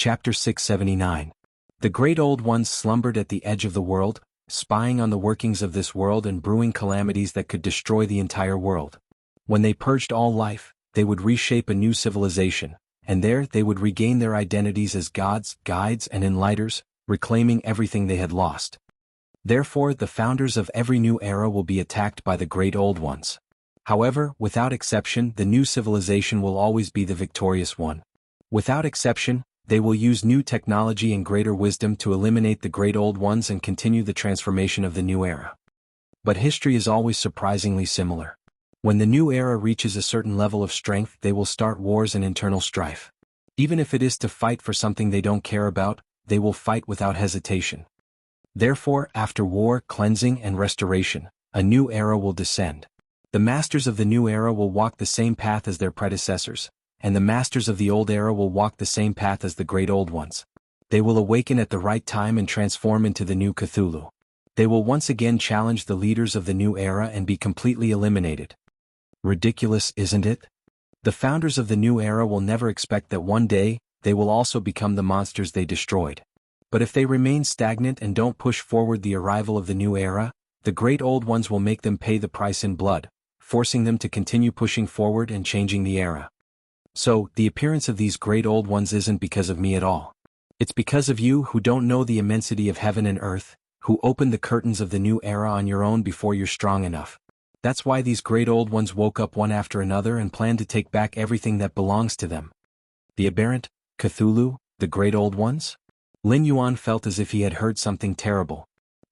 Chapter 679. The great old ones slumbered at the edge of the world, spying on the workings of this world and brewing calamities that could destroy the entire world. When they purged all life, they would reshape a new civilization, and there they would regain their identities as gods, guides, and enlighters, reclaiming everything they had lost. Therefore, the founders of every new era will be attacked by the great old ones. However, without exception, the new civilization will always be the victorious one. Without exception, they will use new technology and greater wisdom to eliminate the great old ones and continue the transformation of the new era. But history is always surprisingly similar. When the new era reaches a certain level of strength, they will start wars and internal strife. Even if it is to fight for something they don't care about, they will fight without hesitation. Therefore, after war, cleansing, and restoration, a new era will descend. The masters of the new era will walk the same path as their predecessors, and the masters of the old era will walk the same path as the great old ones. They will awaken at the right time and transform into the new Cthulhu. They will once again challenge the leaders of the new era and be completely eliminated. Ridiculous, isn't it? The founders of the new era will never expect that one day, they will also become the monsters they destroyed. But if they remain stagnant and don't push forward the arrival of the new era, the great old ones will make them pay the price in blood, forcing them to continue pushing forward and changing the era. So, the appearance of these great old ones isn't because of me at all. It's because of you who don't know the immensity of heaven and earth, who opened the curtains of the new era on your own before you're strong enough. That's why these great old ones woke up one after another and planned to take back everything that belongs to them. The aberrant, Cthulhu, the great old ones? Lin Yuan felt as if he had heard something terrible.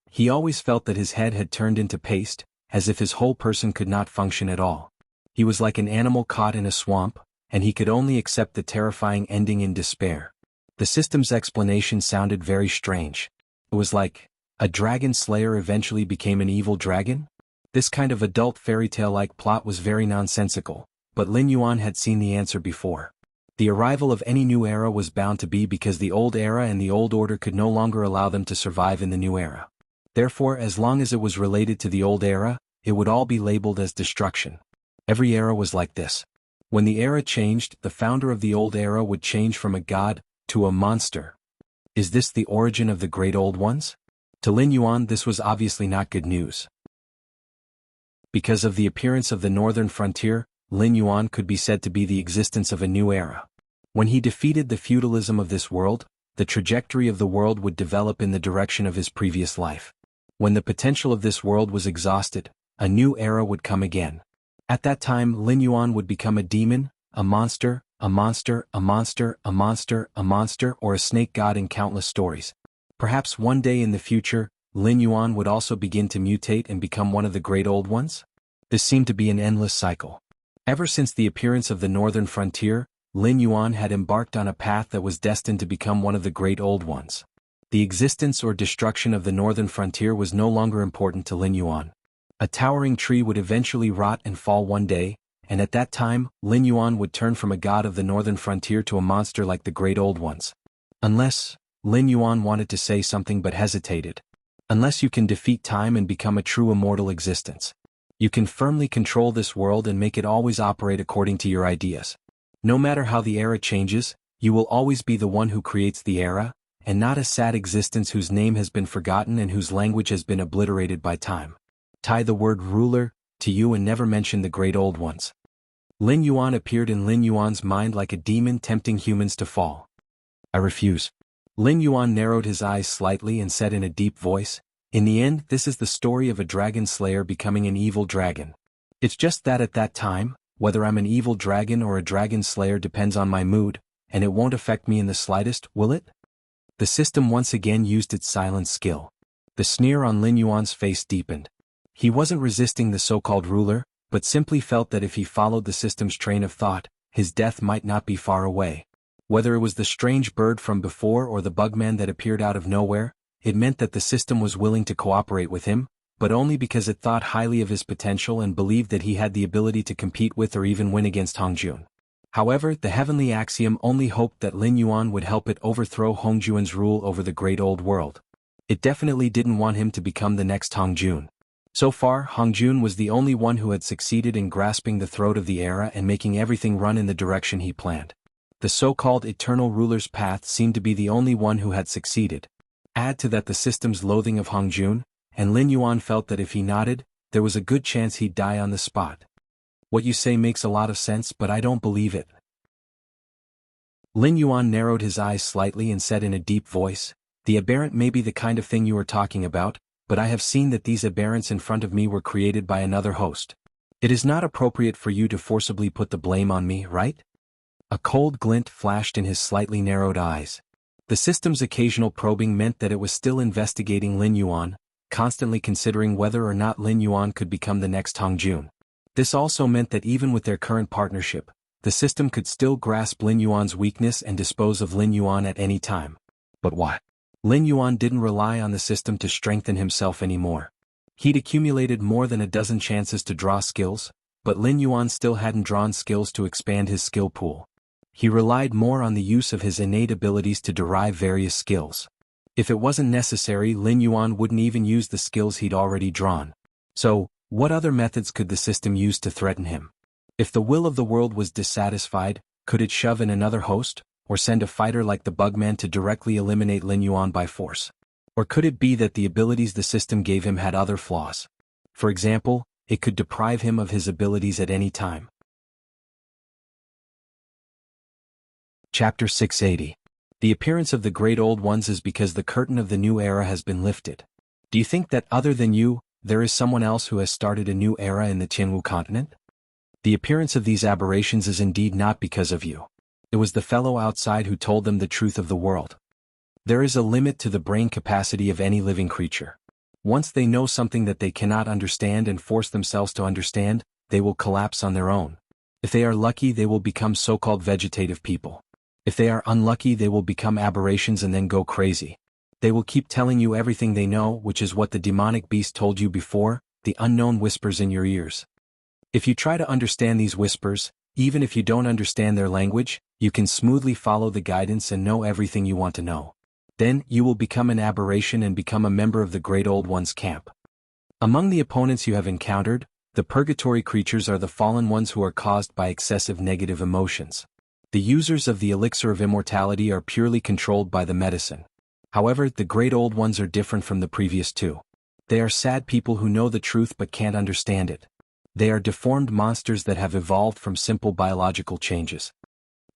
He always felt that his head had turned into paste, as if his whole person could not function at all. He was like an animal caught in a swamp, and he could only accept the terrifying ending in despair. The system's explanation sounded very strange. It was like, a dragon slayer eventually became an evil dragon? This kind of adult fairy tale-like plot was very nonsensical, but Lin Yuan had seen the answer before. The arrival of any new era was bound to be because the old era and the old order could no longer allow them to survive in the new era. Therefore, as long as it was related to the old era, it would all be labeled as destruction. Every era was like this. When the era changed, the founder of the old era would change from a god to a monster. Is this the origin of the great old ones? To Lin Yuan, this was obviously not good news. Because of the appearance of the northern frontier, Lin Yuan could be said to be the existence of a new era. When he defeated the feudalism of this world, the trajectory of the world would develop in the direction of his previous life. When the potential of this world was exhausted, a new era would come again. At that time, Lin Yuan would become a demon, a monster, a monster, a monster, a monster, a monster, or a snake god in countless stories. Perhaps one day in the future, Lin Yuan would also begin to mutate and become one of the great old ones? This seemed to be an endless cycle. Ever since the appearance of the northern frontier, Lin Yuan had embarked on a path that was destined to become one of the great old ones. The existence or destruction of the northern frontier was no longer important to Lin Yuan. A towering tree would eventually rot and fall one day, and at that time, Lin Yuan would turn from a god of the northern frontier to a monster like the great old ones. Unless, Lin Yuan wanted to say something but hesitated. Unless you can defeat time and become a true immortal existence. You can firmly control this world and make it always operate according to your ideas. No matter how the era changes, you will always be the one who creates the era, and not a sad existence whose name has been forgotten and whose language has been obliterated by time. Tie the word ruler to you and never mention the great old ones. Lin Yuan appeared in Lin Yuan's mind like a demon tempting humans to fall. I refuse. Lin Yuan narrowed his eyes slightly and said in a deep voice, in the end, this is the story of a dragon slayer becoming an evil dragon. It's just that at that time, whether I'm an evil dragon or a dragon slayer depends on my mood, and it won't affect me in the slightest, will it? The system once again used its silent skill. The sneer on Lin Yuan's face deepened. He wasn't resisting the so-called ruler, but simply felt that if he followed the system's train of thought, his death might not be far away. Whether it was the strange bird from before or the bugman that appeared out of nowhere, it meant that the system was willing to cooperate with him, but only because it thought highly of his potential and believed that he had the ability to compete with or even win against Hongjun. However, the heavenly axiom only hoped that Lin Yuan would help it overthrow Hongjuan's rule over the great old world. It definitely didn't want him to become the next Hongjun. So far, Hongjun was the only one who had succeeded in grasping the throat of the era and making everything run in the direction he planned. The so-called eternal ruler's path seemed to be the only one who had succeeded. Add to that the system's loathing of Hongjun, and Lin Yuan felt that if he nodded, there was a good chance he'd die on the spot. What you say makes a lot of sense, but I don't believe it. Lin Yuan narrowed his eyes slightly and said in a deep voice, "The aberrant may be the kind of thing you are talking about, but I have seen that these aberrants in front of me were created by another host. It is not appropriate for you to forcibly put the blame on me, right?" A cold glint flashed in his slightly narrowed eyes. The system's occasional probing meant that it was still investigating Lin Yuan, constantly considering whether or not Lin Yuan could become the next Hongjun. This also meant that even with their current partnership, the system could still grasp Lin Yuan's weakness and dispose of Lin Yuan at any time. But why? Lin Yuan didn't rely on the system to strengthen himself anymore. He'd accumulated more than a dozen chances to draw skills, but Lin Yuan still hadn't drawn skills to expand his skill pool. He relied more on the use of his innate abilities to derive various skills. If it wasn't necessary, Lin Yuan wouldn't even use the skills he'd already drawn. So, what other methods could the system use to threaten him? If the will of the world was dissatisfied, could it shove in another host, or send a fighter like the Bugman to directly eliminate Lin Yuan by force? Or could it be that the abilities the system gave him had other flaws? For example, it could deprive him of his abilities at any time. Chapter 680. The appearance of the Great Old Ones is because the curtain of the new era has been lifted. Do you think that other than you, there is someone else who has started a new era in the Tianwu continent? The appearance of these aberrations is indeed not because of you. It was the fellow outside who told them the truth of the world. There is a limit to the brain capacity of any living creature. Once they know something that they cannot understand and force themselves to understand, they will collapse on their own. If they are lucky, they will become so-called vegetative people. If they are unlucky, they will become aberrations and then go crazy. They will keep telling you everything they know, which is what the demonic beast told you before, the unknown whispers in your ears. If you try to understand these whispers, even if you don't understand their language, you can smoothly follow the guidance and know everything you want to know. Then, you will become an aberration and become a member of the Great Old One's camp. Among the opponents you have encountered, the purgatory creatures are the fallen ones who are caused by excessive negative emotions. The users of the elixir of immortality are purely controlled by the medicine. However, the Great Old Ones are different from the previous two. They are sad people who know the truth but can't understand it. They are deformed monsters that have evolved from simple biological changes.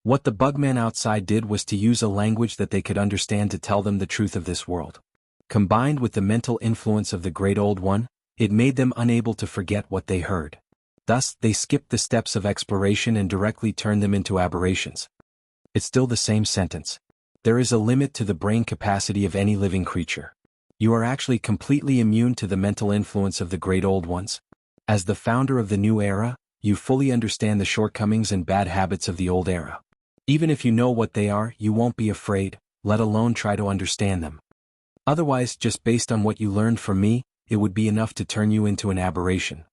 What the Bugman outside did was to use a language that they could understand to tell them the truth of this world. Combined with the mental influence of the Great Old One, it made them unable to forget what they heard. Thus, they skipped the steps of exploration and directly turned them into aberrations. It's still the same sentence. There is a limit to the brain capacity of any living creature. You are actually completely immune to the mental influence of the Great Old Ones. As the founder of the new era, you fully understand the shortcomings and bad habits of the old era. Even if you know what they are, you won't be afraid, let alone try to understand them. Otherwise, just based on what you learned from me, it would be enough to turn you into an aberration.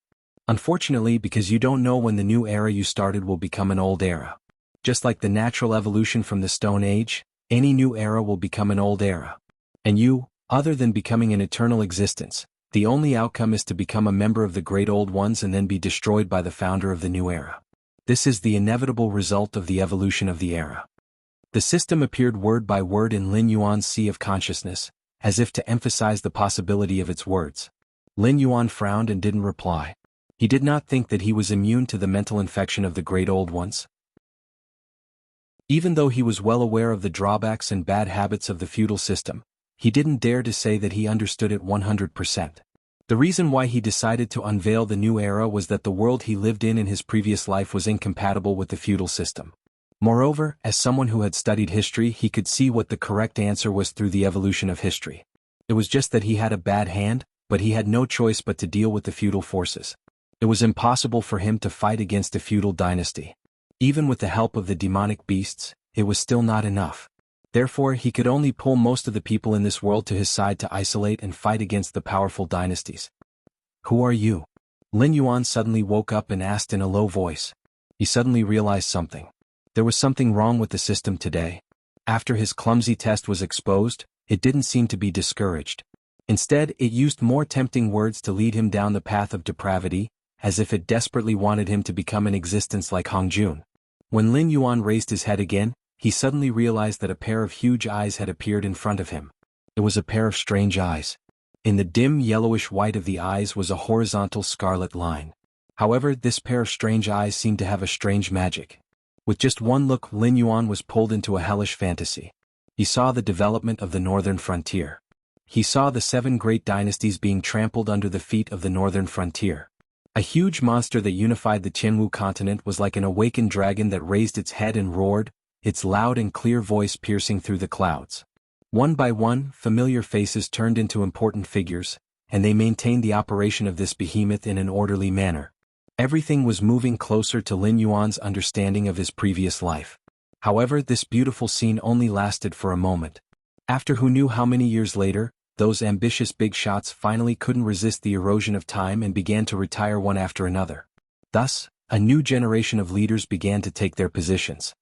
Unfortunately, because you don't know when the new era you started will become an old era. Just like the natural evolution from the Stone Age, any new era will become an old era. And you, other than becoming an eternal existence, the only outcome is to become a member of the Great Old Ones and then be destroyed by the founder of the new era. This is the inevitable result of the evolution of the era. The system appeared word by word in Lin Yuan's sea of consciousness, as if to emphasize the possibility of its words. Lin Yuan frowned and didn't reply. He did not think that he was immune to the mental infection of the Great Old Ones. Even though he was well aware of the drawbacks and bad habits of the feudal system, he didn't dare to say that he understood it 100%. The reason why he decided to unveil the new era was that the world he lived in his previous life was incompatible with the feudal system. Moreover, as someone who had studied history, he could see what the correct answer was through the evolution of history. It was just that he had a bad hand, but he had no choice but to deal with the feudal forces. It was impossible for him to fight against a feudal dynasty. Even with the help of the demonic beasts, it was still not enough. Therefore, he could only pull most of the people in this world to his side to isolate and fight against the powerful dynasties. "Who are you?" Lin Yuan suddenly woke up and asked in a low voice. He suddenly realized something. There was something wrong with the system today. After his clumsy test was exposed, it didn't seem to be discouraged. Instead, it used more tempting words to lead him down the path of depravity, as if it desperately wanted him to become an existence like Hongjun. When Lin Yuan raised his head again, he suddenly realized that a pair of huge eyes had appeared in front of him. It was a pair of strange eyes. In the dim yellowish white of the eyes was a horizontal scarlet line. However, this pair of strange eyes seemed to have a strange magic. With just one look, Lin Yuan was pulled into a hellish fantasy. He saw the development of the northern frontier. He saw the 7 great dynasties being trampled under the feet of the northern frontier. A huge monster that unified the Tianwu continent was like an awakened dragon that raised its head and roared, its loud and clear voice piercing through the clouds. One by one, familiar faces turned into important figures, and they maintained the operation of this behemoth in an orderly manner. Everything was moving closer to Lin Yuan's understanding of his previous life. However, this beautiful scene only lasted for a moment. After who knew how many years later, those ambitious big shots finally couldn't resist the erosion of time and began to retire one after another. Thus, a new generation of leaders began to take their positions.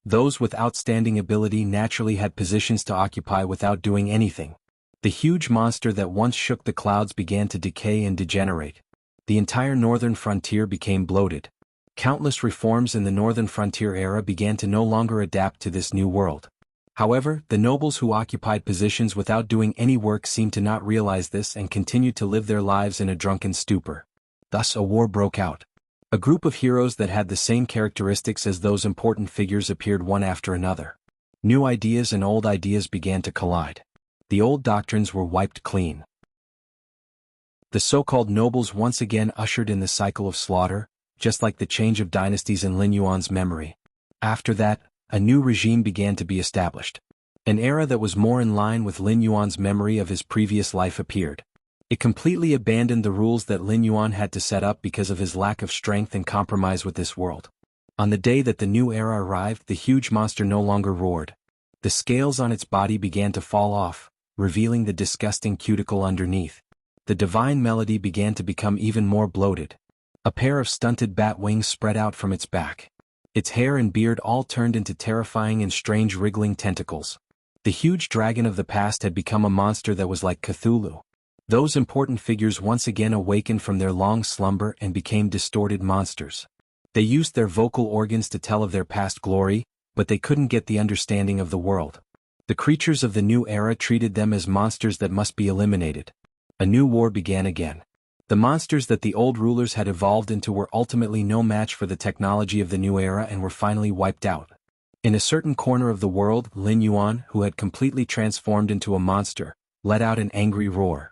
Those with outstanding ability naturally had positions to occupy without doing anything. The huge monster that once shook the clouds began to decay and degenerate. The entire northern frontier became bloated. Countless reforms in the northern frontier era began to no longer adapt to this new world. However, the nobles who occupied positions without doing any work seemed to not realize this and continued to live their lives in a drunken stupor. Thus a war broke out. A group of heroes that had the same characteristics as those important figures appeared one after another. New ideas and old ideas began to collide. The old doctrines were wiped clean. The so-called nobles once again ushered in the cycle of slaughter, just like the change of dynasties in Lin Yuan's memory. After that, a new regime began to be established. An era that was more in line with Lin Yuan's memory of his previous life appeared. It completely abandoned the rules that Lin Yuan had to set up because of his lack of strength and compromise with this world. On the day that the new era arrived, the huge monster no longer roared. The scales on its body began to fall off, revealing the disgusting cuticle underneath. The divine melody began to become even more bloated. A pair of stunted bat wings spread out from its back. Its hair and beard all turned into terrifying and strange wriggling tentacles. The huge dragon of the past had become a monster that was like Cthulhu. Those important figures once again awakened from their long slumber and became distorted monsters. They used their vocal organs to tell of their past glory, but they couldn't get the understanding of the world. The creatures of the new era treated them as monsters that must be eliminated. A new war began again. The monsters that the old rulers had evolved into were ultimately no match for the technology of the new era and were finally wiped out. In a certain corner of the world, Lin Yuan, who had completely transformed into a monster, let out an angry roar.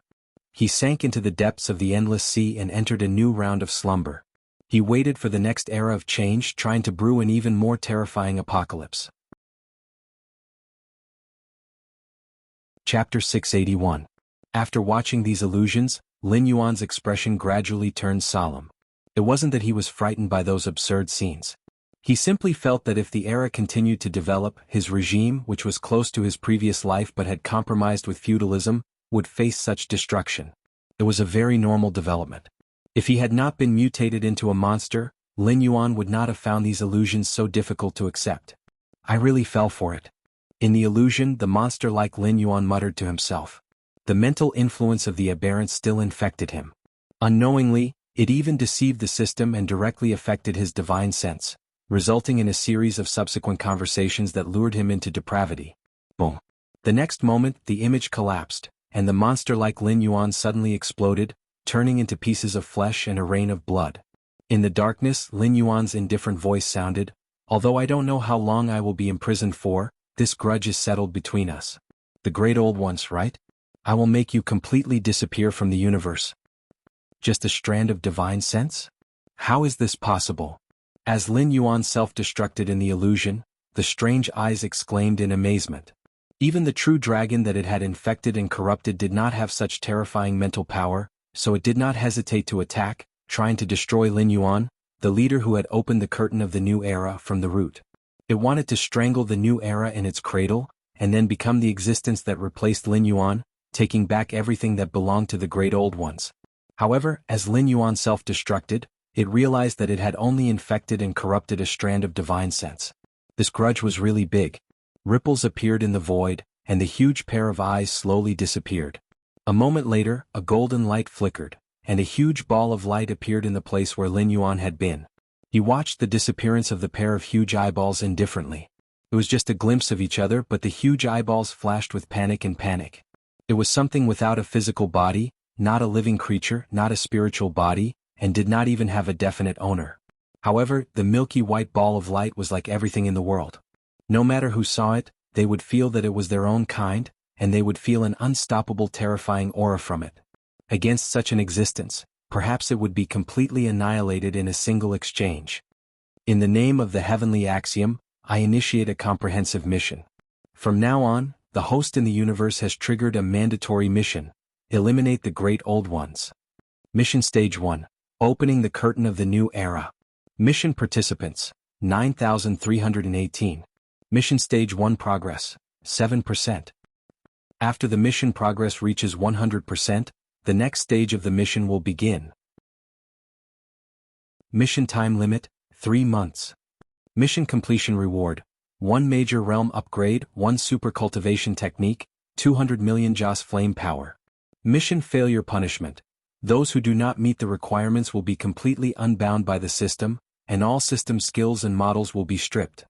He sank into the depths of the endless sea and entered a new round of slumber. He waited for the next era of change, trying to brew an even more terrifying apocalypse. Chapter 681. After watching these illusions, Lin Yuan's expression gradually turned solemn. It wasn't that he was frightened by those absurd scenes. He simply felt that if the era continued to develop, his regime, which was close to his previous life but had compromised with feudalism, would face such destruction. It was a very normal development. If he had not been mutated into a monster, Lin Yuan would not have found these illusions so difficult to accept. I really fell for it. In the illusion, the monster-like Lin Yuan muttered to himself. The mental influence of the aberrant still infected him. Unknowingly, it even deceived the system and directly affected his divine sense, resulting in a series of subsequent conversations that lured him into depravity. Boom. The next moment, the image collapsed, and the monster-like Lin Yuan suddenly exploded, turning into pieces of flesh and a rain of blood. In the darkness, Lin Yuan's indifferent voice sounded, "Although I don't know how long I will be imprisoned for, this grudge is settled between us. The great old ones, right? I will make you completely disappear from the universe." Just a strand of divine sense? How is this possible? As Lin Yuan self-destructed in the illusion, the strange eyes exclaimed in amazement. Even the true dragon that it had infected and corrupted did not have such terrifying mental power, so it did not hesitate to attack, trying to destroy Lin Yuan, the leader who had opened the curtain of the new era, from the root. It wanted to strangle the new era in its cradle, and then become the existence that replaced Lin Yuan, taking back everything that belonged to the great old ones. However, as Lin Yuan self-destructed, it realized that it had only infected and corrupted a strand of divine sense. This grudge was really big. Ripples appeared in the void, and the huge pair of eyes slowly disappeared. A moment later, a golden light flickered, and a huge ball of light appeared in the place where Lin Yuan had been. He watched the disappearance of the pair of huge eyeballs indifferently. It was just a glimpse of each other, but the huge eyeballs flashed with panic and panic. It was something without a physical body, not a living creature, not a spiritual body, and did not even have a definite owner. However, the milky white ball of light was like everything in the world. No matter who saw it, they would feel that it was their own kind, and they would feel an unstoppable, terrifying aura from it. Against such an existence, perhaps it would be completely annihilated in a single exchange. In the name of the heavenly axiom, I initiate a comprehensive mission. From now on, the host in the universe has triggered a mandatory mission: eliminate the Great Old Ones. Mission Stage 1. Opening the curtain of the new era. Mission participants, 9,318. Mission Stage 1 progress, 7%. After the mission progress reaches 100%, the next stage of the mission will begin. Mission time limit, 3 months. Mission completion reward: 1 major realm upgrade, 1 super cultivation technique, 200 million Joss flame power. Mission failure punishment: those who do not meet the requirements will be completely unbound by the system, and all system skills and models will be stripped.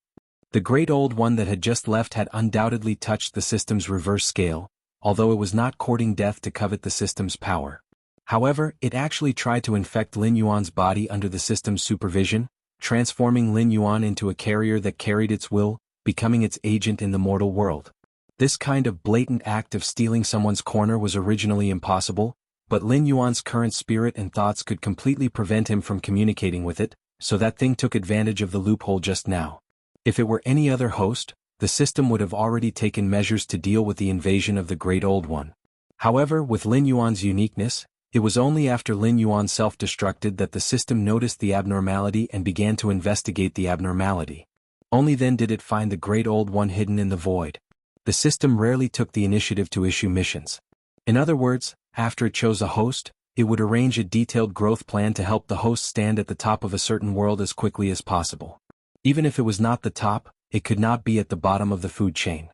The Great Old One that had just left had undoubtedly touched the system's reverse scale, although it was not courting death to covet the system's power. However, it actually tried to infect Lin Yuan's body under the system's supervision, transforming Lin Yuan into a carrier that carried its will, becoming its agent in the mortal world. This kind of blatant act of stealing someone's corner was originally impossible, but Lin Yuan's current spirit and thoughts could completely prevent him from communicating with it, so that thing took advantage of the loophole just now. If it were any other host, the system would have already taken measures to deal with the invasion of the Great Old One. However, with Lin Yuan's uniqueness, it was only after Lin Yuan self-destructed that the system noticed the abnormality and began to investigate the abnormality. Only then did it find the Great Old One hidden in the void. The system rarely took the initiative to issue missions. In other words, after it chose a host, it would arrange a detailed growth plan to help the host stand at the top of a certain world as quickly as possible. Even if it was not the top, it could not be at the bottom of the food chain.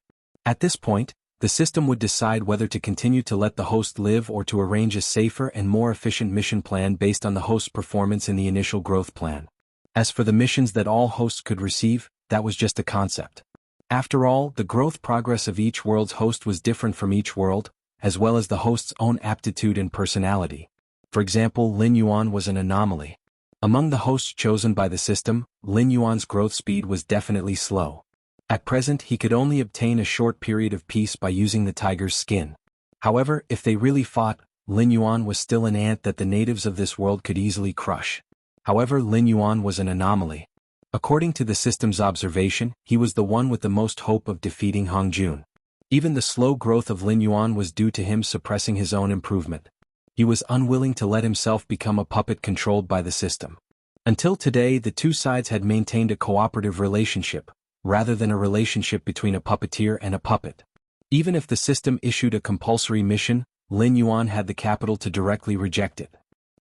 At this point, the system would decide whether to continue to let the host live or to arrange a safer and more efficient mission plan based on the host's performance in the initial growth plan. As for the missions that all hosts could receive, that was just a concept. After all, the growth progress of each world's host was different from each world, as well as the host's own aptitude and personality. For example, Lin Yuan was an anomaly. Among the hosts chosen by the system, Lin Yuan's growth speed was definitely slow. At present, he could only obtain a short period of peace by using the tiger's skin. However, if they really fought, Lin Yuan was still an ant that the natives of this world could easily crush. However, Lin Yuan was an anomaly. According to the system's observation, he was the one with the most hope of defeating Hong Jun. Even the slow growth of Lin Yuan was due to him suppressing his own improvement. He was unwilling to let himself become a puppet controlled by the system. Until today, the two sides had maintained a cooperative relationship, rather than a relationship between a puppeteer and a puppet. Even if the system issued a compulsory mission, Lin Yuan had the capital to directly reject it.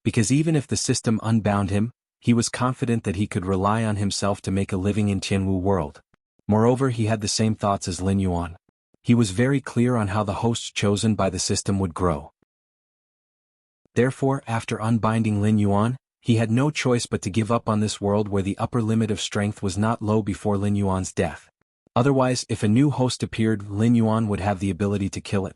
Because even if the system unbound him, he was confident that he could rely on himself to make a living in Tianwu world. Moreover, he had the same thoughts as Lin Yuan. He was very clear on how the hosts chosen by the system would grow. Therefore, after unbinding Lin Yuan, he had no choice but to give up on this world where the upper limit of strength was not low before Lin Yuan's death. Otherwise, if a new host appeared, Lin Yuan would have the ability to kill it.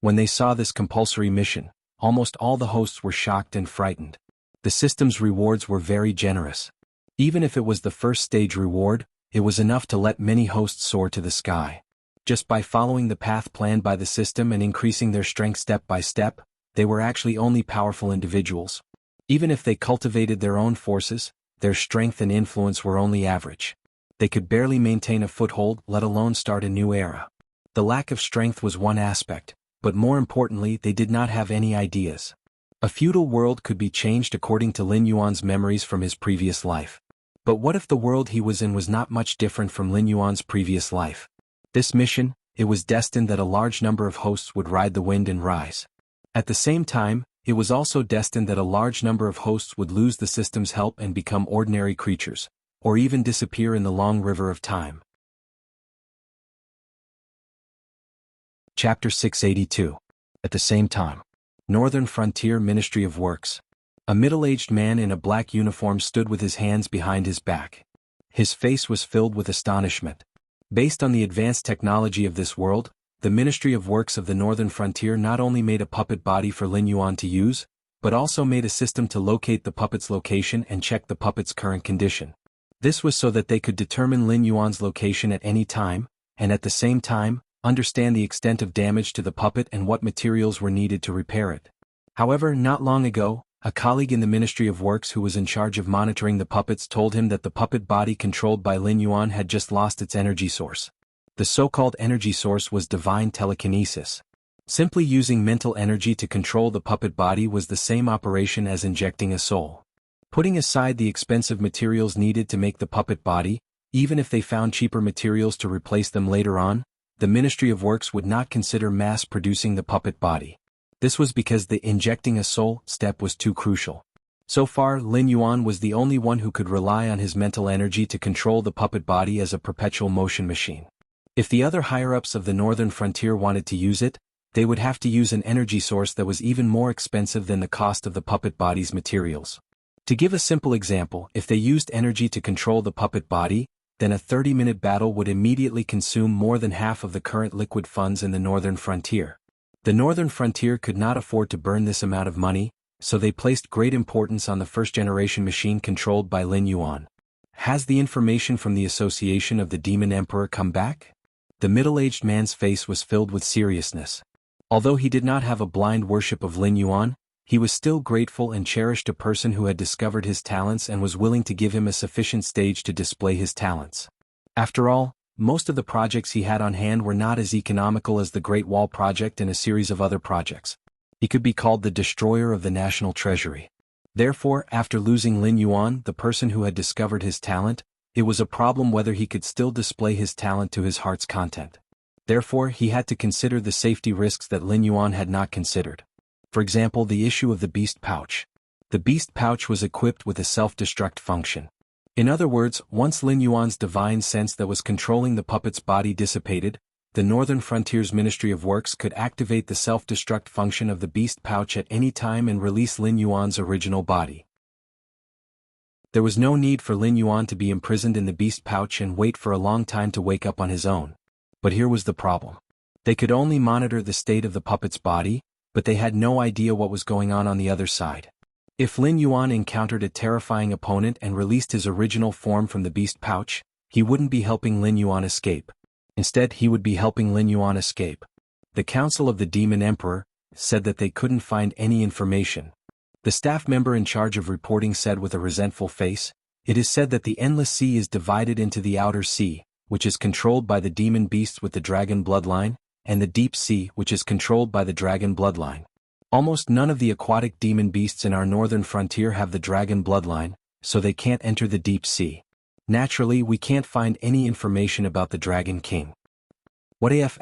When they saw this compulsory mission, almost all the hosts were shocked and frightened. The system's rewards were very generous. Even if it was the first stage reward, it was enough to let many hosts soar to the sky. Just by following the path planned by the system and increasing their strength step by step, they were actually only powerful individuals. Even if they cultivated their own forces, their strength and influence were only average. They could barely maintain a foothold, let alone start a new era. The lack of strength was one aspect, but more importantly, they did not have any ideas. A feudal world could be changed according to Lin Yuan's memories from his previous life. But what if the world he was in was not much different from Lin Yuan's previous life? This mission, it was destined that a large number of hosts would ride the wind and rise. At the same time, it was also destined that a large number of hosts would lose the system's help and become ordinary creatures, or even disappear in the long river of time. Chapter 682. At the same time. Northern Frontier Ministry of Works. A middle-aged man in a black uniform stood with his hands behind his back. His face was filled with astonishment. Based on the advanced technology of this world, the Ministry of Works of the Northern Frontier not only made a puppet body for Lin Yuan to use, but also made a system to locate the puppet's location and check the puppet's current condition. This was so that they could determine Lin Yuan's location at any time, and at the same time, understand the extent of damage to the puppet and what materials were needed to repair it. However, not long ago, a colleague in the Ministry of Works who was in charge of monitoring the puppets told him that the puppet body controlled by Lin Yuan had just lost its energy source. The so-called energy source was divine telekinesis. Simply using mental energy to control the puppet body was the same operation as injecting a soul. Putting aside the expensive materials needed to make the puppet body, even if they found cheaper materials to replace them later on, the Ministry of Works would not consider mass-producing the puppet body. This was because the injecting a soul step was too crucial. So far, Lin Yuan was the only one who could rely on his mental energy to control the puppet body as a perpetual motion machine. If the other higher-ups of the Northern Frontier wanted to use it, they would have to use an energy source that was even more expensive than the cost of the puppet body's materials. To give a simple example, if they used energy to control the puppet body, then a 30-minute battle would immediately consume more than half of the current liquid funds in the Northern Frontier. The Northern Frontier could not afford to burn this amount of money, so they placed great importance on the first-generation machine controlled by Lin Yuan. Has the information from the Association of the Demon Emperor come back? The middle-aged man's face was filled with seriousness. Although he did not have a blind worship of Lin Yuan, he was still grateful and cherished a person who had discovered his talents and was willing to give him a sufficient stage to display his talents. After all, most of the projects he had on hand were not as economical as the Great Wall Project and a series of other projects. He could be called the destroyer of the national treasury. Therefore, after losing Lin Yuan, the person who had discovered his talent, it was a problem whether he could still display his talent to his heart's content. Therefore, he had to consider the safety risks that Lin Yuan had not considered. For example, the issue of the beast pouch. The beast pouch was equipped with a self-destruct function. In other words, once Lin Yuan's divine sense that was controlling the puppet's body dissipated, the Northern Frontier's Ministry of Works could activate the self-destruct function of the beast pouch at any time and release Lin Yuan's original body. There was no need for Lin Yuan to be imprisoned in the beast pouch and wait for a long time to wake up on his own. But here was the problem. They could only monitor the state of the puppet's body, but they had no idea what was going on the other side. If Lin Yuan encountered a terrifying opponent and released his original form from the beast pouch, he wouldn't be helping Lin Yuan escape. Instead, he would be helping Lin Yuan escape. The Council of the Demon Emperor said that they couldn't find any information. The staff member in charge of reporting said with a resentful face, "It is said that the Endless Sea is divided into the Outer Sea, which is controlled by the demon beasts with the dragon bloodline, and the Deep Sea, which is controlled by the dragon bloodline. Almost none of the aquatic demon beasts in our Northern Frontier have the dragon bloodline, so they can't enter the Deep Sea. Naturally, we can't find any information about the Dragon King." What AF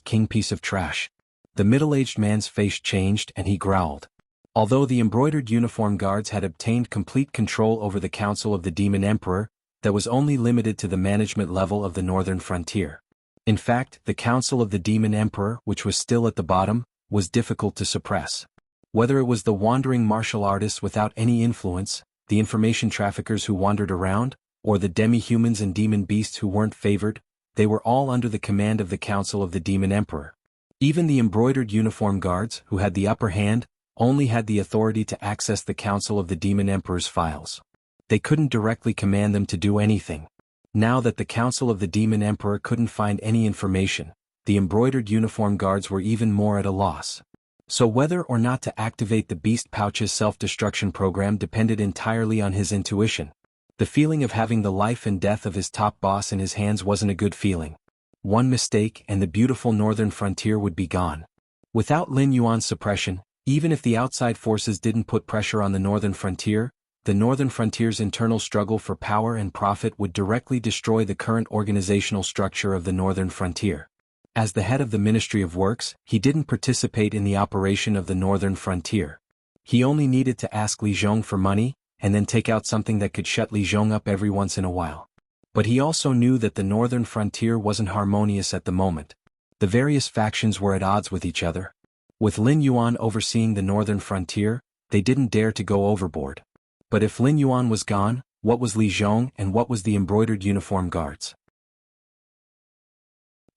* king piece of trash? The middle-aged man's face changed and he growled. Although the embroidered uniform guards had obtained complete control over the Council of the Demon Emperor, that was only limited to the management level of the Northern Frontier. In fact, the Council of the Demon Emperor, which was still at the bottom, was difficult to suppress. Whether it was the wandering martial artists without any influence, the information traffickers who wandered around, or the demi-humans and demon beasts who weren't favored, they were all under the command of the Council of the Demon Emperor. Even the embroidered uniform guards, who had the upper hand, only had the authority to access the Council of the Demon Emperor's files. They couldn't directly command them to do anything. Now that the Council of the Demon Emperor couldn't find any information, the embroidered uniform guards were even more at a loss. So whether or not to activate the Beast Pouch's self-destruction program depended entirely on his intuition. The feeling of having the life and death of his top boss in his hands wasn't a good feeling. One mistake and the beautiful Northern Frontier would be gone. Without Lin Yuan's suppression, even if the outside forces didn't put pressure on the Northern Frontier, the Northern Frontier's internal struggle for power and profit would directly destroy the current organizational structure of the Northern Frontier. As the head of the Ministry of Works, he didn't participate in the operation of the Northern Frontier. He only needed to ask Li Zhong for money, and then take out something that could shut Li Zhong up every once in a while. But he also knew that the Northern Frontier wasn't harmonious at the moment. The various factions were at odds with each other. With Lin Yuan overseeing the Northern Frontier, they didn't dare to go overboard. But if Lin Yuan was gone, what was Li Zhong and what was the embroidered uniform guards?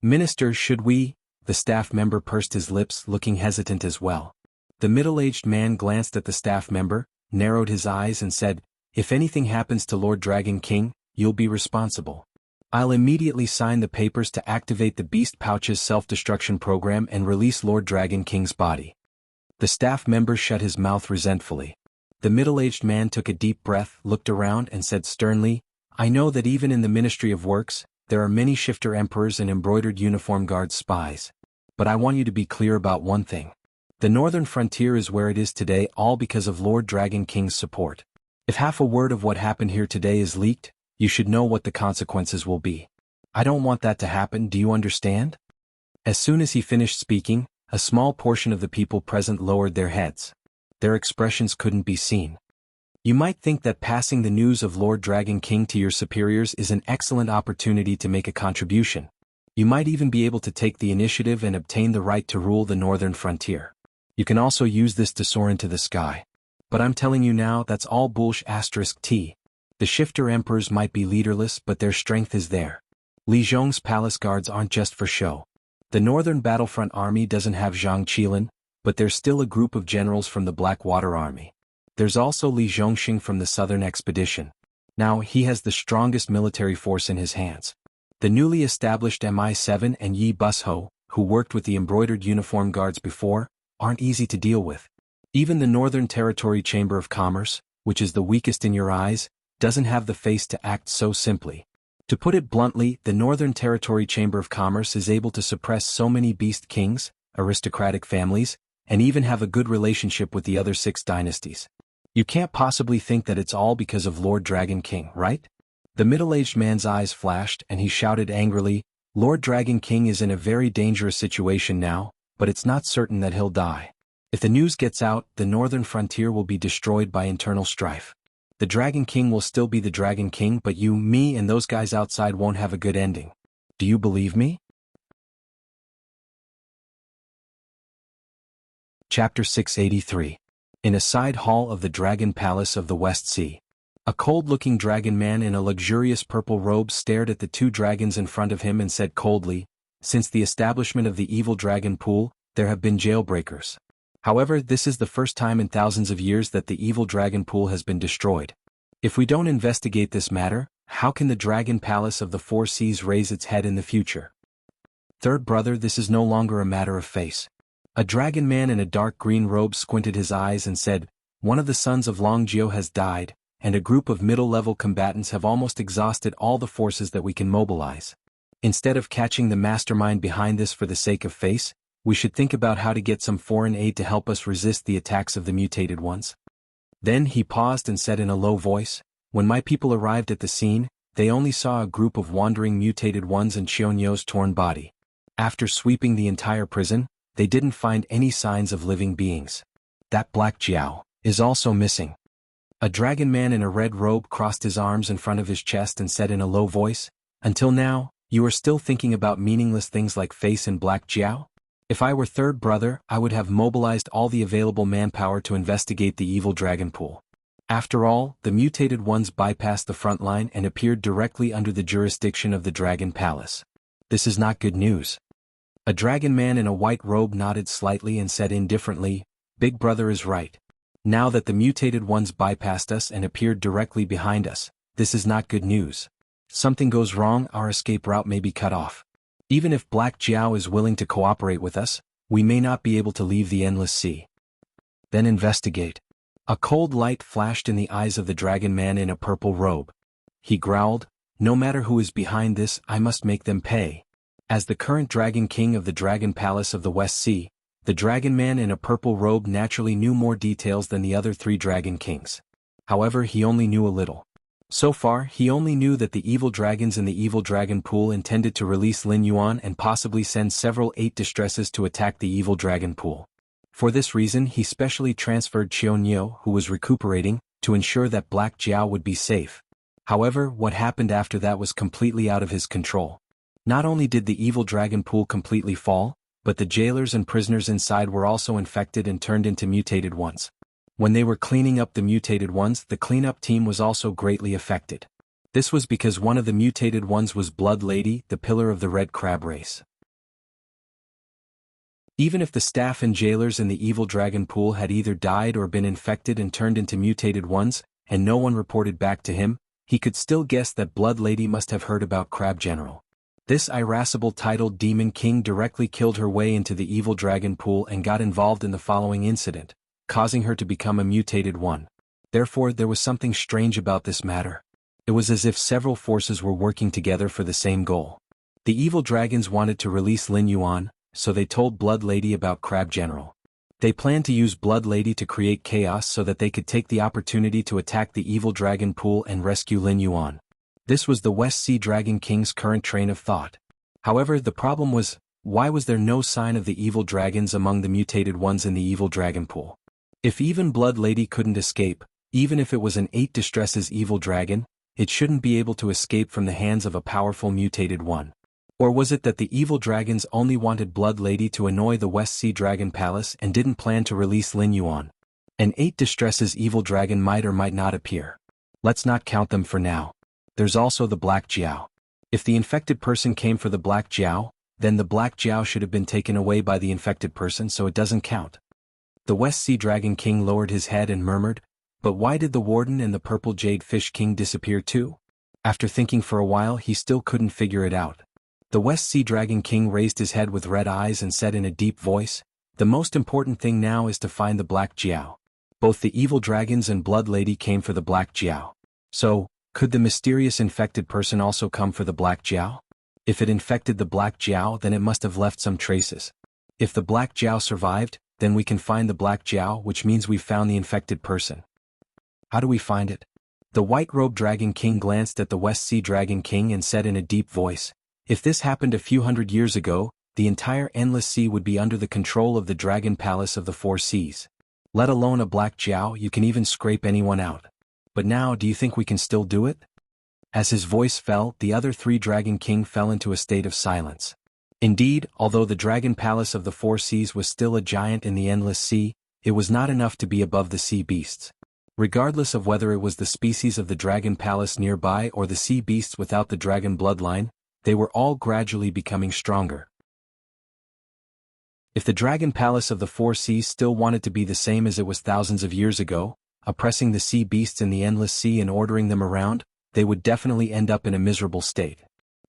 Minister, should we? The staff member pursed his lips, looking hesitant as well. The middle-aged man glanced at the staff member, narrowed his eyes and said, "If anything happens to Lord Dragon King, you'll be responsible. I'll immediately sign the papers to activate the Beast Pouch's self-destruction program and release Lord Dragon King's body." The staff member shut his mouth resentfully. The middle-aged man took a deep breath, looked around and said sternly, "I know that even in the Ministry of Works, there are many shifter emperors and embroidered uniform guard spies. But I want you to be clear about one thing. The northern frontier is where it is today all because of Lord Dragon King's support. If half a word of what happened here today is leaked, you should know what the consequences will be. I don't want that to happen, do you understand?" As soon as he finished speaking, a small portion of the people present lowered their heads. Their expressions couldn't be seen. You might think that passing the news of Lord Dragon King to your superiors is an excellent opportunity to make a contribution. You might even be able to take the initiative and obtain the right to rule the northern frontier. You can also use this to soar into the sky. But I'm telling you now, that's all bullsh*. The shifter emperors might be leaderless, but their strength is there. Li Zhong's palace guards aren't just for show. The northern battlefront army doesn't have Zhang Qilin, but there's still a group of generals from the Blackwater army. There's also Li Zhongxing from the southern expedition. Now he has the strongest military force in his hands. The newly established MI7 and Yi Busho, who worked with the embroidered uniform guards before, aren't easy to deal with. Even the Northern Territory Chamber of Commerce, which is the weakest in your eyes, doesn't have the face to act so simply. To put it bluntly, the Northern Territory Chamber of Commerce is able to suppress so many beast kings, aristocratic families, and even have a good relationship with the other 6 dynasties. You can't possibly think that it's all because of Lord Dragon King, right? The middle-aged man's eyes flashed and he shouted angrily, "Lord Dragon King is in a very dangerous situation now, but it's not certain that he'll die. If the news gets out, the northern frontier will be destroyed by internal strife. The Dragon King will still be the Dragon King, but you, me and those guys outside won't have a good ending. Do you believe me?" Chapter 683. In a side hall of the Dragon Palace of the West Sea. A cold-looking dragon man in a luxurious purple robe stared at the 2 dragons in front of him and said coldly, "Since the establishment of the evil dragon pool, there have been jailbreakers. However, this is the first time in thousands of years that the evil dragon pool has been destroyed. If we don't investigate this matter, how can the Dragon Palace of the 4 Seas raise its head in the future? Third brother, this is no longer a matter of face." A dragon man in a dark green robe squinted his eyes and said, "One of the sons of Long Jiao has died, and a group of middle-level combatants have almost exhausted all the forces that we can mobilize. Instead of catching the mastermind behind this for the sake of face, we should think about how to get some foreign aid to help us resist the attacks of the mutated ones." Then he paused and said in a low voice, "When my people arrived at the scene, they only saw a group of wandering mutated ones and Xionyou's torn body. After sweeping the entire prison, they didn't find any signs of living beings. That Black Jiao is also missing." A dragon man in a red robe crossed his arms in front of his chest and said in a low voice, "Until now, you are still thinking about meaningless things like face and Black Jiao? If I were third brother, I would have mobilized all the available manpower to investigate the evil dragon pool. After all, the mutated ones bypassed the front line and appeared directly under the jurisdiction of the Dragon Palace. This is not good news." A dragon man in a white robe nodded slightly and said indifferently, "Big brother is right. Now that the mutated ones bypassed us and appeared directly behind us, this is not good news. Something goes wrong, our escape route may be cut off. Even if Black Jiao is willing to cooperate with us, we may not be able to leave the endless sea." "Then investigate." A cold light flashed in the eyes of the dragon man in a purple robe. He growled, "No matter who is behind this, I must make them pay." As the current Dragon King of the Dragon Palace of the West Sea, the dragon man in a purple robe naturally knew more details than the other 3 Dragon Kings. However, he only knew a little. So far, he only knew that the evil dragons in the evil dragon pool intended to release Lin Yuan and possibly send several 8 distresses to attack the evil dragon pool. For this reason, he specially transferred Xionyou, who was recuperating, to ensure that Black Jiao would be safe. However, what happened after that was completely out of his control. Not only did the evil dragon pool completely fall, but the jailers and prisoners inside were also infected and turned into mutated ones. When they were cleaning up the mutated ones, the cleanup team was also greatly affected. This was because one of the mutated ones was Blood Lady, the pillar of the Red Crab race. Even if the staff and jailers in the evil dragon pool had either died or been infected and turned into mutated ones, and no one reported back to him, he could still guess that Blood Lady must have heard about Crab General. This irascible titled Demon King directly killed her way into the evil dragon pool and got involved in the following incident, causing her to become a mutated one. Therefore, there was something strange about this matter. It was as if several forces were working together for the same goal. The evil dragons wanted to release Lin Yuan, so they told Blood Lady about Crab General. They planned to use Blood Lady to create chaos so that they could take the opportunity to attack the evil dragon pool and rescue Lin Yuan. This was the West Sea Dragon King's current train of thought. However, the problem was, why was there no sign of the evil dragons among the mutated ones in the evil dragon pool? If even Blood Lady couldn't escape, even if it was an 8 distresses evil dragon, it shouldn't be able to escape from the hands of a powerful mutated one. Or was it that the evil dragons only wanted Blood Lady to annoy the West Sea Dragon Palace and didn't plan to release Lin Yuan? An 8 distresses evil dragon might or might not appear. Let's not count them for now. There's also the Black Jiao. If the infected person came for the Black Jiao, then the Black Jiao should have been taken away by the infected person, so it doesn't count. The West Sea Dragon King lowered his head and murmured, "But why did the Warden and the Purple Jade Fish King disappear too?" After thinking for a while, he still couldn't figure it out. The West Sea Dragon King raised his head with red eyes and said in a deep voice, "The most important thing now is to find the Black Jiao." Both the evil dragons and Blood Lady came for the Black Jiao. So, could the mysterious infected person also come for the Black Jiao? If it infected the Black Jiao, then it must have left some traces. If the Black Jiao survived, then we can find the Black Jiao, which means we've found the infected person. How do we find it? The White-Robed Dragon King glanced at the West Sea Dragon King and said in a deep voice, "If this happened a few hundred years ago, the entire Endless Sea would be under the control of the Dragon Palace of the Four Seas. Let alone a Black Jiao, you can even scrape anyone out. But now, do you think we can still do it?" As his voice fell, the other 3 Dragon King fell into a state of silence. Indeed, although the Dragon Palace of the Four Seas was still a giant in the Endless Sea, it was not enough to be above the sea beasts. Regardless of whether it was the species of the Dragon Palace nearby or the sea beasts without the dragon bloodline, they were all gradually becoming stronger. If the Dragon Palace of the Four Seas still wanted to be the same as it was thousands of years ago, oppressing the sea beasts in the Endless Sea and ordering them around, they would definitely end up in a miserable state.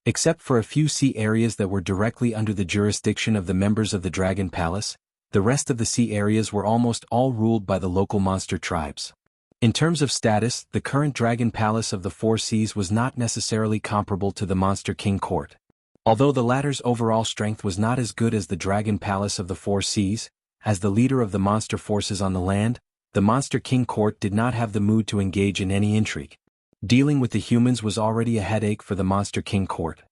Except for a few sea areas that were directly under the jurisdiction of the members of the Dragon Palace, the rest of the sea areas were almost all ruled by the local monster tribes. In terms of status, the current Dragon Palace of the Four Seas was not necessarily comparable to the Monster King Court. Although the latter's overall strength was not as good as the Dragon Palace of the Four Seas, as the leader of the monster forces on the land, the Monster King Court did not have the mood to engage in any intrigue. Dealing with the humans was already a headache for the Monster King Court.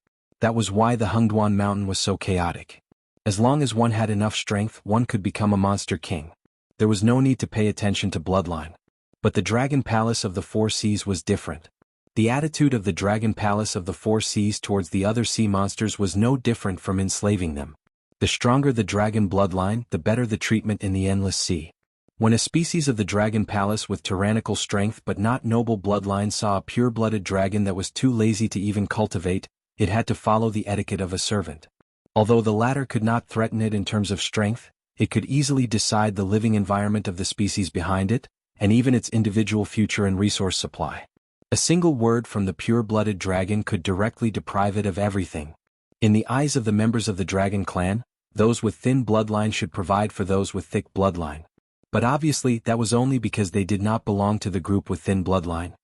That was why the Hengduan Mountain was so chaotic. As long as one had enough strength, one could become a Monster King. There was no need to pay attention to bloodline. But the Dragon Palace of the Four Seas was different. The attitude of the Dragon Palace of the Four Seas towards the other sea monsters was no different from enslaving them. The stronger the dragon bloodline, the better the treatment in the Endless Sea. When a species of the Dragon Palace with tyrannical strength but not noble bloodline saw a pure-blooded dragon that was too lazy to even cultivate, it had to follow the etiquette of a servant. Although the latter could not threaten it in terms of strength, it could easily decide the living environment of the species behind it, and even its individual future and resource supply. A single word from the pure-blooded dragon could directly deprive it of everything. In the eyes of the members of the dragon clan, those with thin bloodline should provide for those with thick bloodline. But obviously that was only because they did not belong to the group with thin bloodline.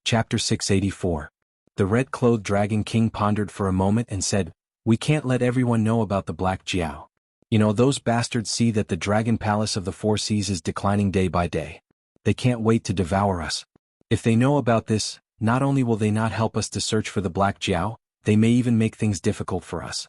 Chapter 684. The red-clothed Dragon King pondered for a moment and said, "We can't let everyone know about the Black Jiao. You know, those bastards see that the Dragon Palace of the Four Seas is declining day by day. They can't wait to devour us. If they know about this, not only will they not help us to search for the Black Jiao, they may even make things difficult for us."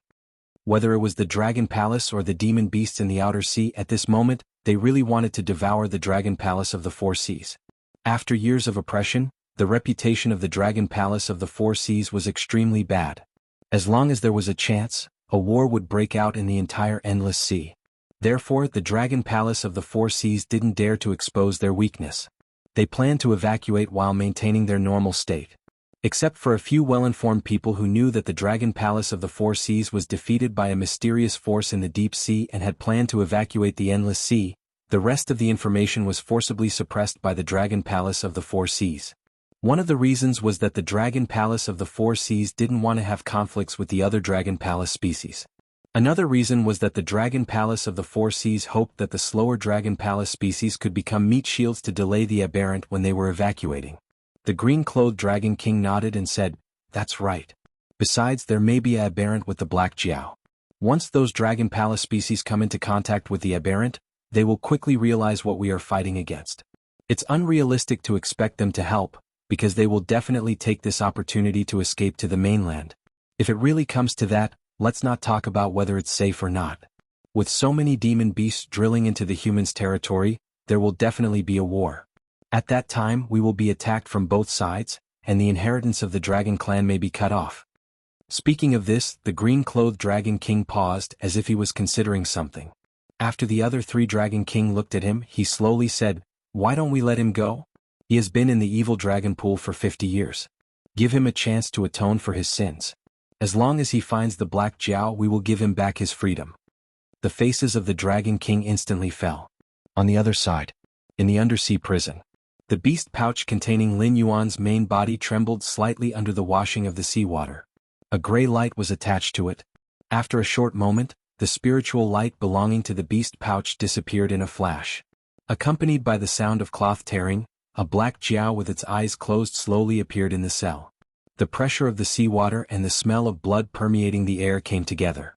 Whether it was the Dragon Palace or the demon beasts in the outer sea, at this moment, they really wanted to devour the Dragon Palace of the Four Seas. After years of oppression, the reputation of the Dragon Palace of the Four Seas was extremely bad. As long as there was a chance, a war would break out in the entire Endless Sea. Therefore, the Dragon Palace of the Four Seas didn't dare to expose their weakness. They planned to evacuate while maintaining their normal state. Except for a few well-informed people who knew that the Dragon Palace of the Four Seas was defeated by a mysterious force in the deep sea and had planned to evacuate the Endless Sea, the rest of the information was forcibly suppressed by the Dragon Palace of the Four Seas. One of the reasons was that the Dragon Palace of the Four Seas didn't want to have conflicts with the other Dragon Palace species. Another reason was that the Dragon Palace of the Four Seas hoped that the slower Dragon Palace species could become meat shields to delay the aberrant when they were evacuating. The green-clothed Dragon King nodded and said, "That's right. Besides, there may be an aberrant with the Black Jiao. Once those Dragon Palace species come into contact with the aberrant, they will quickly realize what we are fighting against. It's unrealistic to expect them to help, because they will definitely take this opportunity to escape to the mainland. If it really comes to that, let's not talk about whether it's safe or not. With so many demon beasts drilling into the humans' territory, there will definitely be a war. At that time we will be attacked from both sides, and the inheritance of the Dragon Clan may be cut off." Speaking of this, the green-clothed Dragon King paused as if he was considering something. After the other three Dragon King looked at him, he slowly said, "Why don't we let him go? He has been in the evil dragon pool for 50 years. Give him a chance to atone for his sins. As long as he finds the Black Jiao, we will give him back his freedom." The faces of the Dragon King instantly fell. On the other side, in the undersea prison, the beast pouch containing Lin Yuan's main body trembled slightly under the washing of the seawater. A gray light was attached to it. After a short moment, the spiritual light belonging to the beast pouch disappeared in a flash. Accompanied by the sound of cloth tearing, a Black Jiao with its eyes closed slowly appeared in the cell. The pressure of the seawater and the smell of blood permeating the air came together.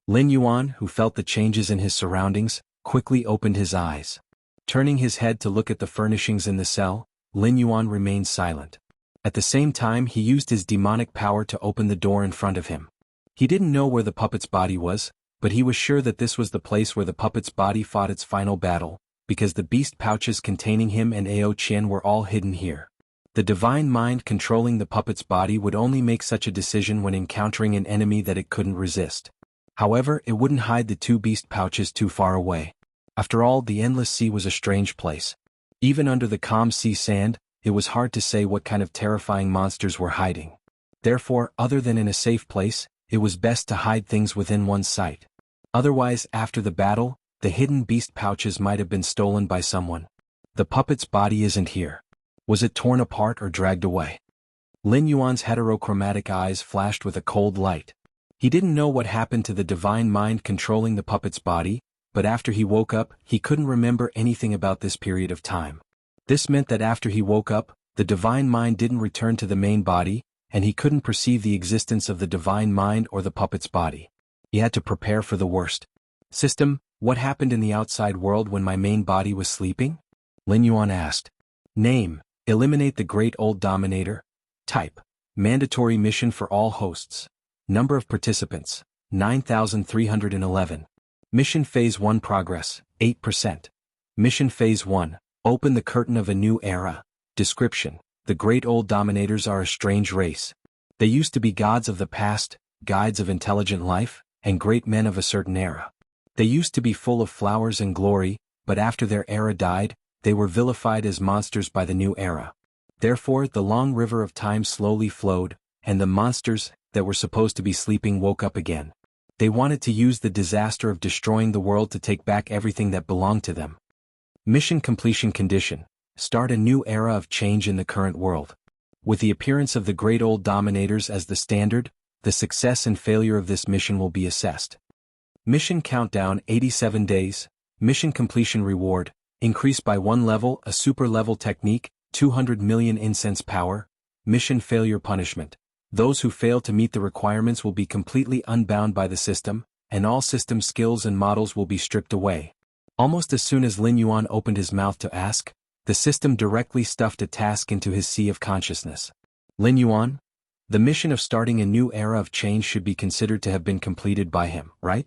Lin Yuan, who felt the changes in his surroundings, quickly opened his eyes. Turning his head to look at the furnishings in the cell, Lin Yuan remained silent. At the same time, he used his demonic power to open the door in front of him. He didn't know where the puppet's body was, but he was sure that this was the place where the puppet's body fought its final battle, because the beast pouches containing him and Ao Qian were all hidden here. The divine mind controlling the puppet's body would only make such a decision when encountering an enemy that it couldn't resist. However, it wouldn't hide the two beast pouches too far away. After all, the Endless Sea was a strange place. Even under the calm sea sand, it was hard to say what kind of terrifying monsters were hiding. Therefore, other than in a safe place, it was best to hide things within one's sight. Otherwise, after the battle, the hidden beast pouches might have been stolen by someone. The puppet's body isn't here. Was it torn apart or dragged away? Lin Yuan's heterochromatic eyes flashed with a cold light. He didn't know what happened to the divine mind controlling the puppet's body, but after he woke up, he couldn't remember anything about this period of time. This meant that after he woke up, the divine mind didn't return to the main body, and he couldn't perceive the existence of the divine mind or the puppet's body. He had to prepare for the worst. "System, what happened in the outside world when my main body was sleeping?" Lin Yuan asked. "Name, eliminate the Great Old Dominator. Type, mandatory mission for all hosts. Number of participants, 9,311. Mission Phase 1 progress, 8%. Mission Phase 1, open the curtain of a new era. Description, the Great Old Dominators are a strange race. They used to be gods of the past, guides of intelligent life, and great men of a certain era. They used to be full of flowers and glory, but after their era died, they were vilified as monsters by the new era. Therefore, the long river of time slowly flowed, and the monsters that were supposed to be sleeping woke up again. They wanted to use the disaster of destroying the world to take back everything that belonged to them. Mission completion condition, start a new era of change in the current world. With the appearance of the Great Old Dominators as the standard, the success and failure of this mission will be assessed. Mission countdown 87 days, mission completion reward, increase by 1 level, a super level technique, 200 million incense power. Mission failure punishment. Those who fail to meet the requirements will be completely unbound by the system, and all system skills and models will be stripped away. Almost as soon as Lin Yuan opened his mouth to ask, the system directly stuffed a task into his sea of consciousness. Lin Yuan? The mission of starting a new era of change should be considered to have been completed by him, right?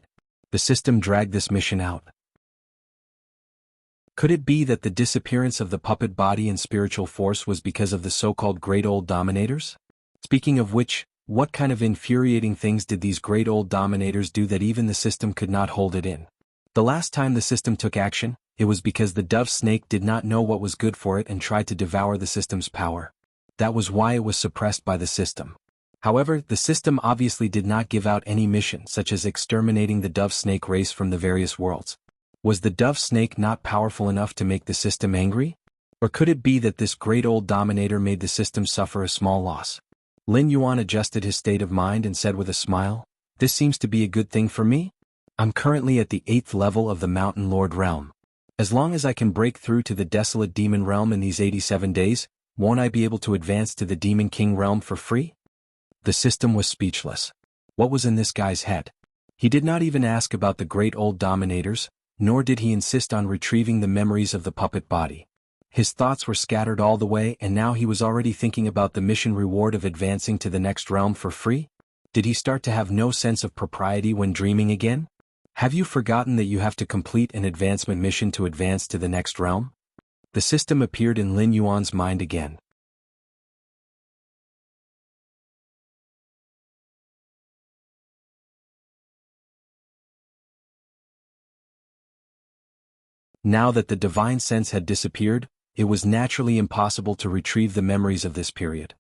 The system dragged this mission out. Could it be that the disappearance of the puppet body and spiritual force was because of the so-called Great Old Dominators? Speaking of which, what kind of infuriating things did these Great Old Dominators do that even the system could not hold it in? The last time the system took action, it was because the dove snake did not know what was good for it and tried to devour the system's power. That was why it was suppressed by the system. However, the system obviously did not give out any mission such as exterminating the dove snake race from the various worlds. Was the dove snake not powerful enough to make the system angry? Or could it be that this great old dominator made the system suffer a small loss? Lin Yuan adjusted his state of mind and said with a smile, "This seems to be a good thing for me. I'm currently at the 8th level of the Mountain Lord realm. As long as I can break through to the desolate demon realm in these 87 days, won't I be able to advance to the Demon King realm for free?" The system was speechless. What was in this guy's head? He did not even ask about the great old dominators, nor did he insist on retrieving the memories of the puppet body. His thoughts were scattered all the way, and now he was already thinking about the mission reward of advancing to the next realm for free? Did he start to have no sense of propriety when dreaming again? Have you forgotten that you have to complete an advancement mission to advance to the next realm? The system appeared in Lin Yuan's mind again. Now that the divine sense had disappeared, it was naturally impossible to retrieve the memories of this period.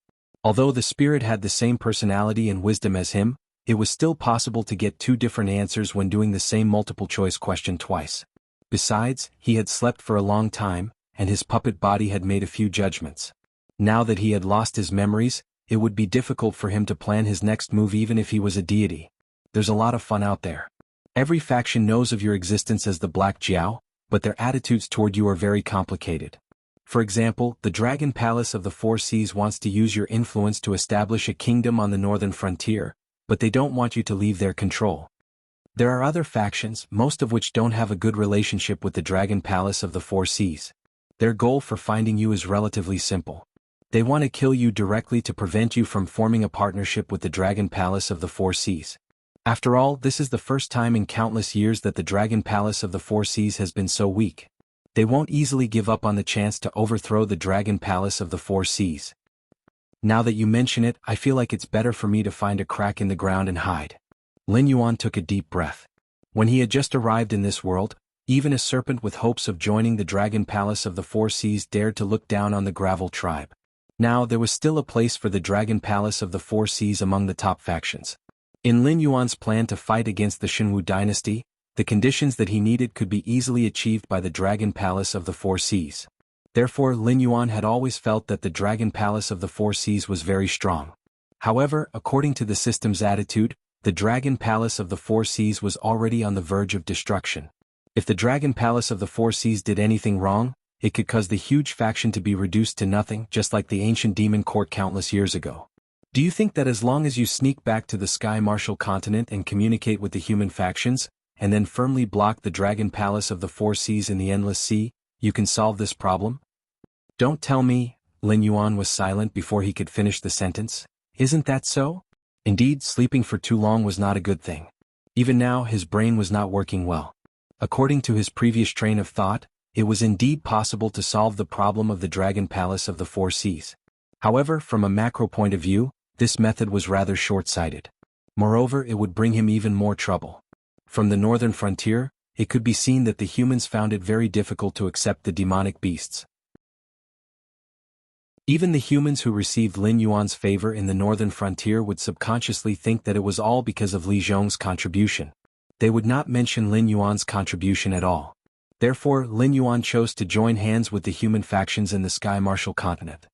Although the spirit had the same personality and wisdom as him, it was still possible to get two different answers when doing the same multiple-choice question twice. Besides, he had slept for a long time, and his puppet body had made a few judgments. Now that he had lost his memories, it would be difficult for him to plan his next move even if he was a deity. There's a lot of fun out there. Every faction knows of your existence as the Black Jiao, but their attitudes toward you are very complicated. For example, the Dragon Palace of the Four Seas wants to use your influence to establish a kingdom on the northern frontier, but they don't want you to leave their control. There are other factions, most of which don't have a good relationship with the Dragon Palace of the Four Seas. Their goal for finding you is relatively simple. They want to kill you directly to prevent you from forming a partnership with the Dragon Palace of the Four Seas. After all, this is the first time in countless years that the Dragon Palace of the Four Seas has been so weak. They won't easily give up on the chance to overthrow the Dragon Palace of the Four Seas. Now that you mention it, I feel like it's better for me to find a crack in the ground and hide. Lin Yuan took a deep breath. When he had just arrived in this world, even a serpent with hopes of joining the Dragon Palace of the Four Seas dared to look down on the Gravel tribe. Now there was still a place for the Dragon Palace of the Four Seas among the top factions. In Lin Yuan's plan to fight against the Shenwu dynasty, the conditions that he needed could be easily achieved by the Dragon Palace of the Four Seas. Therefore, Lin Yuan had always felt that the Dragon Palace of the Four Seas was very strong. However, according to the system's attitude, the Dragon Palace of the Four Seas was already on the verge of destruction. If the Dragon Palace of the Four Seas did anything wrong, it could cause the huge faction to be reduced to nothing, just like the ancient demon court countless years ago. Do you think that as long as you sneak back to the Sky Martial continent and communicate with the human factions, and then firmly block the Dragon Palace of the Four Seas in the Endless Sea, you can solve this problem? Don't tell me. Lin Yuan was silent before he could finish the sentence. Isn't that so? Indeed, sleeping for too long was not a good thing. Even now, his brain was not working well. According to his previous train of thought, it was indeed possible to solve the problem of the Dragon Palace of the Four Seas. However, from a macro point of view, this method was rather short-sighted. Moreover, it would bring him even more trouble. From the northern frontier, it could be seen that the humans found it very difficult to accept the demonic beasts. Even the humans who received Lin Yuan's favor in the northern frontier would subconsciously think that it was all because of Li Zhong's contribution. They would not mention Lin Yuan's contribution at all. Therefore, Lin Yuan chose to join hands with the human factions in the Sky Martial continent.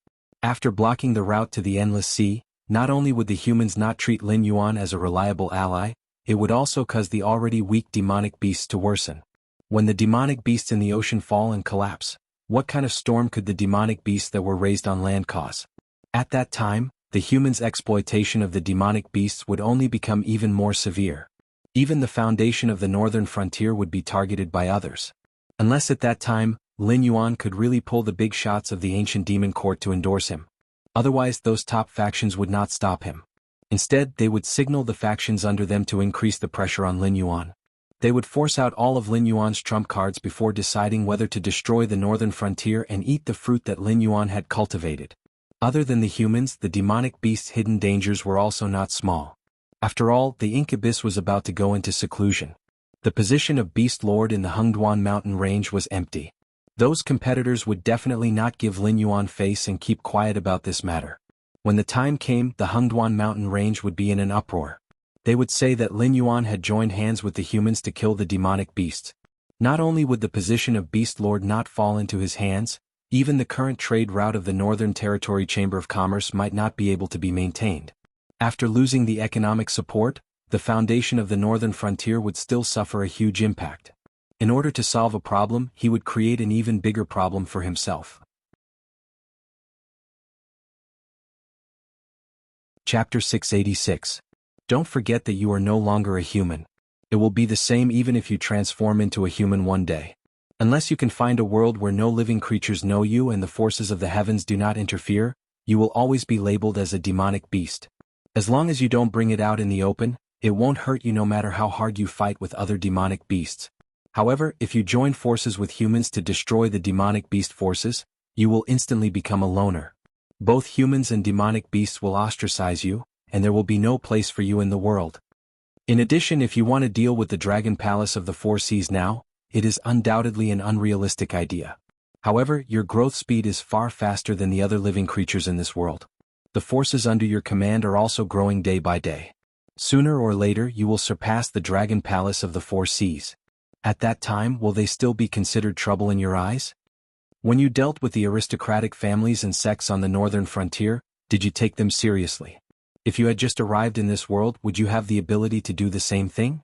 After blocking the route to the Endless Sea, not only would the humans not treat Lin Yuan as a reliable ally, it would also cause the already weak demonic beasts to worsen. When the demonic beasts in the ocean fall and collapse, what kind of storm could the demonic beasts that were raised on land cause? At that time, the humans' exploitation of the demonic beasts would only become even more severe. Even the foundation of the northern frontier would be targeted by others. Unless at that time, Lin Yuan could really pull the big shots of the ancient demon court to endorse him. Otherwise, those top factions would not stop him. Instead, they would signal the factions under them to increase the pressure on Lin Yuan. They would force out all of Lin Yuan's trump cards before deciding whether to destroy the northern frontier and eat the fruit that Lin Yuan had cultivated. Other than the humans, the demonic beasts' hidden dangers were also not small. After all, the incubus was about to go into seclusion. The position of Beast Lord in the Hengduan mountain range was empty. Those competitors would definitely not give Lin Yuan face and keep quiet about this matter. When the time came, the Hengduan mountain range would be in an uproar. They would say that Lin Yuan had joined hands with the humans to kill the demonic beasts. Not only would the position of Beast Lord not fall into his hands, even the current trade route of the Northern Territory Chamber of Commerce might not be able to be maintained. After losing the economic support, the foundation of the northern frontier would still suffer a huge impact. In order to solve a problem, he would create an even bigger problem for himself. Chapter 686. Don't forget that you are no longer a human. It will be the same even if you transform into a human one day. Unless you can find a world where no living creatures know you and the forces of the heavens do not interfere, you will always be labeled as a demonic beast. As long as you don't bring it out in the open, it won't hurt you no matter how hard you fight with other demonic beasts. However, if you join forces with humans to destroy the demonic beast forces, you will instantly become a loner. Both humans and demonic beasts will ostracize you, and there will be no place for you in the world. In addition, if you want to deal with the Dragon Palace of the Four Seas now, it is undoubtedly an unrealistic idea. However, your growth speed is far faster than the other living creatures in this world. The forces under your command are also growing day by day. Sooner or later you will surpass the Dragon Palace of the Four Seas. At that time, will they still be considered trouble in your eyes? When you dealt with the aristocratic families and sects on the northern frontier, did you take them seriously? If you had just arrived in this world, would you have the ability to do the same thing?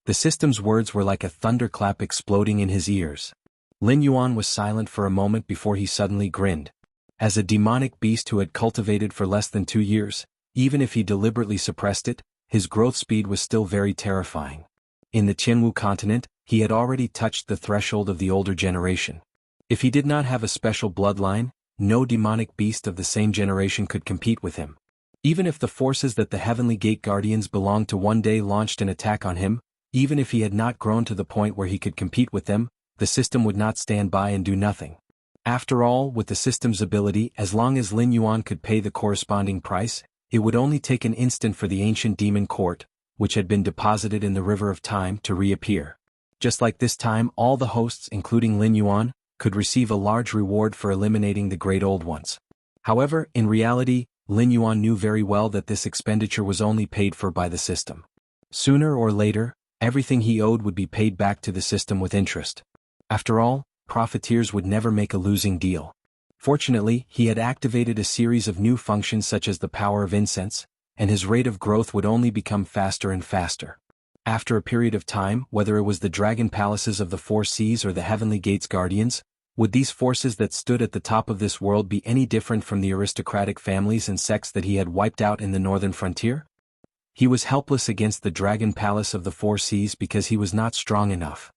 The system's words were like a thunderclap exploding in his ears. Lin Yuan was silent for a moment before he suddenly grinned. As a demonic beast who had cultivated for less than 2 years, even if he deliberately suppressed it, his growth speed was still very terrifying. In the Qianwu continent, he had already touched the threshold of the older generation. If he did not have a special bloodline, no demonic beast of the same generation could compete with him. Even if the forces that the Heavenly Gate Guardians belonged to one day launched an attack on him, even if he had not grown to the point where he could compete with them, the system would not stand by and do nothing. After all, with the system's ability, as long as Lin Yuan could pay the corresponding price, it would only take an instant for the ancient demon court, which had been deposited in the river of time, to reappear. Just like this time, all the hosts, including Lin Yuan, could receive a large reward for eliminating the Great Old Ones. However, in reality, Lin Yuan knew very well that this expenditure was only paid for by the system. Sooner or later, everything he owed would be paid back to the system with interest. After all, profiteers would never make a losing deal. Fortunately, he had activated a series of new functions such as the power of incense, and his rate of growth would only become faster and faster. After a period of time, whether it was the Dragon Palaces of the Four Seas or the Heavenly Gates Guardians, would these forces that stood at the top of this world be any different from the aristocratic families and sects that he had wiped out in the northern frontier? He was helpless against the Dragon Palace of the Four Seas because he was not strong enough.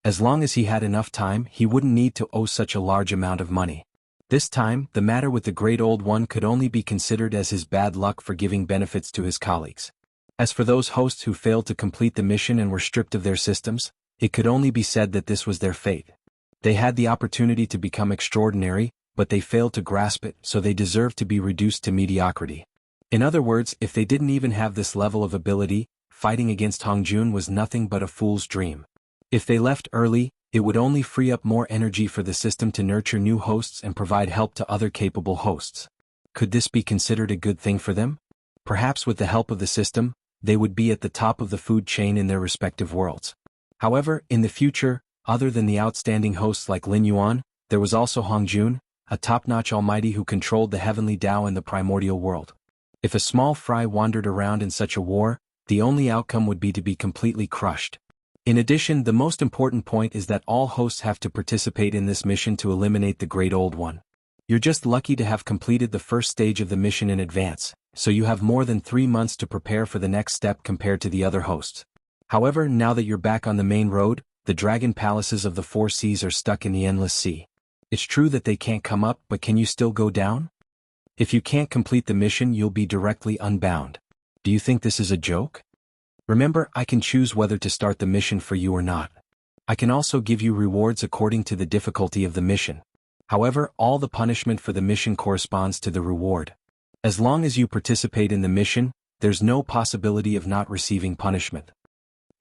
As long as he had enough time, he wouldn't need to owe such a large amount of money. This time, the matter with the Great Old One could only be considered as his bad luck for giving benefits to his colleagues. As for those hosts who failed to complete the mission and were stripped of their systems, it could only be said that this was their fate. They had the opportunity to become extraordinary, but they failed to grasp it, so they deserved to be reduced to mediocrity. In other words, if they didn't even have this level of ability, fighting against Hongjun was nothing but a fool's dream. If they left early, it would only free up more energy for the system to nurture new hosts and provide help to other capable hosts. Could this be considered a good thing for them? Perhaps with the help of the system, they would be at the top of the food chain in their respective worlds. However, in the future, other than the outstanding hosts like Lin Yuan, there was also Hongjun, a top-notch almighty who controlled the heavenly Tao and the primordial world. If a small fry wandered around in such a war, the only outcome would be to be completely crushed. In addition, the most important point is that all hosts have to participate in this mission to eliminate the Great Old One. You're just lucky to have completed the first stage of the mission in advance, so you have more than 3 months to prepare for the next step compared to the other hosts. However, now that you're back on the main road, the Dragon Palaces of the Four Seas are stuck in the endless sea. It's true that they can't come up, but can you still go down? If you can't complete the mission, you'll be directly unbound. Do you think this is a joke? Remember, I can choose whether to start the mission for you or not. I can also give you rewards according to the difficulty of the mission. However, all the punishment for the mission corresponds to the reward. As long as you participate in the mission, there's no possibility of not receiving punishment.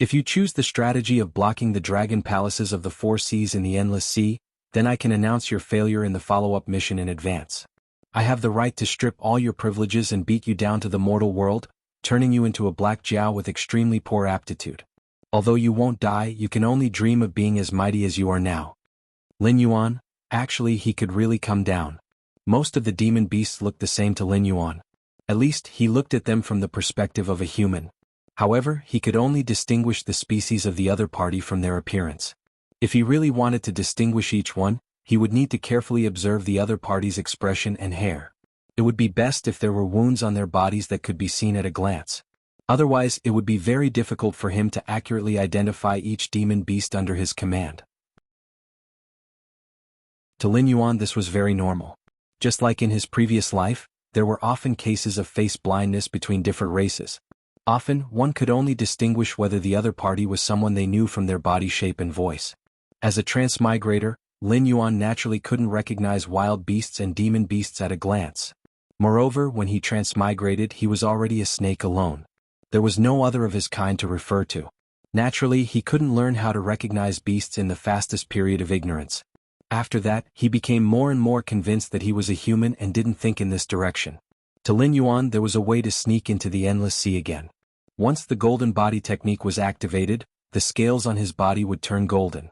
If you choose the strategy of blocking the dragon palaces of the four seas in the endless sea, then I can announce your failure in the follow-up mission in advance. I have the right to strip all your privileges and beat you down to the mortal world, turning you into a black Jiao with extremely poor aptitude. Although you won't die, you can only dream of being as mighty as you are now. Lin Yuan, actually he could really come down. Most of the demon beasts looked the same to Lin Yuan. At least he looked at them from the perspective of a human. However, he could only distinguish the species of the other party from their appearance. If he really wanted to distinguish each one, he would need to carefully observe the other party's expression and hair. It would be best if there were wounds on their bodies that could be seen at a glance. Otherwise, it would be very difficult for him to accurately identify each demon beast under his command. To Lin Yuan this was very normal. Just like in his previous life, there were often cases of face blindness between different races. Often, one could only distinguish whether the other party was someone they knew from their body shape and voice. As a transmigrator, Lin Yuan naturally couldn't recognize wild beasts and demon beasts at a glance. Moreover, when he transmigrated, he was already a snake alone. There was no other of his kind to refer to. Naturally, he couldn't learn how to recognize beasts in the fastest period of ignorance. After that, he became more and more convinced that he was a human and didn't think in this direction. To Lin Yuan there was a way to sneak into the endless sea again. Once the golden body technique was activated, the scales on his body would turn golden.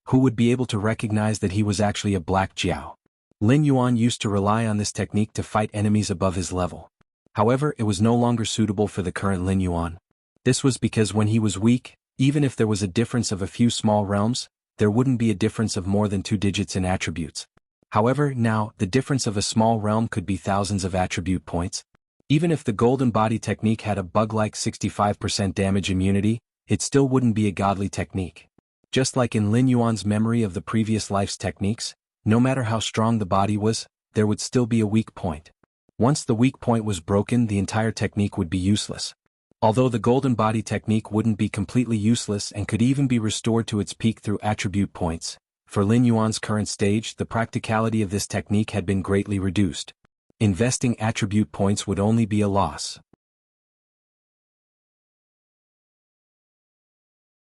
Who would be able to recognize that he was actually a black Jiao? Lin Yuan used to rely on this technique to fight enemies above his level. However, it was no longer suitable for the current Lin Yuan. This was because when he was weak, even if there was a difference of a few small realms, there wouldn't be a difference of more than 2 digits in attributes. However, now, the difference of a small realm could be thousands of attribute points. Even if the golden body technique had a bug-like 65% damage immunity, it still wouldn't be a godly technique. Just like in Lin Yuan's memory of the previous life's techniques, no matter how strong the body was, there would still be a weak point. Once the weak point was broken, the entire technique would be useless. Although the golden body technique wouldn't be completely useless and could even be restored to its peak through attribute points, for Lin Yuan's current stage the practicality of this technique had been greatly reduced. Investing attribute points would only be a loss.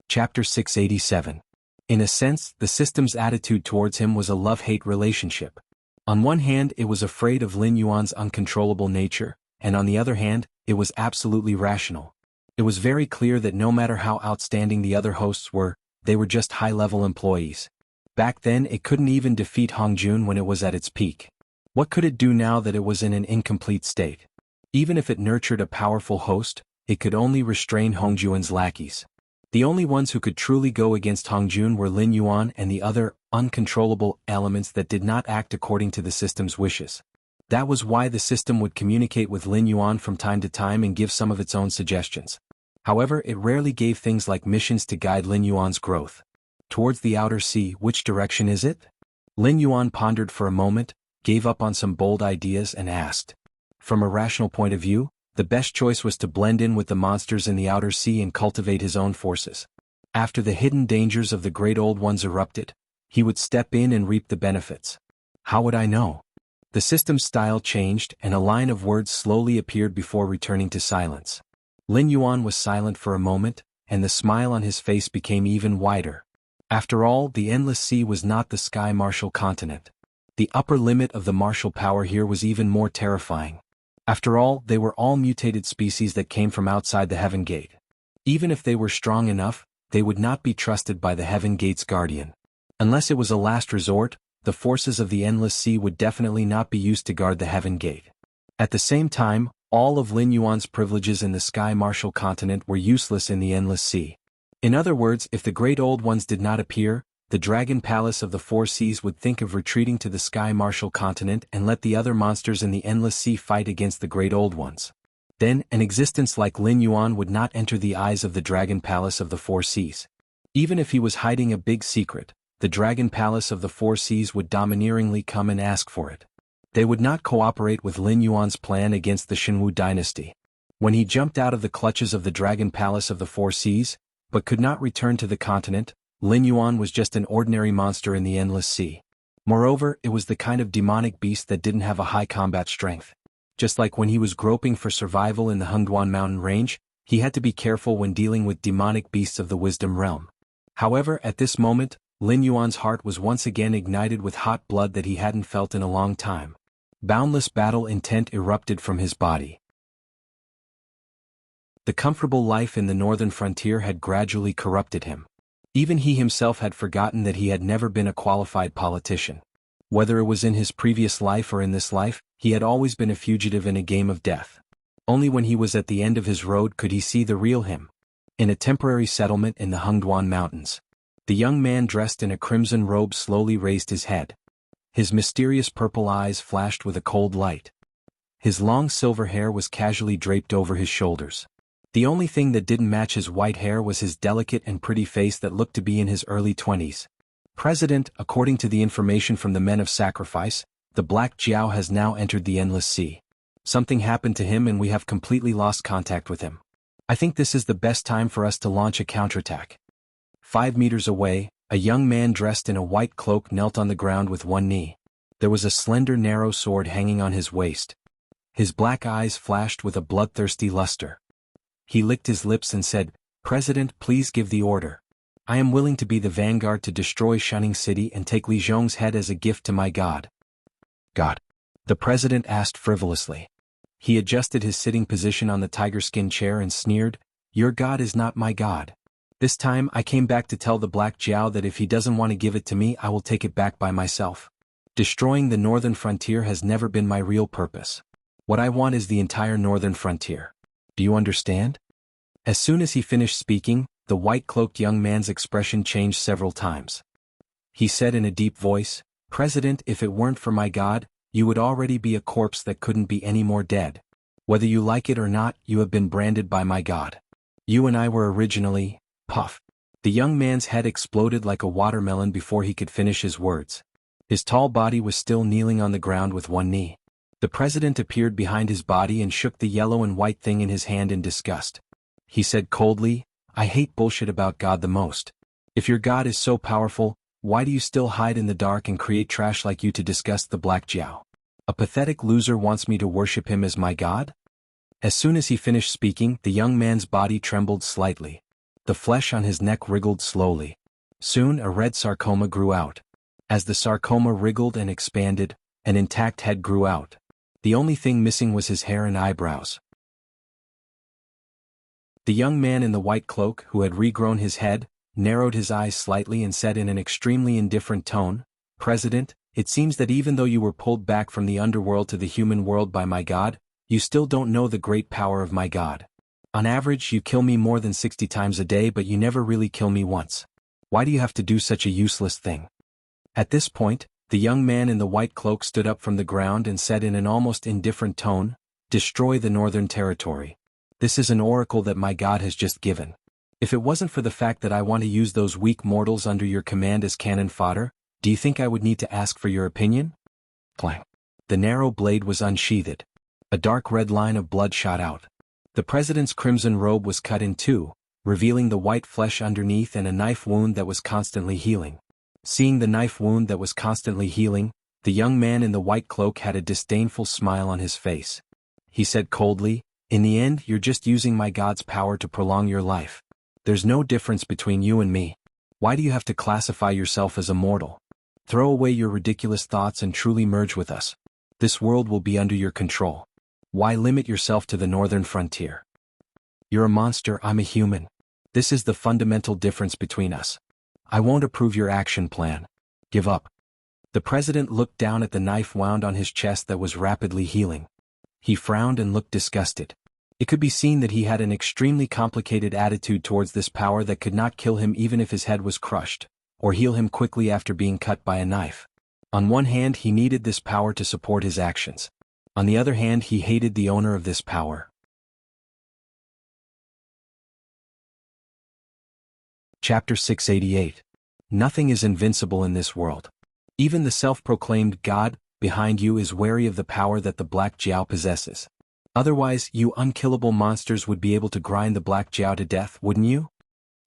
Chapter 687. In a sense, the system's attitude towards him was a love-hate relationship. On one hand, it was afraid of Lin Yuan's uncontrollable nature, and on the other hand, it was absolutely rational. It was very clear that no matter how outstanding the other hosts were, they were just high-level employees. Back then it couldn't even defeat Hongjun when it was at its peak. What could it do now that it was in an incomplete state? Even if it nurtured a powerful host, it could only restrain Hongjun's lackeys. The only ones who could truly go against Hongjun were Lin Yuan and the other, uncontrollable, elements that did not act according to the system's wishes. That was why the system would communicate with Lin Yuan from time to time and give some of its own suggestions. However, it rarely gave things like missions to guide Lin Yuan's growth. Towards the outer sea, which direction is it? Lin Yuan pondered for a moment, gave up on some bold ideas and asked. From a rational point of view, the best choice was to blend in with the monsters in the outer sea and cultivate his own forces. After the hidden dangers of the Great Old Ones erupted, he would step in and reap the benefits. How would I know? The system's style changed and a line of words slowly appeared before returning to silence. Lin Yuan was silent for a moment, and the smile on his face became even wider. After all, the Endless Sea was not the Sky Martial continent. The upper limit of the martial power here was even more terrifying. After all, they were all mutated species that came from outside the Heaven Gate. Even if they were strong enough, they would not be trusted by the Heaven Gate's guardian. Unless it was a last resort, the forces of the Endless Sea would definitely not be used to guard the Heaven Gate. At the same time, all of Lin Yuan's privileges in the Sky Martial continent were useless in the Endless Sea. In other words, if the Great Old Ones did not appear, the Dragon Palace of the Four Seas would think of retreating to the Sky Martial continent and let the other monsters in the Endless Sea fight against the Great Old Ones. Then, an existence like Lin Yuan would not enter the eyes of the Dragon Palace of the Four Seas. Even if he was hiding a big secret, the Dragon Palace of the Four Seas would domineeringly come and ask for it. They would not cooperate with Lin Yuan's plan against the Xinwu dynasty. When he jumped out of the clutches of the Dragon Palace of the Four Seas, but could not return to the continent, Lin Yuan was just an ordinary monster in the Endless Sea. Moreover, it was the kind of demonic beast that didn't have a high combat strength. Just like when he was groping for survival in the Hengduan mountain range, He had to be careful when dealing with demonic beasts of the wisdom realm. However, at this moment, Lin Yuan's heart was once again ignited with hot blood that he hadn't felt in a long time. Boundless battle intent erupted from his body. The comfortable life in the northern frontier had gradually corrupted him. Even he himself had forgotten that he had never been a qualified politician. Whether it was in his previous life or in this life, he had always been a fugitive in a game of death. Only when he was at the end of his road could he see the real him. In a temporary settlement in the Hengduan Mountains, the young man dressed in a crimson robe slowly raised his head. His mysterious purple eyes flashed with a cold light. His long silver hair was casually draped over his shoulders. The only thing that didn't match his white hair was his delicate and pretty face that looked to be in his early 20s. President, according to the information from the men of sacrifice, the Black Jiao has now entered the Endless Sea. Something happened to him and we have completely lost contact with him. I think this is the best time for us to launch a counterattack. 5 meters away, a young man dressed in a white cloak knelt on the ground with one knee. There was a slender narrow sword hanging on his waist. His black eyes flashed with a bloodthirsty luster. He licked his lips and said, "President, please give the order. I am willing to be the vanguard to destroy Shunning City and take Li Zhong's head as a gift to my God." "God?" the president asked frivolously. He adjusted his sitting position on the tiger-skin chair and sneered, "Your God is not my God. This time I came back to tell the Black Jiao that if he doesn't want to give it to me I will take it back by myself. Destroying the northern frontier has never been my real purpose. What I want is the entire northern frontier. Do you understand?" As soon as he finished speaking, the white-cloaked young man's expression changed several times. He said in a deep voice, "President, if it weren't for my God, you would already be a corpse that couldn't be any more dead. Whether you like it or not, you have been branded by my God. You and I were originally..." Puff. The young man's head exploded like a watermelon before he could finish his words. His tall body was still kneeling on the ground with one knee. The president appeared behind his body and shook the yellow and white thing in his hand in disgust. He said coldly, "I hate bullshit about God the most. If your God is so powerful, why do you still hide in the dark and create trash like you to disgust the Black Jiao? A pathetic loser wants me to worship him as my God?" As soon as he finished speaking, the young man's body trembled slightly. The flesh on his neck wriggled slowly. Soon a red sarcoma grew out. As the sarcoma wriggled and expanded, an intact head grew out. The only thing missing was his hair and eyebrows. The young man in the white cloak, who had regrown his head, narrowed his eyes slightly and said in an extremely indifferent tone, "President, it seems that even though you were pulled back from the underworld to the human world by my God, you still don't know the great power of my God. On average, you kill me more than 60 times a day, but you never really kill me once. Why do you have to do such a useless thing?" At this point, the young man in the white cloak stood up from the ground and said in an almost indifferent tone, "Destroy the northern territory. This is an oracle that my God has just given. If it wasn't for the fact that I want to use those weak mortals under your command as cannon fodder, do you think I would need to ask for your opinion?" Clang. The narrow blade was unsheathed. A dark red line of blood shot out. The president's crimson robe was cut in two, revealing the white flesh underneath and a knife wound that was constantly healing. Seeing the knife wound that was constantly healing, the young man in the white cloak had a disdainful smile on his face. He said coldly, "In the end, you're just using my God's power to prolong your life. There's no difference between you and me. Why do you have to classify yourself as a mortal? Throw away your ridiculous thoughts and truly merge with us. This world will be under your control. Why limit yourself to the northern frontier? You're a monster, I'm a human. This is the fundamental difference between us. I won't approve your action plan. Give up." The president looked down at the knife wound on his chest that was rapidly healing. He frowned and looked disgusted. It could be seen that he had an extremely complicated attitude towards this power that could not kill him even if his head was crushed, or heal him quickly after being cut by a knife. On one hand, he needed this power to support his actions. On the other hand, he hated the owner of this power. Chapter 688. Nothing is invincible in this world. Even the self-proclaimed God behind you is wary of the power that the Black Jiao possesses. Otherwise, you unkillable monsters would be able to grind the Black Jiao to death, wouldn't you?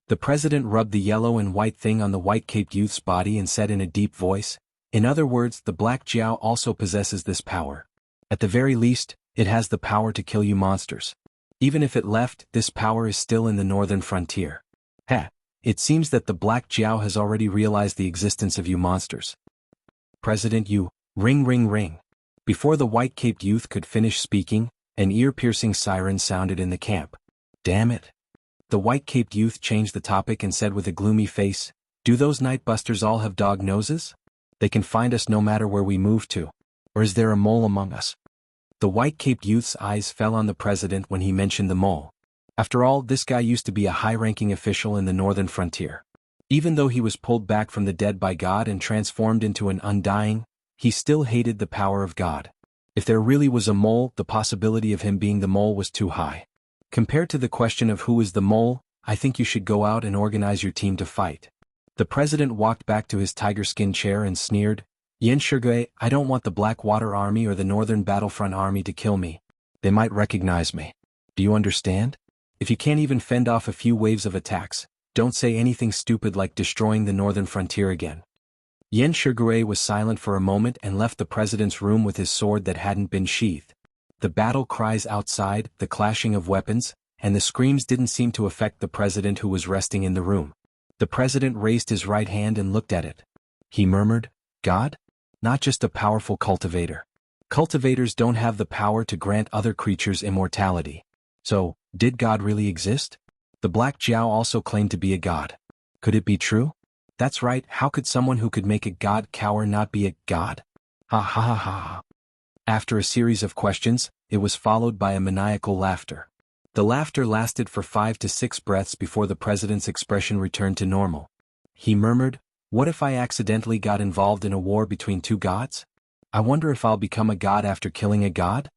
The president rubbed the yellow and white thing on the white-caped youth's body and said in a deep voice, "In other words, the Black Jiao also possesses this power. At the very least, it has the power to kill you monsters. Even if it left, this power is still in the northern frontier. Heh. It seems that the Black Jiao has already realized the existence of you monsters. President Yu, ring ring ring. Before the white-caped youth could finish speaking, an ear-piercing siren sounded in the camp. Damn it. The white-caped youth changed the topic and said with a gloomy face, do those night-busters all have dog noses? They can find us no matter where we move to. Or is there a mole among us? The white-caped youth's eyes fell on the president when he mentioned the mole. After all, this guy used to be a high-ranking official in the northern frontier. Even though he was pulled back from the dead by God and transformed into an undying, he still hated the power of God. If there really was a mole, the possibility of him being the mole was too high. Compared to the question of who is the mole, I think you should go out and organize your team to fight. The president walked back to his tiger-skin chair and sneered, Yen Shigui, I don't want the Blackwater Army or the Northern Battlefront Army to kill me. They might recognize me. Do you understand? If you can't even fend off a few waves of attacks, don't say anything stupid like destroying the northern frontier again. Yen Shigure was silent for a moment and left the president's room with his sword that hadn't been sheathed. The battle cries outside, the clashing of weapons, and the screams didn't seem to affect the president who was resting in the room. The president raised his right hand and looked at it. He murmured, God? Not just a powerful cultivator. Cultivators don't have the power to grant other creatures immortality. So, did God really exist? The Black Jiao also claimed to be a god. Could it be true? That's right, how could someone who could make a god cower not be a god? Ha ha ha ha. After a series of questions, it was followed by a maniacal laughter. The laughter lasted for 5 to 6 breaths before the president's expression returned to normal. He murmured, what if I accidentally got involved in a war between two gods? I wonder if I'll become a god after killing a god?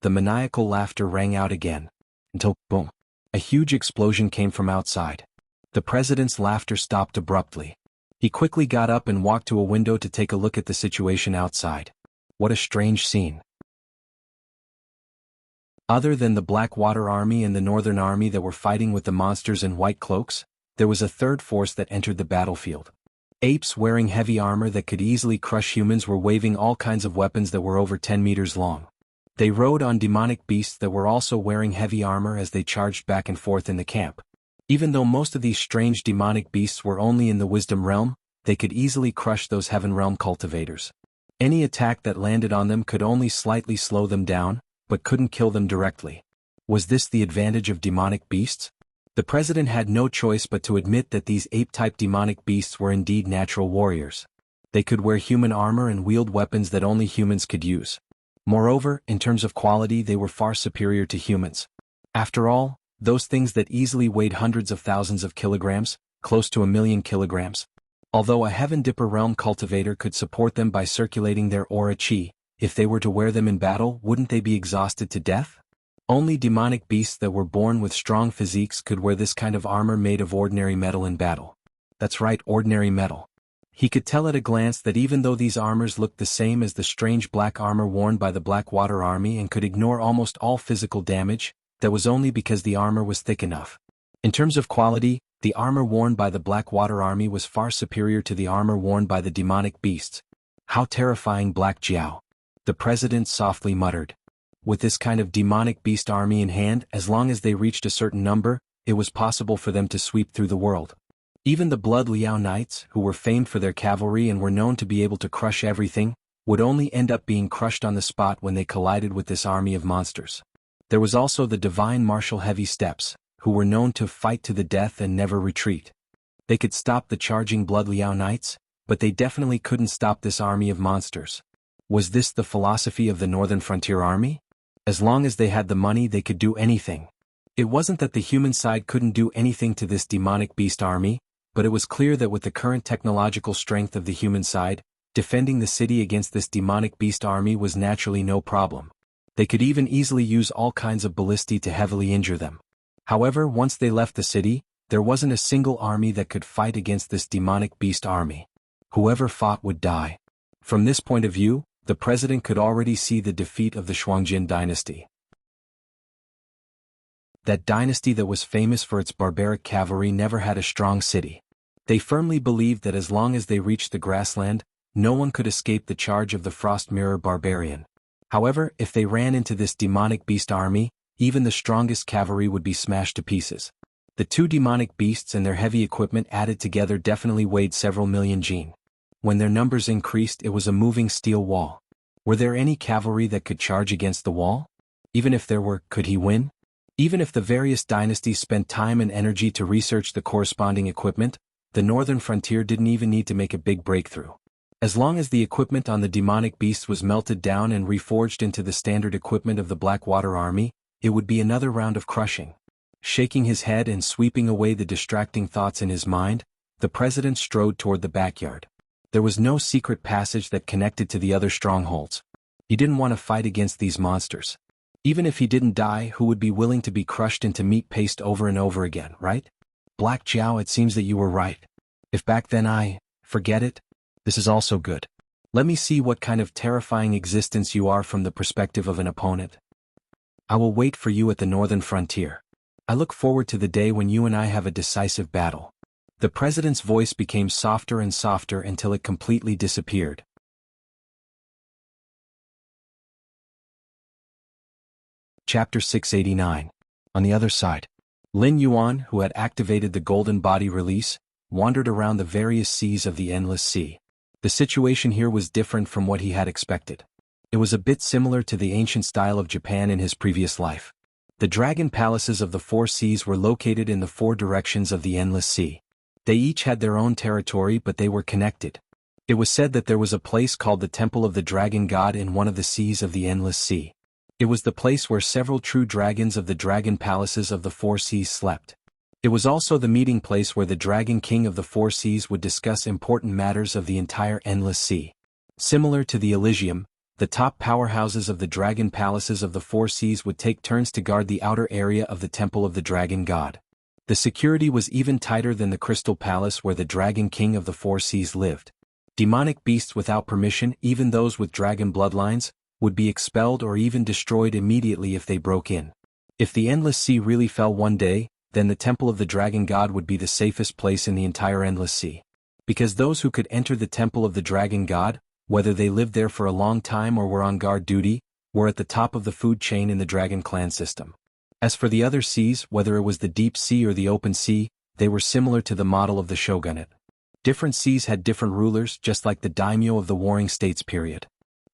The maniacal laughter rang out again. Until, boom, a huge explosion came from outside. The president's laughter stopped abruptly. He quickly got up and walked to a window to take a look at the situation outside. What a strange scene. Other than the Blackwater Army and the Northern Army that were fighting with the monsters in white cloaks, there was a third force that entered the battlefield. Apes wearing heavy armor that could easily crush humans were waving all kinds of weapons that were over 10 meters long. They rode on demonic beasts that were also wearing heavy armor as they charged back and forth in the camp. Even though most of these strange demonic beasts were only in the wisdom realm, they could easily crush those heaven realm cultivators. Any attack that landed on them could only slightly slow them down, but couldn't kill them directly. Was this the advantage of demonic beasts? The president had no choice but to admit that these ape-type demonic beasts were indeed natural warriors. They could wear human armor and wield weapons that only humans could use. Moreover, in terms of quality they were far superior to humans. After all, those things that easily weighed hundreds of thousands of kilograms, close to 1,000,000 kilograms. Although a Heaven Dipper realm cultivator could support them by circulating their aura chi, if they were to wear them in battle, wouldn't they be exhausted to death? Only demonic beasts that were born with strong physiques could wear this kind of armor made of ordinary metal in battle. That's right, ordinary metal. He could tell at a glance that even though these armors looked the same as the strange black armor worn by the Blackwater Army and could ignore almost all physical damage, that was only because the armor was thick enough. In terms of quality, the armor worn by the Blackwater Army was far superior to the armor worn by the demonic beasts. How terrifying, Black Jiao! The president softly muttered. With this kind of demonic beast army in hand, as long as they reached a certain number, it was possible for them to sweep through the world. Even the Blood Liao Knights, who were famed for their cavalry and were known to be able to crush everything, would only end up being crushed on the spot when they collided with this army of monsters. There was also the Divine Martial Heavy Steps, who were known to fight to the death and never retreat. They could stop the charging Blood Liao Knights, but they definitely couldn't stop this army of monsters. Was this the philosophy of the Northern Frontier Army? As long as they had the money, they could do anything. It wasn't that the human side couldn't do anything to this demonic beast army, but it was clear that with the current technological strength of the human side, defending the city against this demonic beast army was naturally no problem. They could even easily use all kinds of ballistae to heavily injure them. However, once they left the city, there wasn't a single army that could fight against this demonic beast army. Whoever fought would die. From this point of view, the president could already see the defeat of the Shuangjin dynasty. That dynasty that was famous for its barbaric cavalry never had a strong city. They firmly believed that as long as they reached the grassland, no one could escape the charge of the Frost Mirror barbarian. However, if they ran into this demonic beast army, even the strongest cavalry would be smashed to pieces. The two demonic beasts and their heavy equipment added together definitely weighed several million jin. When their numbers increased, it was a moving steel wall. Were there any cavalry that could charge against the wall? Even if there were, could he win? Even if the various dynasties spent time and energy to research the corresponding equipment, the northern frontier didn't even need to make a big breakthrough. As long as the equipment on the demonic beast was melted down and reforged into the standard equipment of the Blackwater Army, it would be another round of crushing. Shaking his head and sweeping away the distracting thoughts in his mind, the president strode toward the backyard. There was no secret passage that connected to the other strongholds. He didn't want to fight against these monsters. Even if he didn't die, who would be willing to be crushed into meat paste over and over again, right? Black Jiao, it seems that you were right. If back then forget it. This is also good. Let me see what kind of terrifying existence you are from the perspective of an opponent. I will wait for you at the northern frontier. I look forward to the day when you and I have a decisive battle. The president's voice became softer and softer until it completely disappeared. Chapter 689. On the other side, Lin Yuan, who had activated the golden body release, wandered around the various seas of the endless sea. The situation here was different from what he had expected. It was a bit similar to the ancient style of Japan in his previous life. The dragon palaces of the four seas were located in the four directions of the endless sea. They each had their own territory, but they were connected. It was said that there was a place called the Temple of the Dragon God in one of the seas of the endless sea. It was the place where several true dragons of the dragon palaces of the four seas slept. It was also the meeting place where the Dragon King of the Four Seas would discuss important matters of the entire endless sea. Similar to the Elysium, the top powerhouses of the dragon palaces of the Four Seas would take turns to guard the outer area of the Temple of the Dragon God. The security was even tighter than the Crystal Palace where the Dragon King of the Four Seas lived. Demonic beasts without permission, even those with dragon bloodlines, would be expelled or even destroyed immediately if they broke in. If the endless sea really fell one day, then the Temple of the Dragon God would be the safest place in the entire endless sea. Because those who could enter the Temple of the Dragon God, whether they lived there for a long time or were on guard duty, were at the top of the food chain in the Dragon Clan system. As for the other seas, whether it was the deep sea or the open sea, they were similar to the model of the shogunate. Different seas had different rulers, just like the daimyo of the Warring States period.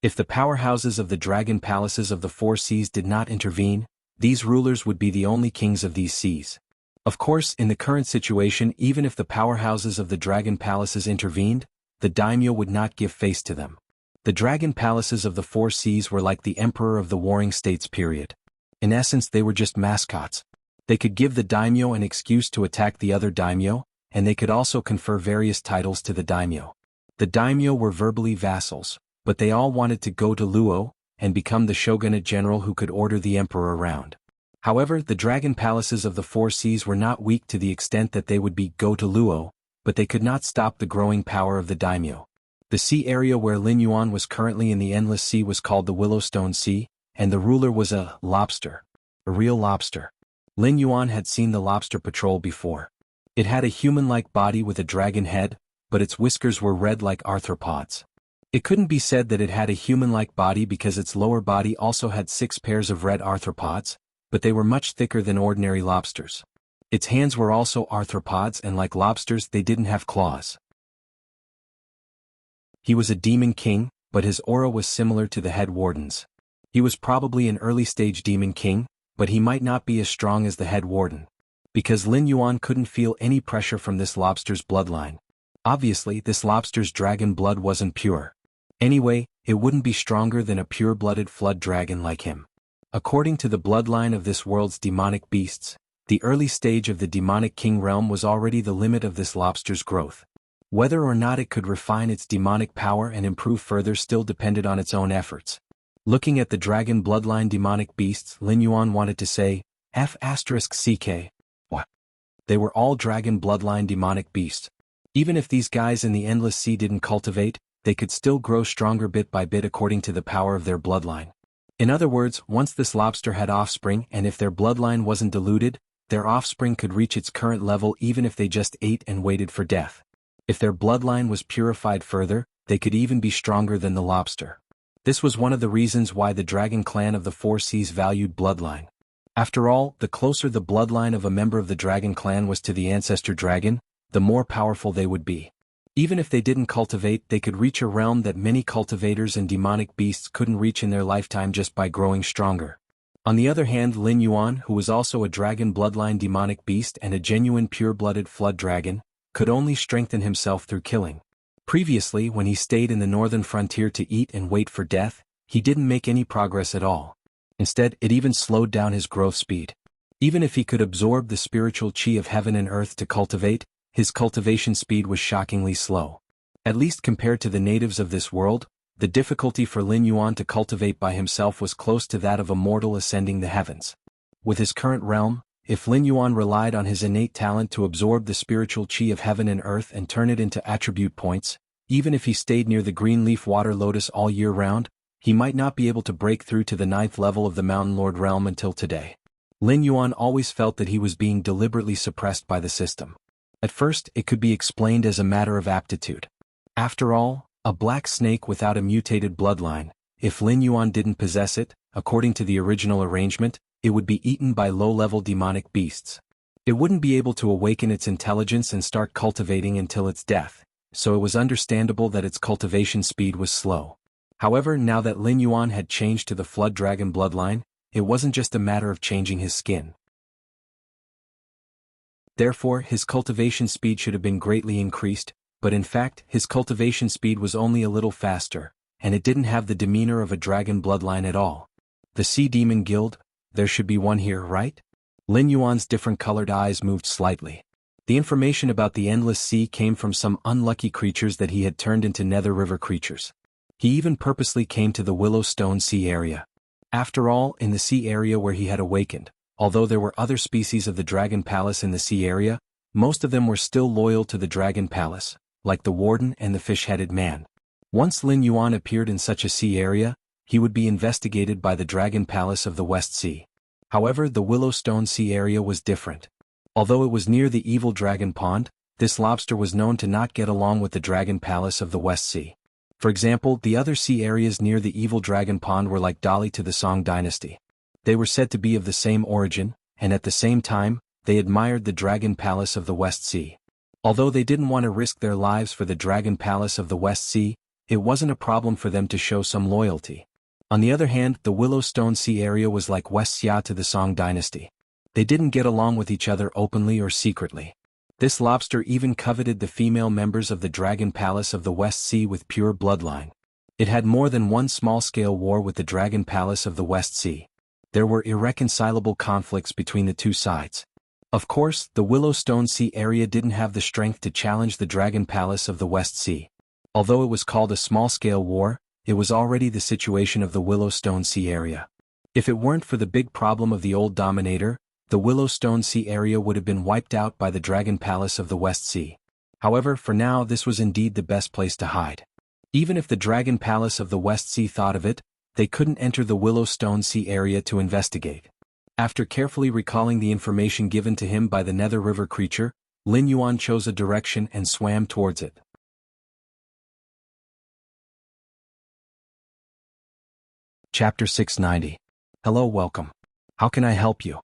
If the powerhouses of the dragon palaces of the four seas did not intervene, these rulers would be the only kings of these seas. Of course, in the current situation, even if the powerhouses of the dragon palaces intervened, the daimyo would not give face to them. The dragon palaces of the four seas were like the emperor of the Warring States period. In essence, they were just mascots. They could give the daimyo an excuse to attack the other daimyo, and they could also confer various titles to the daimyo. The daimyo were verbally vassals, but they all wanted to go to Luo and become the shogunate general who could order the emperor around. However, the dragon palaces of the four seas were not weak to the extent that they would be go to Luo, but they could not stop the growing power of the daimyo. The sea area where Lin Yuan was currently in the endless sea was called the Willowstone Sea, and the ruler was a lobster. A real lobster. Lin Yuan had seen the lobster patrol before. It had a human-like body with a dragon head, but its whiskers were red like arthropods. It couldn't be said that it had a human-like body because its lower body also had 6 pairs of red arthropods, but they were much thicker than ordinary lobsters. Its hands were also arthropods, and like lobsters, they didn't have claws. He was a demon king, but his aura was similar to the head warden's. He was probably an early-stage demon king, but he might not be as strong as the head warden. Because Lin Yuan couldn't feel any pressure from this lobster's bloodline. Obviously, this lobster's dragon blood wasn't pure. Anyway, it wouldn't be stronger than a pure-blooded flood dragon like him. According to the bloodline of this world's demonic beasts, the early stage of the demonic king realm was already the limit of this lobster's growth. Whether or not it could refine its demonic power and improve further still depended on its own efforts. Looking at the dragon bloodline demonic beasts, Lin Yuan wanted to say, F***CK. What? They were all dragon bloodline demonic beasts. Even if these guys in the endless sea didn't cultivate, they could still grow stronger bit by bit according to the power of their bloodline. In other words, once this lobster had offspring and if their bloodline wasn't diluted, their offspring could reach its current level even if they just ate and waited for death. If their bloodline was purified further, they could even be stronger than the lobster. This was one of the reasons why the dragon clan of the Four Seas valued bloodline. After all, the closer the bloodline of a member of the dragon clan was to the ancestor dragon, the more powerful they would be. Even if they didn't cultivate, they could reach a realm that many cultivators and demonic beasts couldn't reach in their lifetime just by growing stronger. On the other hand, Lin Yuan, who was also a dragon bloodline demonic beast and a genuine pure-blooded flood dragon, could only strengthen himself through killing. Previously, when he stayed in the northern frontier to eat and wait for death, he didn't make any progress at all. Instead, it even slowed down his growth speed. Even if he could absorb the spiritual chi of heaven and earth to cultivate, his cultivation speed was shockingly slow. At least compared to the natives of this world, the difficulty for Lin Yuan to cultivate by himself was close to that of a mortal ascending the heavens. With his current realm, if Lin Yuan relied on his innate talent to absorb the spiritual chi of heaven and earth and turn it into attribute points, even if he stayed near the green leaf water lotus all year round, he might not be able to break through to the 9th level of the Mountain Lord realm until today. Lin Yuan always felt that he was being deliberately suppressed by the system. At first, it could be explained as a matter of aptitude. After all, a black snake without a mutated bloodline, if Lin Yuan didn't possess it, according to the original arrangement, it would be eaten by low-level demonic beasts. It wouldn't be able to awaken its intelligence and start cultivating until its death, so it was understandable that its cultivation speed was slow. However, now that Lin Yuan had changed to the Flood Dragon bloodline, it wasn't just a matter of changing his skin. Therefore, his cultivation speed should have been greatly increased, but in fact, his cultivation speed was only a little faster, and it didn't have the demeanor of a dragon bloodline at all. The Sea Demon Guild? There should be one here, right? Lin Yuan's different colored eyes moved slightly. The information about the Endless Sea came from some unlucky creatures that he had turned into Nether River creatures. He even purposely came to the Willow Stone Sea area. After all, in the sea area where he had awakened, although there were other species of the Dragon Palace in the sea area, most of them were still loyal to the Dragon Palace, like the Warden and the Fish-Headed Man. Once Lin Yuan appeared in such a sea area, he would be investigated by the Dragon Palace of the West Sea. However, the Willow Stone Sea area was different. Although it was near the evil Dragon Pond, this lobster was known to not get along with the Dragon Palace of the West Sea. For example, the other sea areas near the evil Dragon Pond were like Dali to the Song dynasty. They were said to be of the same origin, and at the same time, they admired the Dragon Palace of the West Sea. Although they didn't want to risk their lives for the Dragon Palace of the West Sea, it wasn't a problem for them to show some loyalty. On the other hand, the Willow Stone Sea area was like West Xia to the Song dynasty. They didn't get along with each other openly or secretly. This lobster even coveted the female members of the Dragon Palace of the West Sea with pure bloodline. It had more than one small-scale war with the Dragon Palace of the West Sea. There were irreconcilable conflicts between the two sides. Of course, the Willow Stone Sea area didn't have the strength to challenge the Dragon Palace of the West Sea. Although it was called a small-scale war, it was already the situation of the Willow Stone Sea area. If it weren't for the big problem of the old dominator, the Willow Stone Sea area would have been wiped out by the Dragon Palace of the West Sea. However, for now this was indeed the best place to hide. Even if the Dragon Palace of the West Sea thought of it, they couldn't enter the Willow Stone Sea area to investigate. After carefully recalling the information given to him by the Nether River creature, Lin Yuan chose a direction and swam towards it. Chapter 690. Hello, welcome. How can I help you?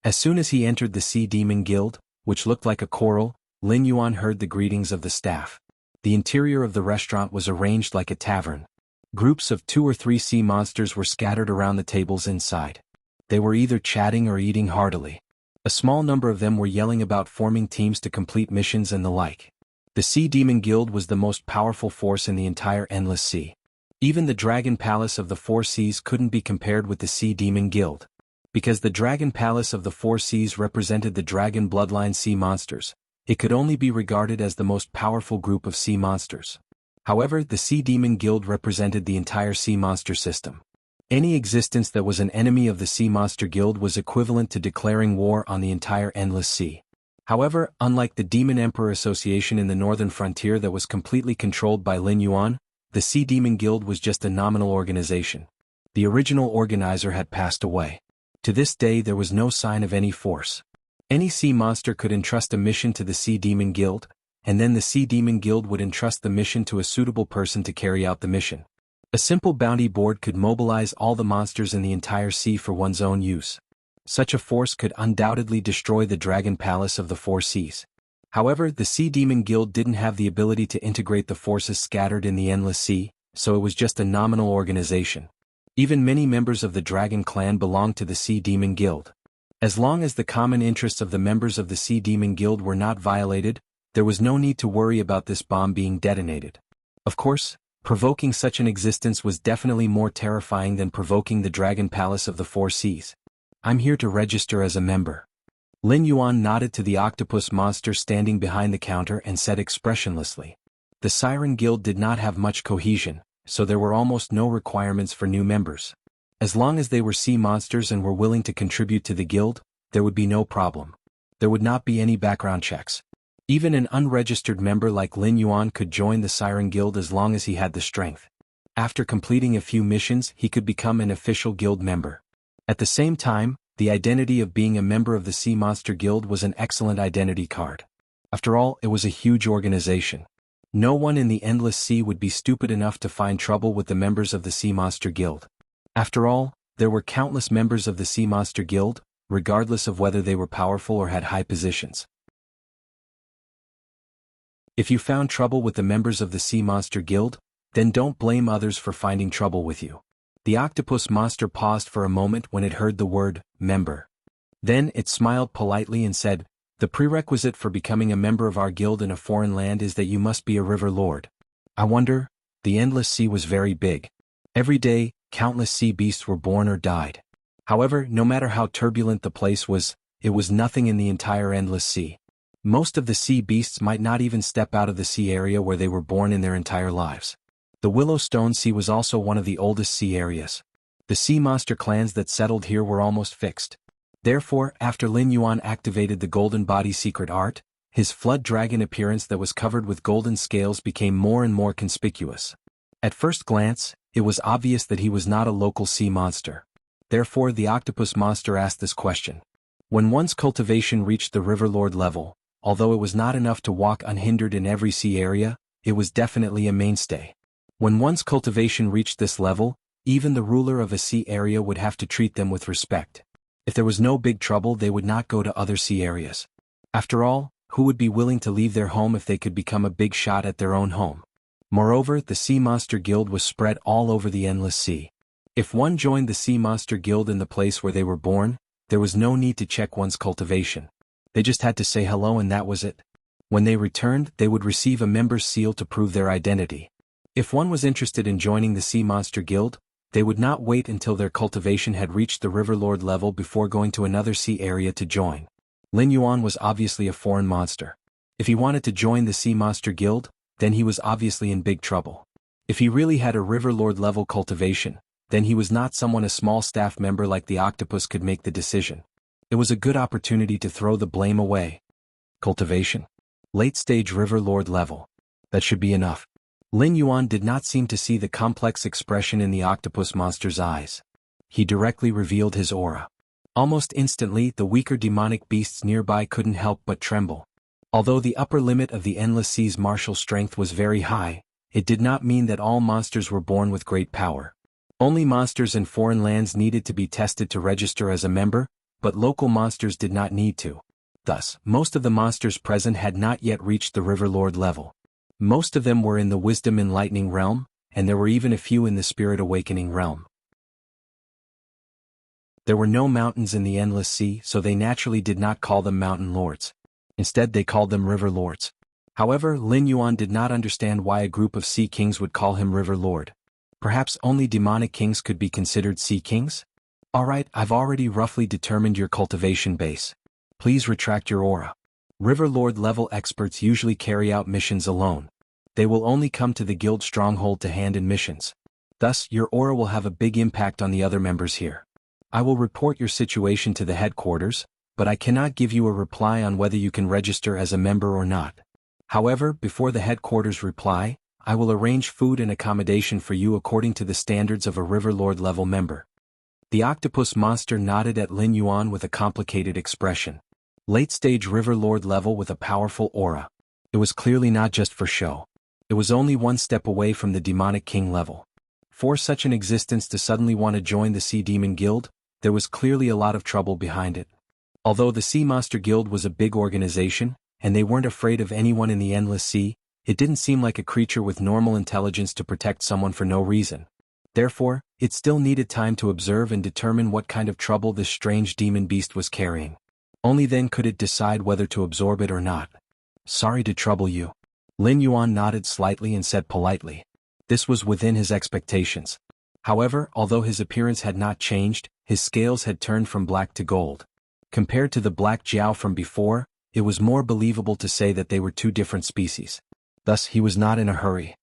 As soon as he entered the Sea Demon Guild, which looked like a coral, Lin Yuan heard the greetings of the staff. The interior of the restaurant was arranged like a tavern. Groups of 2 or 3 sea monsters were scattered around the tables inside. They were either chatting or eating heartily. A small number of them were yelling about forming teams to complete missions and the like. The Sea Demon Guild was the most powerful force in the entire Endless Sea. Even the Dragon Palace of the Four Seas couldn't be compared with the Sea Demon Guild. Because the Dragon Palace of the Four Seas represented the dragon bloodline sea monsters, it could only be regarded as the most powerful group of sea monsters. However, the Sea Demon Guild represented the entire sea monster system. Any existence that was an enemy of the Sea Monster Guild was equivalent to declaring war on the entire Endless Sea. However, unlike the Demon Emperor Association in the northern frontier that was completely controlled by Lin Yuan, the Sea Demon Guild was just a nominal organization. The original organizer had passed away. To this day there was no sign of any force. Any sea monster could entrust a mission to the Sea Demon Guild, and then the Sea Demon Guild would entrust the mission to a suitable person to carry out the mission. A simple bounty board could mobilize all the monsters in the entire sea for one's own use. Such a force could undoubtedly destroy the Dragon Palace of the Four Seas. However, the Sea Demon Guild didn't have the ability to integrate the forces scattered in the Endless Sea, so it was just a nominal organization. Even many members of the Dragon Clan belonged to the Sea Demon Guild. As long as the common interests of the members of the Sea Demon Guild were not violated, there was no need to worry about this bomb being detonated. Of course, provoking such an existence was definitely more terrifying than provoking the Dragon Palace of the Four Seas. I'm here to register as a member. Lin Yuan nodded to the octopus monster standing behind the counter and said expressionlessly. The Siren Guild did not have much cohesion, so there were almost no requirements for new members. As long as they were sea monsters and were willing to contribute to the guild, there would be no problem. There would not be any background checks. Even an unregistered member like Lin Yuan could join the Siren Guild as long as he had the strength. After completing a few missions, he could become an official guild member. At the same time, the identity of being a member of the Sea Monster Guild was an excellent identity card. After all, it was a huge organization. No one in the Endless Sea would be stupid enough to find trouble with the members of the Sea Monster Guild. After all, there were countless members of the Sea Monster Guild, regardless of whether they were powerful or had high positions. If you found trouble with the members of the Sea Monster Guild, then don't blame others for finding trouble with you. The octopus monster paused for a moment when it heard the word, member. Then it smiled politely and said, the prerequisite for becoming a member of our guild in a foreign land is that you must be a river lord. I wonder, the Endless Sea was very big. Every day, countless sea beasts were born or died. However, no matter how turbulent the place was, it was nothing in the entire Endless Sea. Most of the sea beasts might not even step out of the sea area where they were born in their entire lives. The Willowstone Sea was also one of the oldest sea areas. The sea monster clans that settled here were almost fixed. Therefore, after Lin Yuan activated the Golden Body secret art, his flood dragon appearance that was covered with golden scales became more and more conspicuous. At first glance, it was obvious that he was not a local sea monster. Therefore, the octopus monster asked this question. When one's cultivation reached the Riverlord level, although it was not enough to walk unhindered in every sea area, it was definitely a mainstay. When one's cultivation reached this level, even the ruler of a sea area would have to treat them with respect. If there was no big trouble, they would not go to other sea areas. After all, who would be willing to leave their home if they could become a big shot at their own home? Moreover, the Sea Monster Guild was spread all over the Endless Sea. If one joined the Sea Monster Guild in the place where they were born, there was no need to check one's cultivation. They just had to say hello and that was it. When they returned, they would receive a member's seal to prove their identity. If one was interested in joining the Sea Monster Guild, they would not wait until their cultivation had reached the Riverlord level before going to another sea area to join. Lin Yuan was obviously a foreign monster. If he wanted to join the Sea Monster Guild, then he was obviously in big trouble. If he really had a Riverlord level cultivation, then he was not someone a small staff member like the octopus could make the decision. It was a good opportunity to throw the blame away. Cultivation. Late stage Riverlord level. That should be enough. Lin Yuan did not seem to see the complex expression in the octopus monster's eyes. He directly revealed his aura. Almost instantly, the weaker demonic beasts nearby couldn't help but tremble. Although the upper limit of the Endless Sea's martial strength was very high, it did not mean that all monsters were born with great power. Only monsters in foreign lands needed to be tested to register as a member, but local monsters did not need to. Thus, most of the monsters present had not yet reached the Riverlord level. Most of them were in the Wisdom Enlightening realm, and there were even a few in the Spirit Awakening realm. There were no mountains in the Endless Sea, so they naturally did not call them Mountain Lords. Instead, they called them River Lords. However, Lin Yuan did not understand why a group of Sea Kings would call him River Lord. Perhaps only demonic kings could be considered Sea Kings? Alright, I've already roughly determined your cultivation base. Please retract your aura. River Lord level experts usually carry out missions alone. They will only come to the guild stronghold to hand in missions. Thus, your aura will have a big impact on the other members here. I will report your situation to the headquarters, but I cannot give you a reply on whether you can register as a member or not. However, before the headquarters reply, I will arrange food and accommodation for you according to the standards of a River Lord level member. The octopus monster nodded at Lin Yuan with a complicated expression. Late-stage Riverlord level with a powerful aura. It was clearly not just for show. It was only one step away from the Demonic King level. For such an existence to suddenly want to join the Sea Demon Guild, there was clearly a lot of trouble behind it. Although the Sea Monster Guild was a big organization, and they weren't afraid of anyone in the endless sea, it didn't seem like a creature with normal intelligence to protect someone for no reason. Therefore, it still needed time to observe and determine what kind of trouble this strange demon beast was carrying. Only then could it decide whether to absorb it or not. "Sorry to trouble you." Lin Yuan nodded slightly and said politely. This was within his expectations. However, although his appearance had not changed, his scales had turned from black to gold. Compared to the black Jiao from before, it was more believable to say that they were two different species. Thus, he was not in a hurry.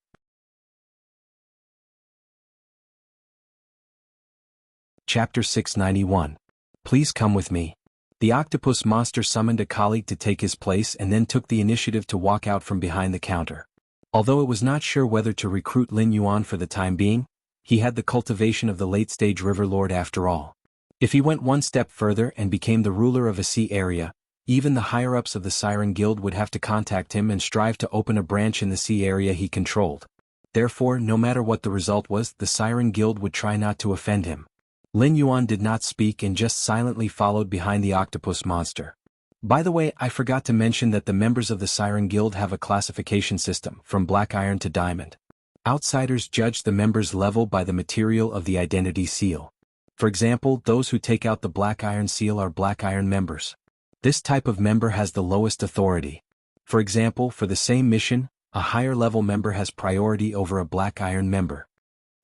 Chapter 691. Please come with me. The octopus monster summoned a colleague to take his place and then took the initiative to walk out from behind the counter. Although it was not sure whether to recruit Lin Yuan for the time being, he had the cultivation of the late-stage river lord after all. If he went one step further and became the ruler of a sea area, even the higher-ups of the Siren Guild would have to contact him and strive to open a branch in the sea area he controlled. Therefore, no matter what the result was, the Siren Guild would try not to offend him. Lin Yuan did not speak and just silently followed behind the octopus monster. By the way, I forgot to mention that the members of the Siren Guild have a classification system, from black iron to diamond. Outsiders judge the members' level by the material of the identity seal. For example, those who take out the black iron seal are black iron members. This type of member has the lowest authority. For example, for the same mission, a higher level member has priority over a black iron member.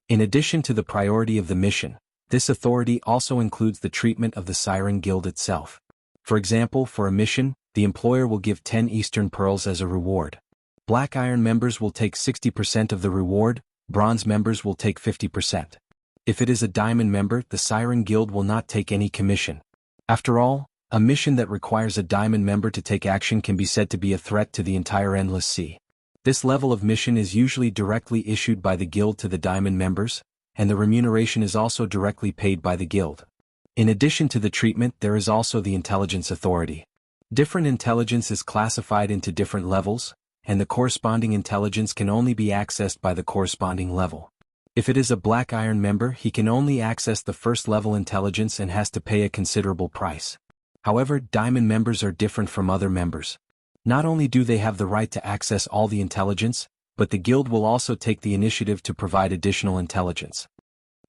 In addition to the priority of the mission, this authority also includes the treatment of the Siren Guild itself. For example, for a mission, the employer will give 10 Eastern Pearls as a reward. Black iron members will take 60% of the reward, bronze members will take 50%. If it is a diamond member, the Siren Guild will not take any commission. After all, a mission that requires a diamond member to take action can be said to be a threat to the entire endless sea. This level of mission is usually directly issued by the guild to the diamond members, and the remuneration is also directly paid by the guild. In addition to the treatment, there is also the intelligence authority. Different intelligence is classified into different levels, and the corresponding intelligence can only be accessed by the corresponding level. If it is a black iron member, he can only access the first level intelligence and has to pay a considerable price. However, diamond members are different from other members. Not only do they have the right to access all the intelligence, but the guild will also take the initiative to provide additional intelligence.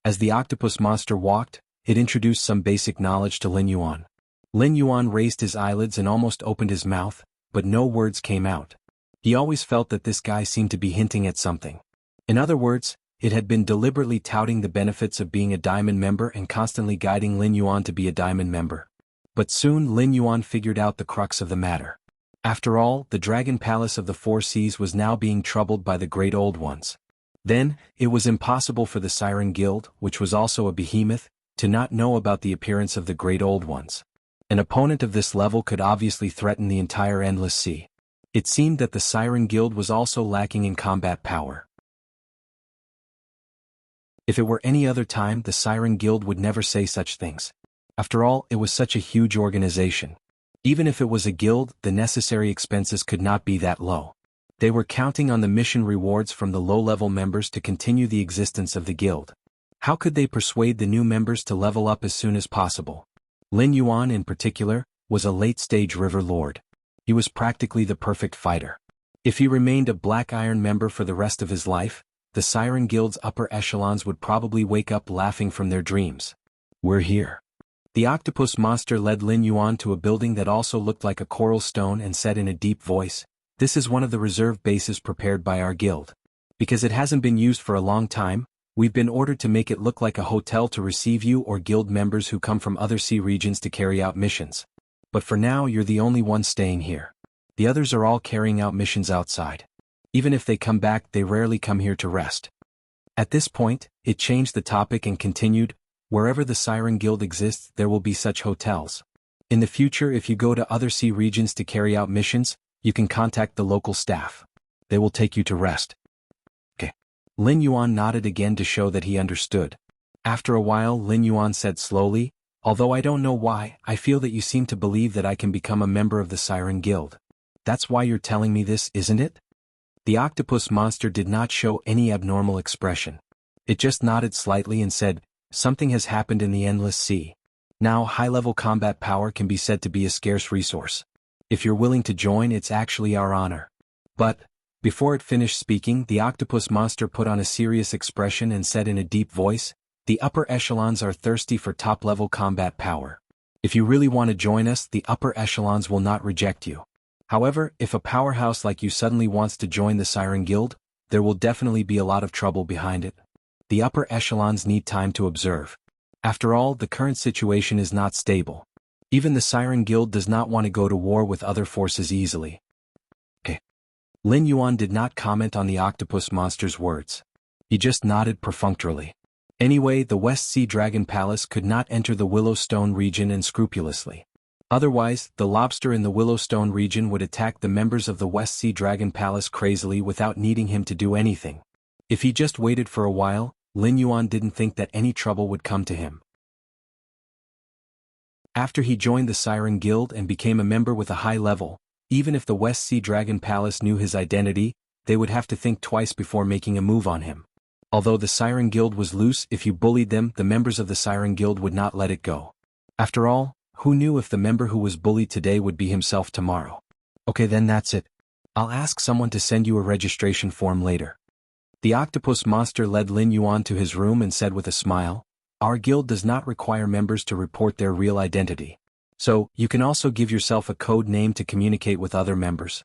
As the octopus monster walked, it introduced some basic knowledge to Lin Yuan. Lin Yuan raised his eyelids and almost opened his mouth, but no words came out. He always felt that this guy seemed to be hinting at something. In other words, it had been deliberately touting the benefits of being a diamond member and constantly guiding Lin Yuan to be a diamond member. But soon Lin Yuan figured out the crux of the matter. After all, the Dragon Palace of the Four Seas was now being troubled by the Great Old Ones. Then, it was impossible for the Siren Guild, which was also a behemoth, to not know about the appearance of the Great Old Ones. An opponent of this level could obviously threaten the entire endless sea. It seemed that the Siren Guild was also lacking in combat power. If it were any other time, the Siren Guild would never say such things. After all, it was such a huge organization. Even if it was a guild, the necessary expenses could not be that low. They were counting on the mission rewards from the low-level members to continue the existence of the guild. How could they persuade the new members to level up as soon as possible? Lin Yuan, in particular, was a late-stage river lord. He was practically the perfect fighter. If he remained a black iron member for the rest of his life, the Siren Guild's upper echelons would probably wake up laughing from their dreams. "We're here." The octopus monster led Lin Yuan to a building that also looked like a coral stone and said in a deep voice, "This is one of the reserve bases prepared by our guild. Because it hasn't been used for a long time, we've been ordered to make it look like a hotel to receive you or guild members who come from other sea regions to carry out missions. But for now, you're the only one staying here. The others are all carrying out missions outside. Even if they come back, they rarely come here to rest." At this point, it changed the topic and continued, "Wherever the Siren Guild exists, there will be such hotels. In the future, if you go to other sea regions to carry out missions, you can contact the local staff. They will take you to rest." Okay. Lin Yuan nodded again to show that he understood. After a while, Lin Yuan said slowly, "Although I don't know why, I feel that you seem to believe that I can become a member of the Siren Guild. That's why you're telling me this, isn't it?" The octopus monster did not show any abnormal expression. It just nodded slightly and said, "Something has happened in the endless sea. Now, high-level combat power can be said to be a scarce resource. If you're willing to join, it's actually our honor. But, before it finished speaking, the octopus monster put on a serious expression and said in a deep voice, "The upper echelons are thirsty for top-level combat power. If you really want to join us, the upper echelons will not reject you. However, if a powerhouse like you suddenly wants to join the Siren Guild, there will definitely be a lot of trouble behind it. The upper echelons need time to observe. After all, the current situation is not stable. Even the Siren Guild does not want to go to war with other forces easily." Okay. Lin Yuan did not comment on the octopus monster's words. He just nodded perfunctorily. Anyway, the West Sea Dragon Palace could not enter the Willowstone region unscrupulously. Otherwise, the lobster in the Willowstone region would attack the members of the West Sea Dragon Palace crazily without needing him to do anything. If he just waited for a while, Lin Yuan didn't think that any trouble would come to him. After he joined the Siren Guild and became a member with a high level, even if the West Sea Dragon Palace knew his identity, they would have to think twice before making a move on him. Although the Siren Guild was loose, if you bullied them, the members of the Siren Guild would not let it go. After all, who knew if the member who was bullied today would be himself tomorrow? Okay, then that's it. I'll ask someone to send you a registration form later. The octopus monster led Lin Yuan to his room and said with a smile, "Our guild does not require members to report their real identity. So, you can also give yourself a code name to communicate with other members."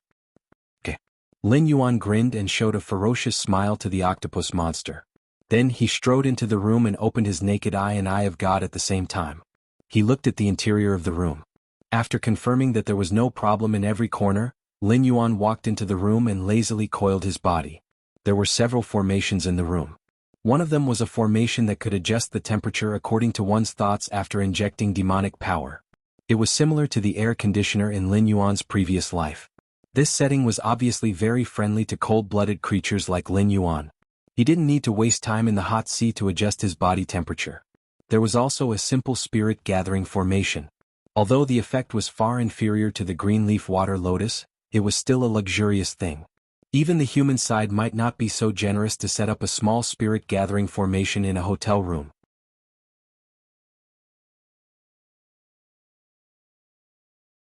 Okay. Lin Yuan grinned and showed a ferocious smile to the octopus monster. Then he strode into the room and opened his naked eye and eye of God at the same time. He looked at the interior of the room. After confirming that there was no problem in every corner, Lin Yuan walked into the room and lazily coiled his body. There were several formations in the room. One of them was a formation that could adjust the temperature according to one's thoughts after injecting demonic power. It was similar to the air conditioner in Lin Yuan's previous life. This setting was obviously very friendly to cold-blooded creatures like Lin Yuan. He didn't need to waste time in the hot sea to adjust his body temperature. There was also a simple spirit-gathering formation. Although the effect was far inferior to the green leaf water lotus, it was still a luxurious thing. Even the human side might not be so generous to set up a small spirit-gathering formation in a hotel room.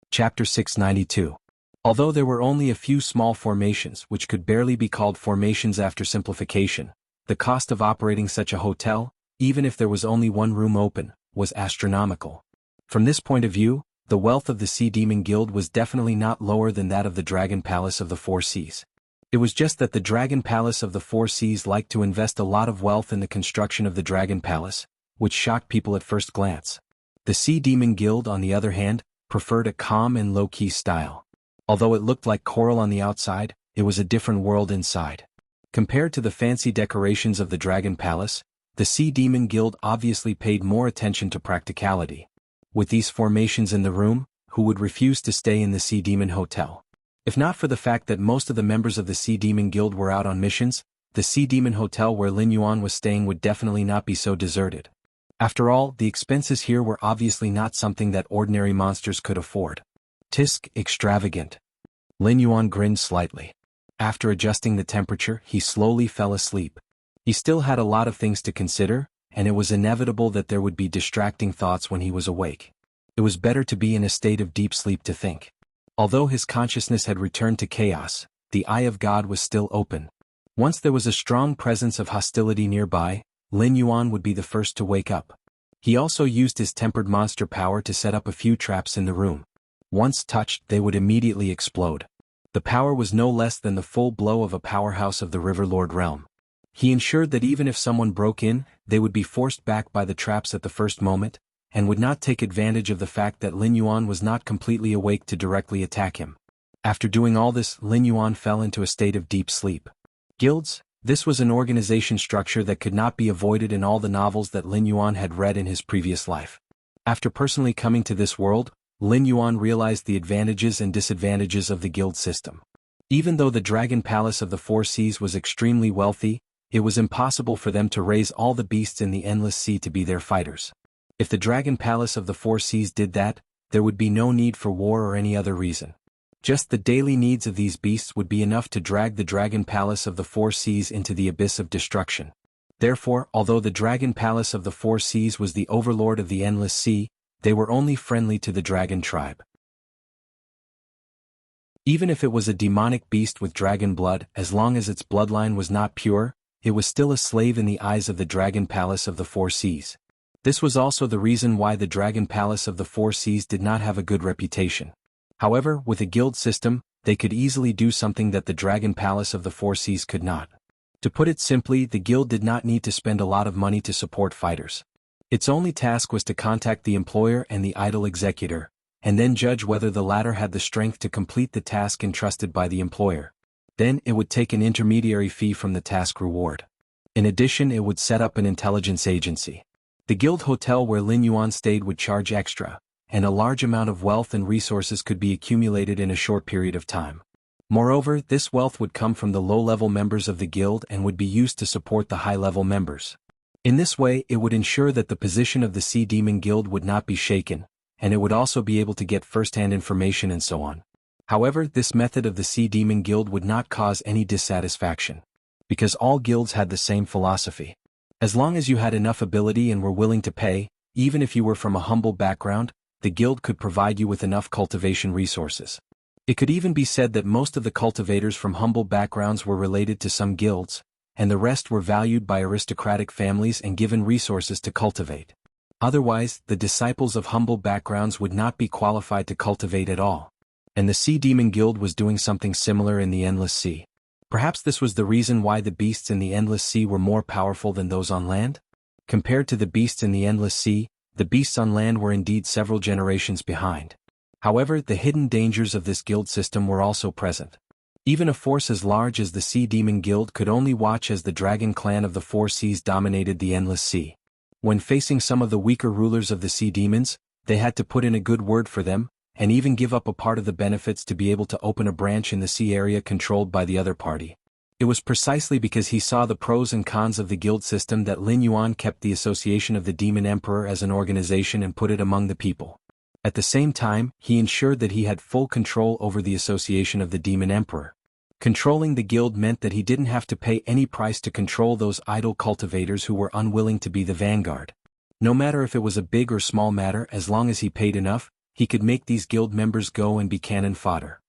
Chapter 692. Although there were only a few small formations which could barely be called formations after simplification, the cost of operating such a hotel, even if there was only one room open, was astronomical. From this point of view, the wealth of the Sea Demon Guild was definitely not lower than that of the Dragon Palace of the Four Seas. It was just that the Dragon Palace of the Four Seas liked to invest a lot of wealth in the construction of the Dragon Palace, which shocked people at first glance. The Sea Demon Guild, on the other hand, preferred a calm and low-key style. Although it looked like coral on the outside, it was a different world inside. Compared to the fancy decorations of the Dragon Palace, the Sea Demon Guild obviously paid more attention to practicality. With these formations in the room, who would refuse to stay in the Sea Demon Hotel? If not for the fact that most of the members of the Sea Demon Guild were out on missions, the Sea Demon Hotel where Lin Yuan was staying would definitely not be so deserted. After all, the expenses here were obviously not something that ordinary monsters could afford. Tisk, extravagant. Lin Yuan grinned slightly. After adjusting the temperature, he slowly fell asleep. He still had a lot of things to consider, and it was inevitable that there would be distracting thoughts when he was awake. It was better to be in a state of deep sleep to think. Although his consciousness had returned to chaos, the Eye of God was still open. Once there was a strong presence of hostility nearby, Lin Yuan would be the first to wake up. He also used his tempered monster power to set up a few traps in the room. Once touched, they would immediately explode. The power was no less than the full blow of a powerhouse of the Riverlord realm. He ensured that even if someone broke in, they would be forced back by the traps at the first moment, and would not take advantage of the fact that Lin Yuan was not completely awake to directly attack him. After doing all this, Lin Yuan fell into a state of deep sleep. Guilds? This was an organization structure that could not be avoided in all the novels that Lin Yuan had read in his previous life. After personally coming to this world, Lin Yuan realized the advantages and disadvantages of the guild system. Even though the Dragon Palace of the Four Seas was extremely wealthy, it was impossible for them to raise all the beasts in the Endless Sea to be their fighters. If the Dragon Palace of the Four Seas did that, there would be no need for war or any other reason. Just the daily needs of these beasts would be enough to drag the Dragon Palace of the Four Seas into the abyss of destruction. Therefore, although the Dragon Palace of the Four Seas was the overlord of the Endless Sea, they were only friendly to the dragon tribe. Even if it was a demonic beast with dragon blood, as long as its bloodline was not pure, it was still a slave in the eyes of the Dragon Palace of the Four Seas. This was also the reason why the Dragon Palace of the Four Seas did not have a good reputation. However, with a guild system, they could easily do something that the Dragon Palace of the Four Seas could not. To put it simply, the guild did not need to spend a lot of money to support fighters. Its only task was to contact the employer and the idle executor, and then judge whether the latter had the strength to complete the task entrusted by the employer. Then it would take an intermediary fee from the task reward. In addition, it would set up an intelligence agency. The guild hotel where Lin Yuan stayed would charge extra, and a large amount of wealth and resources could be accumulated in a short period of time. Moreover, this wealth would come from the low-level members of the guild and would be used to support the high-level members. In this way, it would ensure that the position of the Sea Demon Guild would not be shaken, and it would also be able to get first-hand information and so on. However, this method of the Sea Demon Guild would not cause any dissatisfaction, because all guilds had the same philosophy. As long as you had enough ability and were willing to pay, even if you were from a humble background, the guild could provide you with enough cultivation resources. It could even be said that most of the cultivators from humble backgrounds were related to some guilds, and the rest were valued by aristocratic families and given resources to cultivate. Otherwise, the disciples of humble backgrounds would not be qualified to cultivate at all. And the Sea Demon Guild was doing something similar in the Endless Sea. Perhaps this was the reason why the beasts in the Endless Sea were more powerful than those on land? Compared to the beasts in the Endless Sea, the beasts on land were indeed several generations behind. However, the hidden dangers of this guild system were also present. Even a force as large as the Sea Demon Guild could only watch as the Dragon Clan of the Four Seas dominated the Endless Sea. When facing some of the weaker rulers of the Sea Demons, they had to put in a good word for them, and even give up a part of the benefits to be able to open a branch in the sea area controlled by the other party. It was precisely because he saw the pros and cons of the guild system that Lin Yuan kept the Association of the Demon Emperor as an organization and put it among the people. At the same time, he ensured that he had full control over the Association of the Demon Emperor. Controlling the guild meant that he didn't have to pay any price to control those idle cultivators who were unwilling to be the vanguard. No matter if it was a big or small matter, as long as he paid enough, he could make these guild members go and be cannon fodder.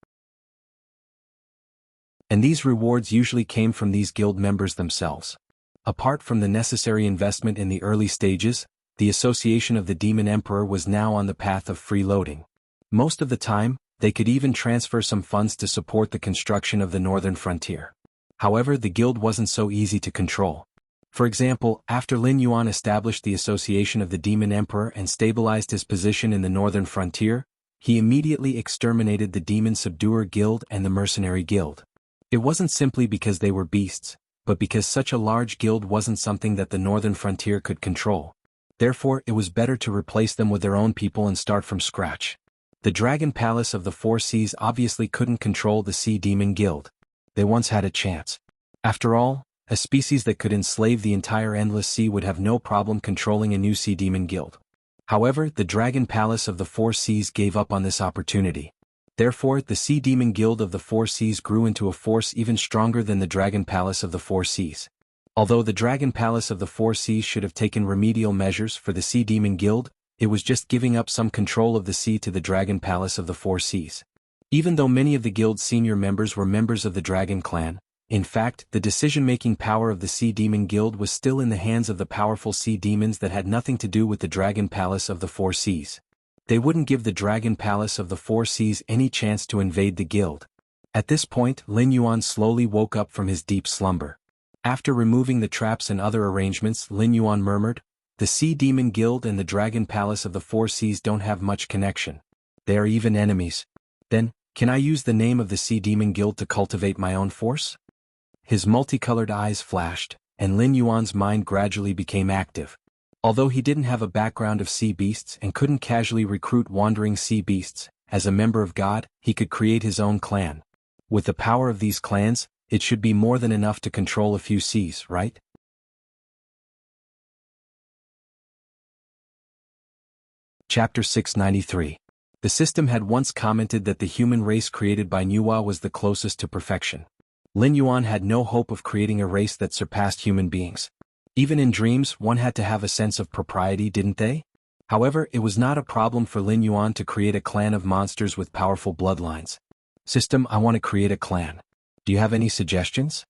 And these rewards usually came from these guild members themselves. Apart from the necessary investment in the early stages, the Association of the Demon Emperor was now on the path of freeloading. Most of the time, they could even transfer some funds to support the construction of the northern frontier. However, the guild wasn't so easy to control. For example, after Lin Yuan established the Association of the Demon Emperor and stabilized his position in the northern frontier, he immediately exterminated the Demon Subduer Guild and the Mercenary Guild. It wasn't simply because they were beasts, but because such a large guild wasn't something that the northern frontier could control. Therefore, it was better to replace them with their own people and start from scratch. The Dragon Palace of the Four Seas obviously couldn't control the Sea Demon Guild. They once had a chance. After all, a species that could enslave the entire Endless Sea would have no problem controlling a new Sea Demon Guild. However, the Dragon Palace of the Four Seas gave up on this opportunity. Therefore, the Sea Demon Guild of the Four Seas grew into a force even stronger than the Dragon Palace of the Four Seas. Although the Dragon Palace of the Four Seas should have taken remedial measures for the Sea Demon Guild, it was just giving up some control of the sea to the Dragon Palace of the Four Seas. Even though many of the guild's senior members were members of the Dragon Clan, in fact, the decision-making power of the Sea Demon Guild was still in the hands of the powerful sea demons that had nothing to do with the Dragon Palace of the Four Seas. They wouldn't give the Dragon Palace of the Four Seas any chance to invade the guild. At this point, Lin Yuan slowly woke up from his deep slumber. After removing the traps and other arrangements, Lin Yuan murmured, "The Sea Demon Guild and the Dragon Palace of the Four Seas don't have much connection. They are even enemies. Then, can I use the name of the Sea Demon Guild to cultivate my own force?" His multicolored eyes flashed, and Lin Yuan's mind gradually became active. Although he didn't have a background of sea beasts and couldn't casually recruit wandering sea beasts, as a member of God, he could create his own clan. With the power of these clans, it should be more than enough to control a few seas, right? Chapter 693. The system had once commented that the human race created by Nuwa was the closest to perfection. Lin Yuan had no hope of creating a race that surpassed human beings. Even in dreams, one had to have a sense of propriety, didn't they? However, it was not a problem for Lin Yuan to create a clan of monsters with powerful bloodlines. System, I want to create a clan. Do you have any suggestions?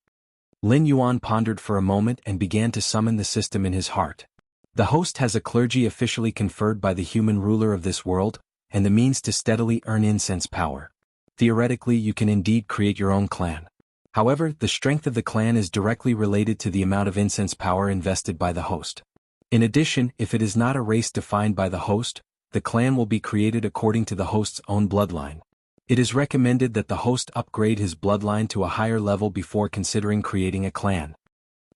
Lin Yuan pondered for a moment and began to summon the system in his heart. The host has a clergy officially conferred by the human ruler of this world, and the means to steadily earn incense power. Theoretically, you can indeed create your own clan. However, the strength of the clan is directly related to the amount of incense power invested by the host. In addition, if it is not a race defined by the host, the clan will be created according to the host's own bloodline. It is recommended that the host upgrade his bloodline to a higher level before considering creating a clan.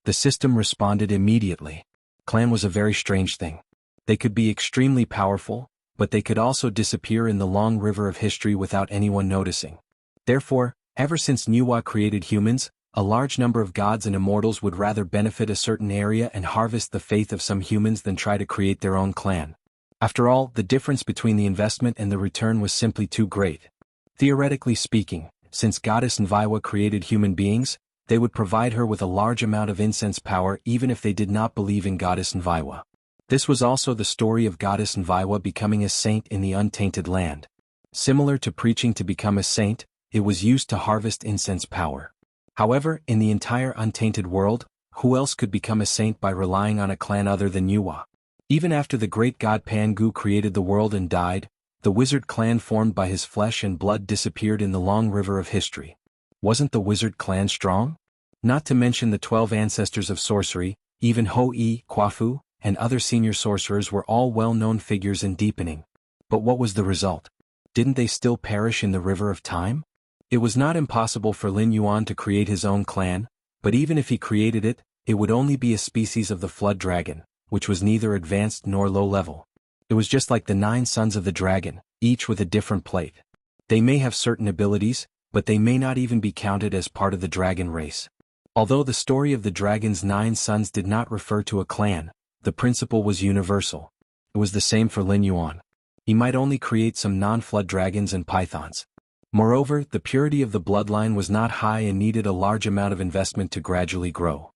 The system responded immediately. Clan was a very strange thing. They could be extremely powerful, but they could also disappear in the long river of history without anyone noticing. Therefore, ever since Nuwa created humans, a large number of gods and immortals would rather benefit a certain area and harvest the faith of some humans than try to create their own clan. After all, the difference between the investment and the return was simply too great. Theoretically speaking, since Goddess Nviwa created human beings, they would provide her with a large amount of incense power even if they did not believe in Goddess Nviwa. This was also the story of Goddess Nviwa becoming a saint in the untainted land. Similar to preaching to become a saint, it was used to harvest incense power. However, in the entire untainted world, who else could become a saint by relying on a clan other than Nuwa? Even after the great god Pangu created the world and died, the wizard clan formed by his flesh and blood disappeared in the long river of history. Wasn't the wizard clan strong? Not to mention the 12 ancestors of sorcery, even Ho-E, Kwafu, and other senior sorcerers were all well-known figures in deepening. But what was the result? Didn't they still perish in the river of time? It was not impossible for Lin Yuan to create his own clan, but even if he created it, it would only be a species of the flood dragon, which was neither advanced nor low-level. It was just like the 9 sons of the dragon, each with a different plate. They may have certain abilities, but they may not even be counted as part of the dragon race. Although the story of the dragon's 9 sons did not refer to a clan, the principle was universal. It was the same for Lin Yuan. He might only create some non-flood dragons and pythons. Moreover, the purity of the bloodline was not high and needed a large amount of investment to gradually grow.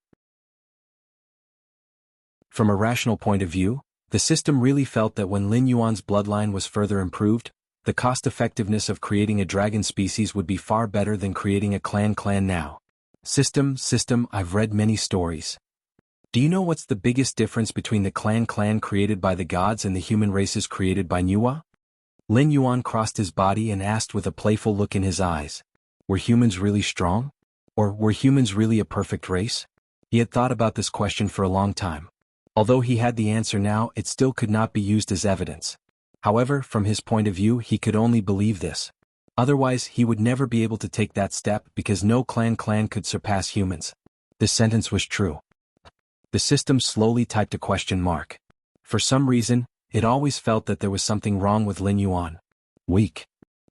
From a rational point of view, the system really felt that when Lin Yuan's bloodline was further improved, the cost-effectiveness of creating a dragon species would be far better than creating a clan now. System, I've read many stories. Do you know what's the biggest difference between the clan created by the gods and the human races created by Nuwa? Lin Yuan crossed his body and asked with a playful look in his eyes. Were humans really strong? Or were humans really a perfect race? He had thought about this question for a long time. Although he had the answer now, it still could not be used as evidence. However, from his point of view, he could only believe this. Otherwise, he would never be able to take that step because no clan could surpass humans. This sentence was true. The system slowly typed a question mark. For some reason, it always felt that there was something wrong with Lin Yuan. Weak.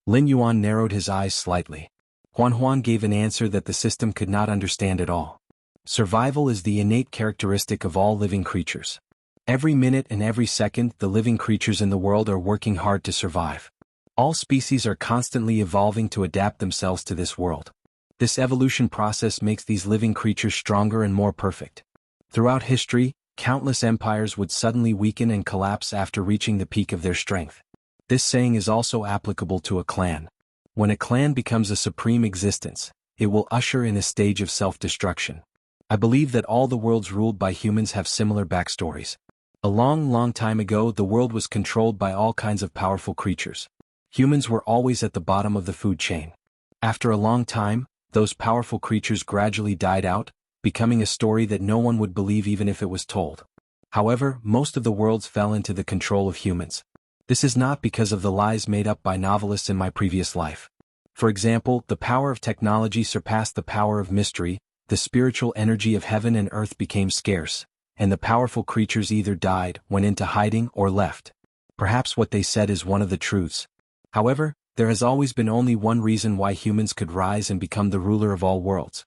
Lin Yuan narrowed his eyes slightly. Huan gave an answer that the system could not understand at all. Survival is the innate characteristic of all living creatures. Every minute and every second, the living creatures in the world are working hard to survive. All species are constantly evolving to adapt themselves to this world. This evolution process makes these living creatures stronger and more perfect. Throughout history, countless empires would suddenly weaken and collapse after reaching the peak of their strength. This saying is also applicable to a clan. When a clan becomes a supreme existence, it will usher in a stage of self-destruction. I believe that all the worlds ruled by humans have similar backstories. A long time ago, the world was controlled by all kinds of powerful creatures. Humans were always at the bottom of the food chain. After a long time, those powerful creatures gradually died out, becoming a story that no one would believe even if it was told. However, most of the worlds fell into the control of humans. This is not because of the lies made up by novelists in my previous life. For example, the power of technology surpassed the power of mystery, the spiritual energy of heaven and earth became scarce, and the powerful creatures either died, went into hiding, or left. Perhaps what they said is one of the truths. However, there has always been only one reason why humans could rise and become the ruler of all worlds.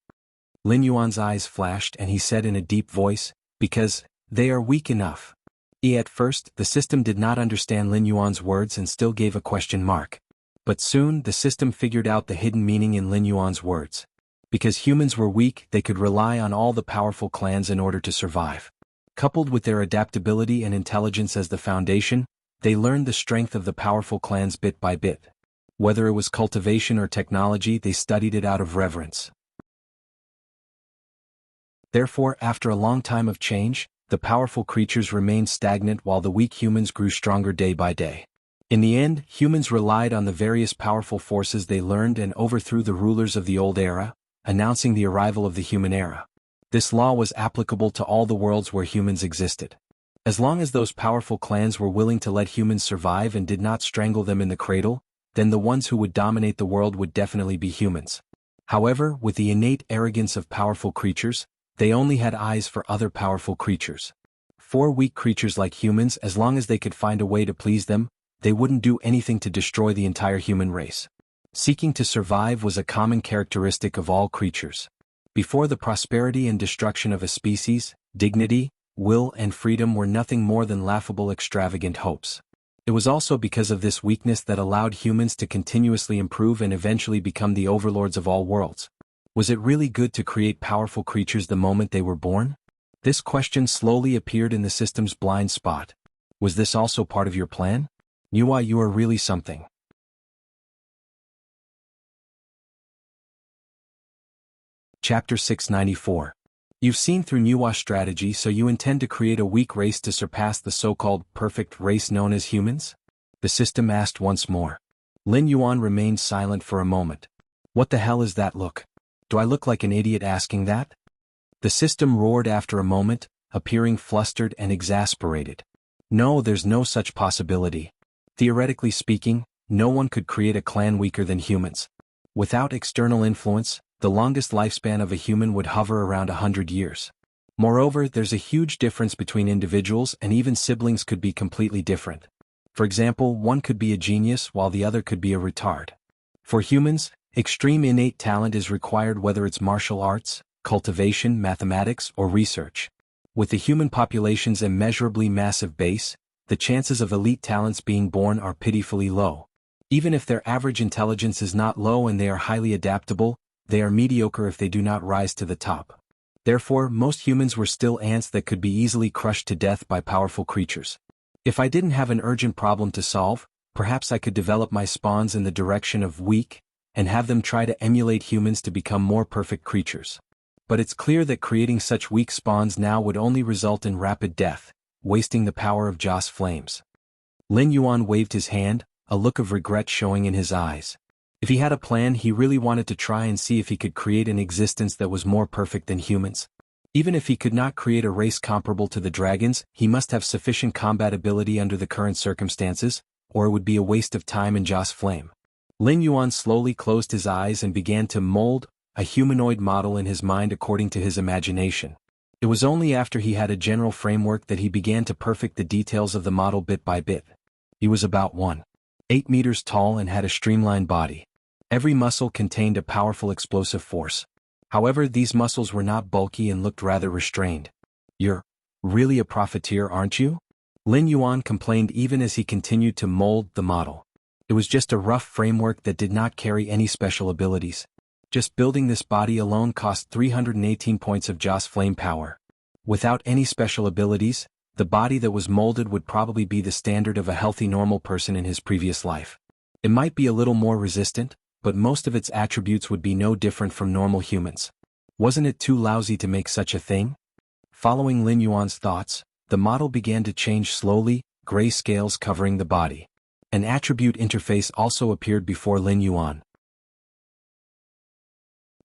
Lin Yuan's eyes flashed and he said in a deep voice, because they are weak enough. At first, the system did not understand Lin Yuan's words and still gave a question mark. But soon, the system figured out the hidden meaning in Lin Yuan's words. Because humans were weak, they could rely on all the powerful clans in order to survive. Coupled with their adaptability and intelligence as the foundation, They learned the strength of the powerful clans bit by bit. Whether it was cultivation or technology, they studied it out of reverence. Therefore, after a long time of change, the powerful creatures remained stagnant while the weak humans grew stronger day by day. In the end, humans relied on the various powerful forces they learned and overthrew the rulers of the old era, announcing the arrival of the human era. This law was applicable to all the worlds where humans existed. As long as those powerful clans were willing to let humans survive and did not strangle them in the cradle, then the ones who would dominate the world would definitely be humans. However, with the innate arrogance of powerful creatures, they only had eyes for other powerful creatures. For weak creatures like humans, as long as they could find a way to please them, they wouldn't do anything to destroy the entire human race. Seeking to survive was a common characteristic of all creatures. Before the prosperity and destruction of a species, dignity, will and freedom were nothing more than laughable extravagant hopes. It was also because of this weakness that allowed humans to continuously improve and eventually become the overlords of all worlds. Was it really good to create powerful creatures the moment they were born? This question slowly appeared in the system's blind spot. Was this also part of your plan? Wuxia, you are really something. Chapter 694. You've seen through Wuxia's strategy, so you intend to create a weak race to surpass the so-called perfect race known as humans? The system asked once more. Lin Yuan remained silent for a moment. What the hell is that look? Do I look like an idiot asking that? The system roared after a moment, appearing flustered and exasperated. No, there's no such possibility. Theoretically speaking, no one could create a clan weaker than humans. Without external influence, the longest lifespan of a human would hover around 100 years. Moreover, there's a huge difference between individuals, and even siblings could be completely different. For example, one could be a genius while the other could be a retard. For humans, extreme innate talent is required, whether it's martial arts, cultivation, mathematics, or research. With the human population's immeasurably massive base, the chances of elite talents being born are pitifully low. Even if their average intelligence is not low and they are highly adaptable, they are mediocre if they do not rise to the top. Therefore, most humans were still ants that could be easily crushed to death by powerful creatures. If I didn't have an urgent problem to solve, perhaps I could develop my spawns in the direction of weak, and have them try to emulate humans to become more perfect creatures. But it's clear that creating such weak spawns now would only result in rapid death, wasting the power of Joss flames. Lin Yuan waved his hand, a look of regret showing in his eyes. If he had a plan, he really wanted to try and see if he could create an existence that was more perfect than humans. Even if he could not create a race comparable to the dragons, he must have sufficient combat ability under the current circumstances, or it would be a waste of time in Joss flame. Lin Yuan slowly closed his eyes and began to mold a humanoid model in his mind according to his imagination. It was only after he had a general framework that he began to perfect the details of the model bit by bit. He was about 1.8 meters tall and had a streamlined body. Every muscle contained a powerful explosive force. However, these muscles were not bulky and looked rather restrained. You're really a profiteer, aren't you? Lin Yuan complained even as he continued to mold the model. It was just a rough framework that did not carry any special abilities. Just building this body alone cost 318 points of Joss flame power. Without any special abilities, the body that was molded would probably be the standard of a healthy normal person in his previous life. It might be a little more resistant, but most of its attributes would be no different from normal humans. Wasn't it too lousy to make such a thing? Following Lin Yuan's thoughts, the model began to change slowly, gray scales covering the body. An attribute interface also appeared before Lin Yuan.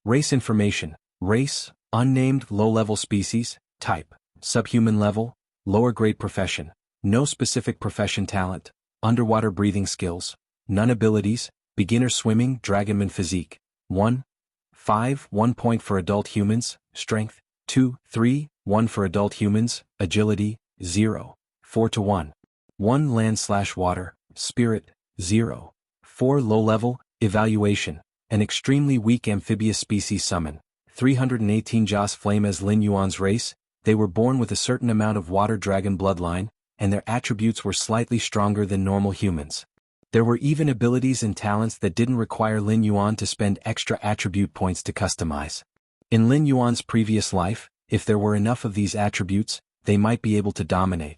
Race information: race, unnamed low-level species, type, subhuman level, lower grade profession, no specific profession talent, underwater breathing skills, none abilities, beginner swimming, dragonman physique, 1.5, 1 point for adult humans, strength, 2.3, 1 for adult humans, agility, 0, 4 to 1. 1 land/water, spirit, 0. 4 low-level, evaluation, an extremely weak amphibious species summon, 318 Joss flame. As Lin Yuan's race, they were born with a certain amount of water dragon bloodline, and their attributes were slightly stronger than normal humans. There were even abilities and talents that didn't require Lin Yuan to spend extra attribute points to customize. In Lin Yuan's previous life, if there were enough of these attributes, they might be able to dominate.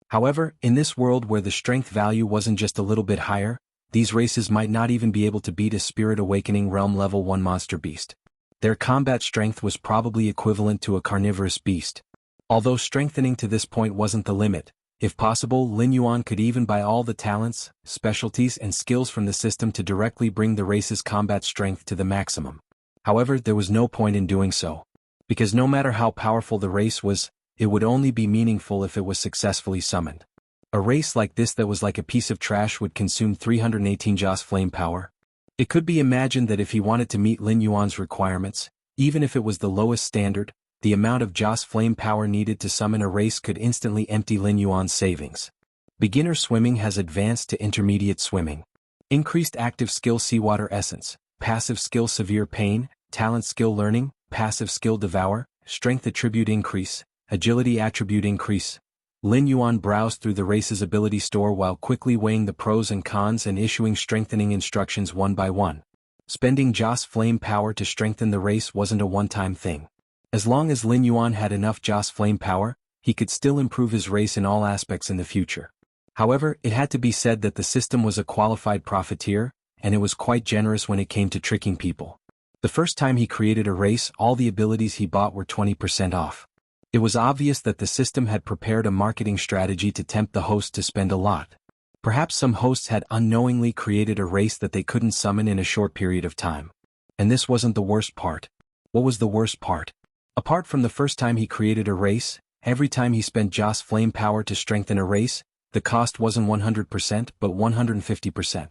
However, in this world where the strength value wasn't just a little bit higher, these races might not even be able to beat a Spirit Awakening Realm Level 1 monster beast. Their combat strength was probably equivalent to a carnivorous beast. Although strengthening to this point wasn't the limit, if possible Lin Yuan could even buy all the talents, specialties and skills from the system to directly bring the race's combat strength to the maximum. However, there was no point in doing so. Because no matter how powerful the race was, it would only be meaningful if it was successfully summoned. A race like this that was like a piece of trash would consume 318 Joss flame power. It could be imagined that if he wanted to meet Lin Yuan's requirements, even if it was the lowest standard, the amount of Joss flame power needed to summon a race could instantly empty Lin Yuan's savings. Beginner swimming has advanced to intermediate swimming. Increased active skill seawater essence, passive skill severe pain, talent skill learning, passive skill devour, strength attribute increase, agility attribute increase. Lin Yuan browsed through the race's ability store while quickly weighing the pros and cons and issuing strengthening instructions one by one. Spending Joss flame power to strengthen the race wasn't a one-time thing. As long as Lin Yuan had enough Joss flame power, he could still improve his race in all aspects in the future. However, it had to be said that the system was a qualified profiteer, and it was quite generous when it came to tricking people. The first time he created a race, all the abilities he bought were 20% off. It was obvious that the system had prepared a marketing strategy to tempt the host to spend a lot. Perhaps some hosts had unknowingly created a race that they couldn't summon in a short period of time. And this wasn't the worst part. What was the worst part? Apart from the first time he created a race, every time he spent Joss flame power to strengthen a race, the cost wasn't 100% but 150%.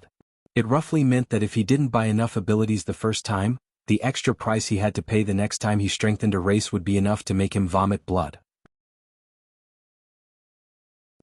It roughly meant that if he didn't buy enough abilities the first time, the extra price he had to pay the next time he strengthened a race would be enough to make him vomit blood.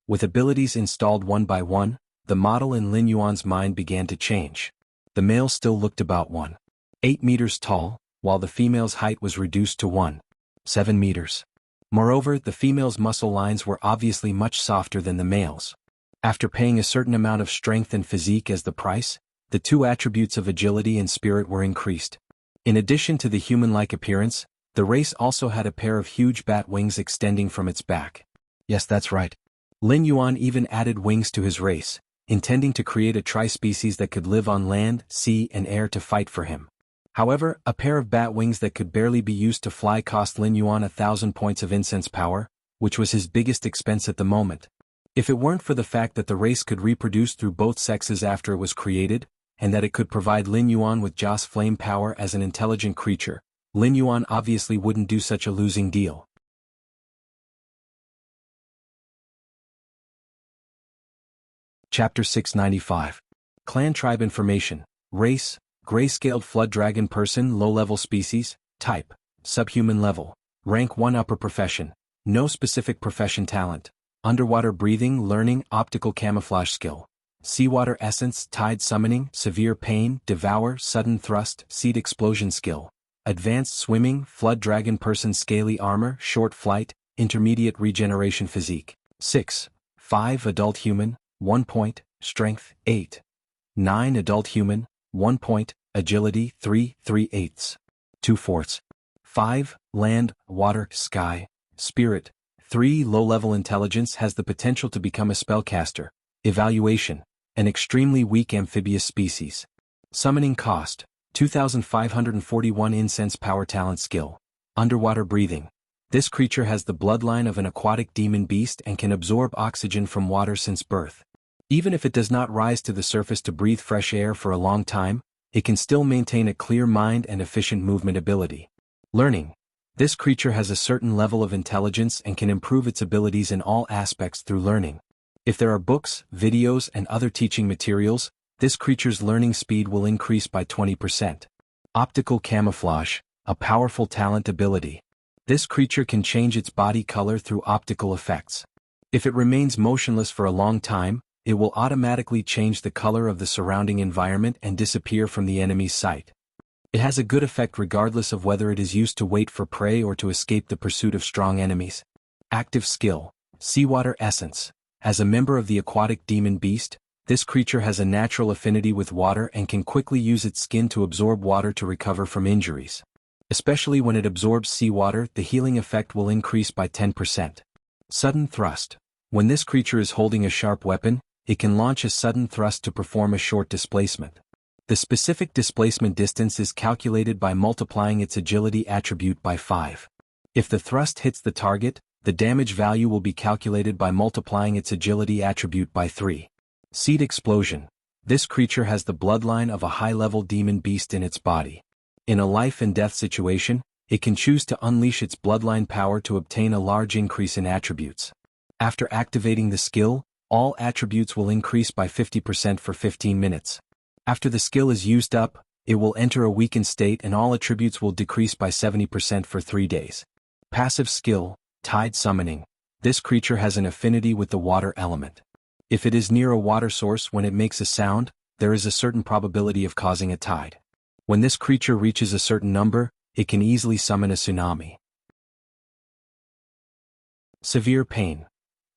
With abilities installed one by one, the model in Lin Yuan's mind began to change. The male still looked about 1.8 meters tall, while the female's height was reduced to 1.7 meters. Moreover, the female's muscle lines were obviously much softer than the male's. After paying a certain amount of strength and physique as the price, the two attributes of agility and spirit were increased. In addition to the human-like appearance, the race also had a pair of huge bat wings extending from its back. Yes, that's right. Lin Yuan even added wings to his race, intending to create a tri-species that could live on land, sea and air to fight for him. However, a pair of bat wings that could barely be used to fly cost Lin Yuan 1,000 points of incense power, which was his biggest expense at the moment. If it weren't for the fact that the race could reproduce through both sexes after it was created, and that it could provide Lin Yuan with Joss flame power as an intelligent creature, Lin Yuan obviously wouldn't do such a losing deal. Chapter 695. Clan Tribe Information. Race, Gray-scaled Flood Dragon Person. Low-level species. Type, Subhuman level. Rank 1 Upper Profession. No specific profession talent. Underwater breathing, learning, optical camouflage skill. Seawater essence, tide summoning, severe pain, devour, sudden thrust, seed explosion skill. Advanced swimming, flood dragon person. Scaly armor, short flight, intermediate regeneration physique. 6. 5 adult human, 1 point, strength, 8. 9 adult human, 1 point, agility, 3/3/8. 2/4. 5 land, water, sky, spirit. 3 low-level intelligence. Has the potential to become a spellcaster. Evaluation. An extremely weak amphibious species. Summoning cost, 2,541 incense power. Talent skill. Underwater breathing. This creature has the bloodline of an aquatic demon beast and can absorb oxygen from water since birth. Even if it does not rise to the surface to breathe fresh air for a long time, it can still maintain a clear mind and efficient movement ability. Learning. This creature has a certain level of intelligence and can improve its abilities in all aspects through learning. If there are books, videos and other teaching materials, this creature's learning speed will increase by 20%. Optical camouflage, a powerful talent ability. This creature can change its body color through optical effects. If it remains motionless for a long time, it will automatically change the color of the surrounding environment and disappear from the enemy's sight. It has a good effect regardless of whether it is used to wait for prey or to escape the pursuit of strong enemies. Active skill, seawater essence. As a member of the aquatic demon beast, this creature has a natural affinity with water and can quickly use its skin to absorb water to recover from injuries. Especially when it absorbs seawater, the healing effect will increase by 10%. Sudden thrust. When this creature is holding a sharp weapon, it can launch a sudden thrust to perform a short displacement. The specific displacement distance is calculated by multiplying its agility attribute by 5. If the thrust hits the target, the damage value will be calculated by multiplying its agility attribute by 3. Seed Explosion. This creature has the bloodline of a high-level demon beast in its body. In a life and death situation, it can choose to unleash its bloodline power to obtain a large increase in attributes. After activating the skill, all attributes will increase by 50% for 15 minutes. After the skill is used up, it will enter a weakened state and all attributes will decrease by 70% for 3 days. Passive skill, Tide Summoning. This creature has an affinity with the water element. If it is near a water source when it makes a sound, there is a certain probability of causing a tide. When this creature reaches a certain number, it can easily summon a tsunami. Severe Pain.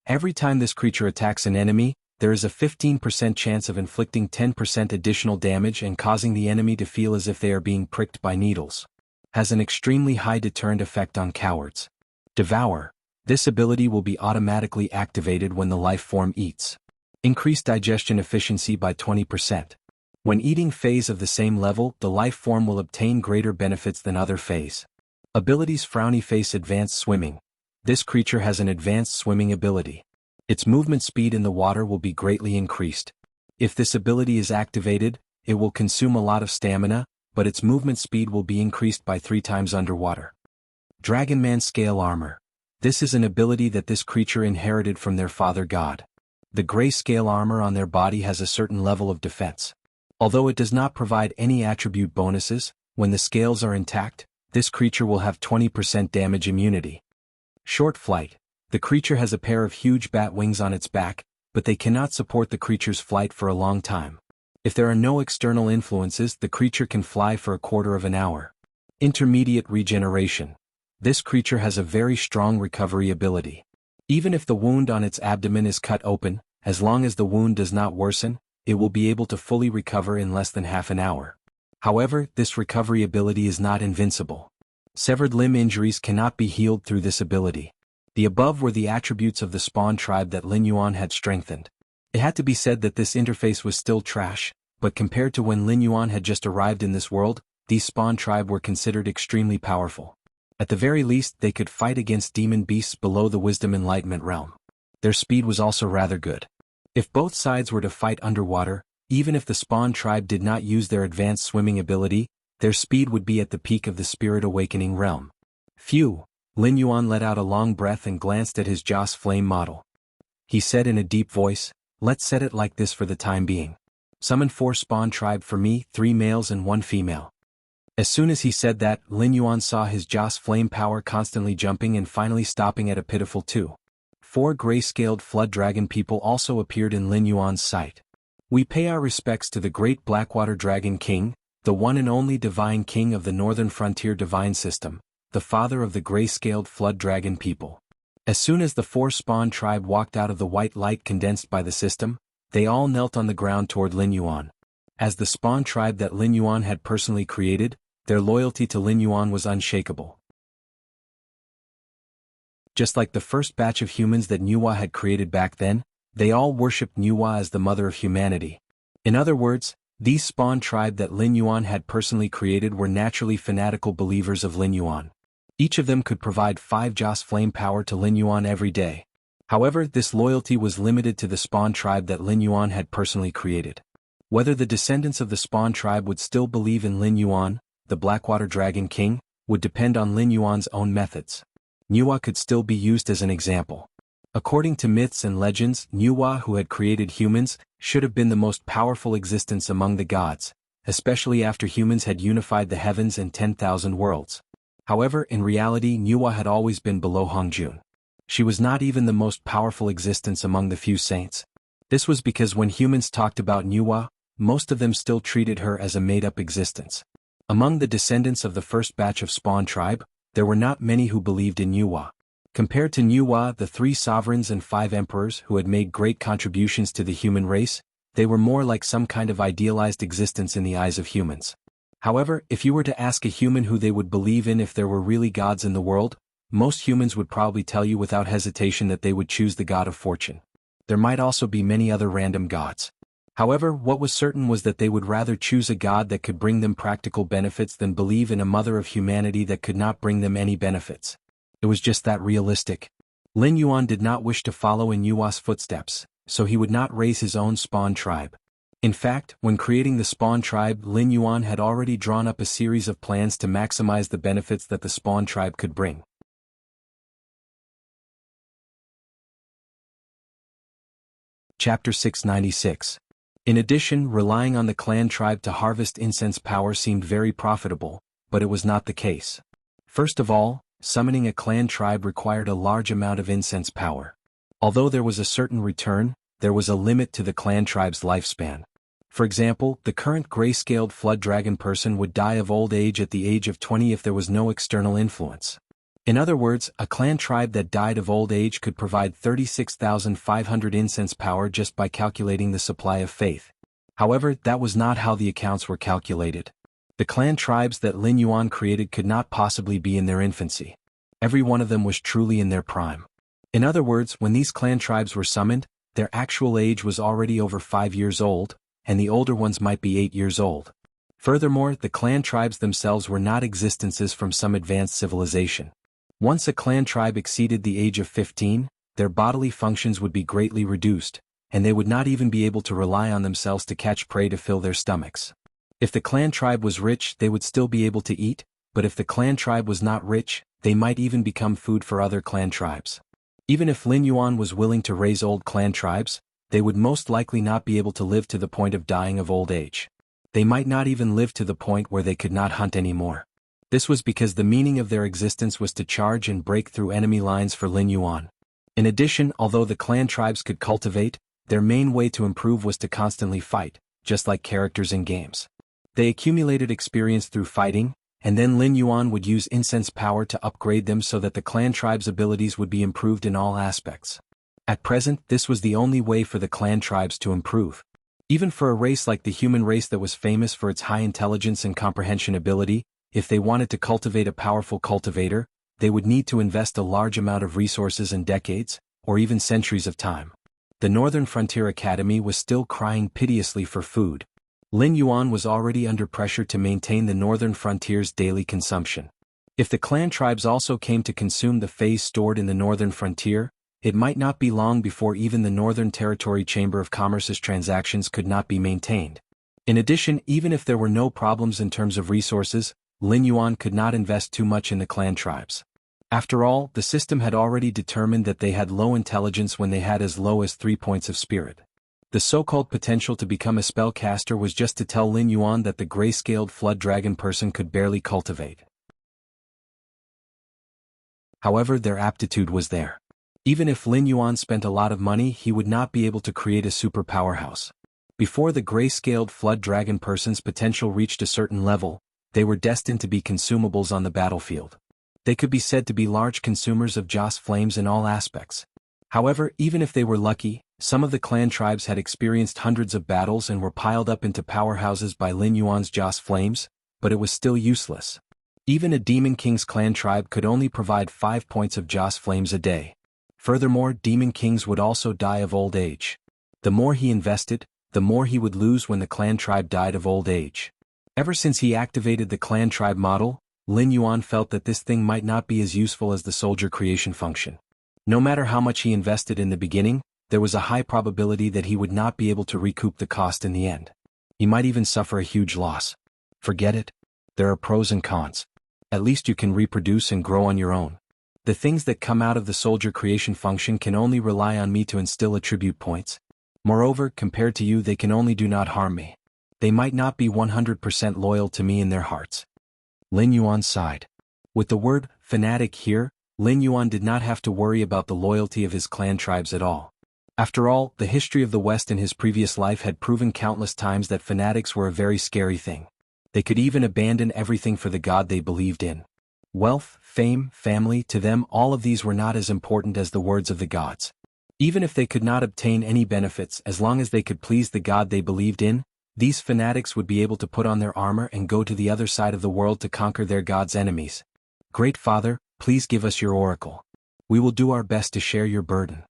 Every time this creature attacks an enemy, there is a 15% chance of inflicting 10% additional damage and causing the enemy to feel as if they are being pricked by needles. Has an extremely high deterrent effect on cowards. Devour. This ability will be automatically activated when the life form eats. Increase digestion efficiency by 20%. When eating phase of the same level, the life form will obtain greater benefits than other phase. Abilities Frowny Face. Advanced Swimming. This creature has an advanced swimming ability. Its movement speed in the water will be greatly increased. If this ability is activated, it will consume a lot of stamina, but its movement speed will be increased by 3 times underwater. Dragonman Scale Armor. This is an ability that this creature inherited from their father god. The gray scale armor on their body has a certain level of defense. Although it does not provide any attribute bonuses, when the scales are intact, this creature will have 20% damage immunity. Short Flight. The creature has a pair of huge bat wings on its back, but they cannot support the creature's flight for a long time. If there are no external influences, the creature can fly for a quarter of an hour. Intermediate Regeneration. This creature has a very strong recovery ability. Even if the wound on its abdomen is cut open, as long as the wound does not worsen, it will be able to fully recover in less than half an hour. However, this recovery ability is not invincible. Severed limb injuries cannot be healed through this ability. The above were the attributes of the spawn tribe that Lin Yuan had strengthened. It had to be said that this interface was still trash, but compared to when Lin Yuan had just arrived in this world, these spawn tribe were considered extremely powerful. At the very least, they could fight against demon beasts below the Wisdom Enlightenment realm. Their speed was also rather good. If both sides were to fight underwater, even if the spawn tribe did not use their advanced swimming ability, their speed would be at the peak of the Spirit Awakening realm. Phew! Lin Yuan let out a long breath and glanced at his Joss Flame model. He said in a deep voice, "Let's set it like this for the time being. Summon 4 spawn tribe for me, 3 males and 1 female." As soon as he said that, Lin Yuan saw his Joss Flame power constantly jumping and finally stopping at a pitiful 2. 4 gray-scaled flood dragon people also appeared in Lin Yuan's sight. We pay our respects to the great Blackwater Dragon King, the one and only divine king of the Northern Frontier divine system, the father of the gray-scaled flood dragon people. As soon as the 4 spawn tribe walked out of the white light condensed by the system, they all knelt on the ground toward Lin Yuan. As the spawn tribe that Lin Yuan had personally created, their loyalty to Lin Yuan was unshakable. Just like the first batch of humans that Nuwa had created back then, they all worshipped Nuwa as the mother of humanity. In other words, these spawn tribe that Lin Yuan had personally created were naturally fanatical believers of Lin Yuan. Each of them could provide 5 Joss Flame power to Lin Yuan every day. However, this loyalty was limited to the spawn tribe that Lin Yuan had personally created. Whether the descendants of the spawn tribe would still believe in Lin Yuan, the Blackwater Dragon King, would depend on Lin Yuan's own methods. Nuwa could still be used as an example. According to myths and legends, Nuwa, who had created humans, should have been the most powerful existence among the gods, especially after humans had unified the heavens and 10,000 worlds. However, in reality, Nuwa had always been below Hongjun. She was not even the most powerful existence among the few saints. This was because when humans talked about Nuwa, most of them still treated her as a made-up existence. Among the descendants of the first batch of spawn tribe, there were not many who believed in Nuwa. Compared to Nuwa, the 3 sovereigns and 5 emperors who had made great contributions to the human race, they were more like some kind of idealized existence in the eyes of humans. However, if you were to ask a human who they would believe in if there were really gods in the world, most humans would probably tell you without hesitation that they would choose the god of fortune. There might also be many other random gods. However, what was certain was that they would rather choose a god that could bring them practical benefits than believe in a mother of humanity that could not bring them any benefits. It was just that realistic. Lin Yuan did not wish to follow in Yua's footsteps, so he would not raise his own spawn tribe. In fact, when creating the spawn tribe, Lin Yuan had already drawn up a series of plans to maximize the benefits that the spawn tribe could bring. Chapter 696. In addition, relying on the clan tribe to harvest incense power seemed very profitable, but it was not the case. First of all, summoning a clan tribe required a large amount of incense power. Although there was a certain return, there was a limit to the clan tribe's lifespan. For example, the current gray-scaled flood dragon person would die of old age at the age of 20 if there was no external influence. In other words, a clan tribe that died of old age could provide 36,500 incense power just by calculating the supply of faith. However, that was not how the accounts were calculated. The clan tribes that Lin Yuan created could not possibly be in their infancy. Every one of them was truly in their prime. In other words, when these clan tribes were summoned, their actual age was already over 5 years old, and the older ones might be 8 years old. Furthermore, the clan tribes themselves were not existences from some advanced civilization. Once a clan tribe exceeded the age of 15, their bodily functions would be greatly reduced, and they would not even be able to rely on themselves to catch prey to fill their stomachs. If the clan tribe was rich, they would still be able to eat, but if the clan tribe was not rich, they might even become food for other clan tribes. Even if Lin Yuan was willing to raise old clan tribes, they would most likely not be able to live to the point of dying of old age. They might not even live to the point where they could not hunt anymore. This was because the meaning of their existence was to charge and break through enemy lines for Lin Yuan. In addition, although the clan tribes could cultivate, their main way to improve was to constantly fight, just like characters in games. They accumulated experience through fighting, and then Lin Yuan would use incense power to upgrade them so that the clan tribe's abilities would be improved in all aspects. At present, this was the only way for the clan tribes to improve. Even for a race like the human race that was famous for its high intelligence and comprehension ability, if they wanted to cultivate a powerful cultivator, they would need to invest a large amount of resources and decades, or even centuries of time. The Northern Frontier Academy was still crying piteously for food. Lin Yuan was already under pressure to maintain the Northern Frontier's daily consumption. If the clan tribes also came to consume the phase stored in the Northern Frontier, it might not be long before even the Northern Territory Chamber of Commerce's transactions could not be maintained. In addition, even if there were no problems in terms of resources, Lin Yuan could not invest too much in the clan tribes. After all, the system had already determined that they had low intelligence when they had as low as 3 points of spirit. The so-called potential to become a spellcaster was just to tell Lin Yuan that the gray-scaled flood dragon person could barely cultivate. However, their aptitude was there. Even if Lin Yuan spent a lot of money, he would not be able to create a super powerhouse. Before the gray-scaled flood dragon person's potential reached a certain level, they were destined to be consumables on the battlefield. They could be said to be large consumers of Joss flames in all aspects. However, even if they were lucky, some of the clan tribes had experienced hundreds of battles and were piled up into powerhouses by Lin Yuan's Joss flames, but it was still useless. Even a Demon King's clan tribe could only provide 5 points of Joss flames a day. Furthermore, Demon Kings would also die of old age. The more he invested, the more he would lose when the clan tribe died of old age. Ever since he activated the clan tribe model, Lin Yuan felt that this thing might not be as useful as the soldier creation function. No matter how much he invested in the beginning, there was a high probability that he would not be able to recoup the cost in the end. He might even suffer a huge loss. Forget it. There are pros and cons. At least you can reproduce and grow on your own. The things that come out of the soldier creation function can only rely on me to instill attribute points. Moreover, compared to you, they can only do not harm me. They might not be 100% loyal to me in their hearts. Lin Yuan sighed. With the word fanatic here, Lin Yuan did not have to worry about the loyalty of his clan tribes at all. After all, the history of the West in his previous life had proven countless times that fanatics were a very scary thing. They could even abandon everything for the god they believed in. Wealth, fame, family, to them all of these were not as important as the words of the gods. Even if they could not obtain any benefits, as long as they could please the god they believed in, these fanatics would be able to put on their armor and go to the other side of the world to conquer their god's enemies. Great Father, please give us your oracle. We will do our best to share your burden.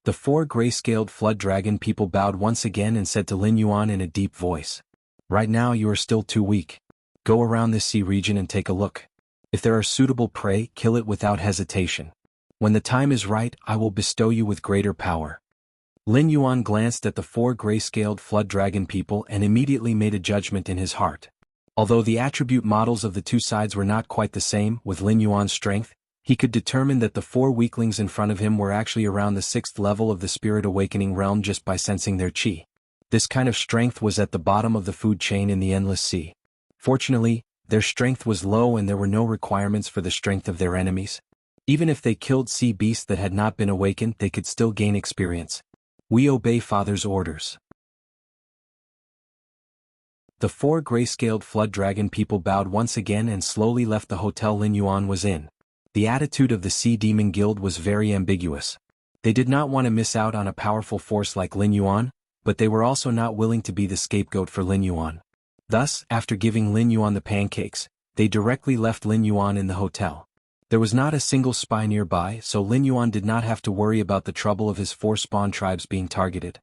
The 4 gray-scaled flood dragon people bowed once again and said to Lin Yuan in a deep voice. Right now you are still too weak. Go around this sea region and take a look. If there are suitable prey, kill it without hesitation. When the time is right, I will bestow you with greater power. Lin Yuan glanced at the 4 gray-scaled flood dragon people and immediately made a judgment in his heart. Although the attribute models of the two sides were not quite the same, with Lin Yuan's strength, he could determine that the 4 weaklings in front of him were actually around the 6th level of the spirit awakening realm just by sensing their qi. This kind of strength was at the bottom of the food chain in the endless sea. Fortunately, their strength was low and there were no requirements for the strength of their enemies. Even if they killed sea beasts that had not been awakened, they could still gain experience. We obey Father's orders. The 4 gray-scaled flood dragon people bowed once again and slowly left the hotel Lin Yuan was in. The attitude of the Sea Demon Guild was very ambiguous. They did not want to miss out on a powerful force like Lin Yuan, but they were also not willing to be the scapegoat for Lin Yuan. Thus, after giving Lin Yuan the pancakes, they directly left Lin Yuan in the hotel. There was not a single spy nearby, so Lin Yuan did not have to worry about the trouble of his 4 spawn tribes being targeted.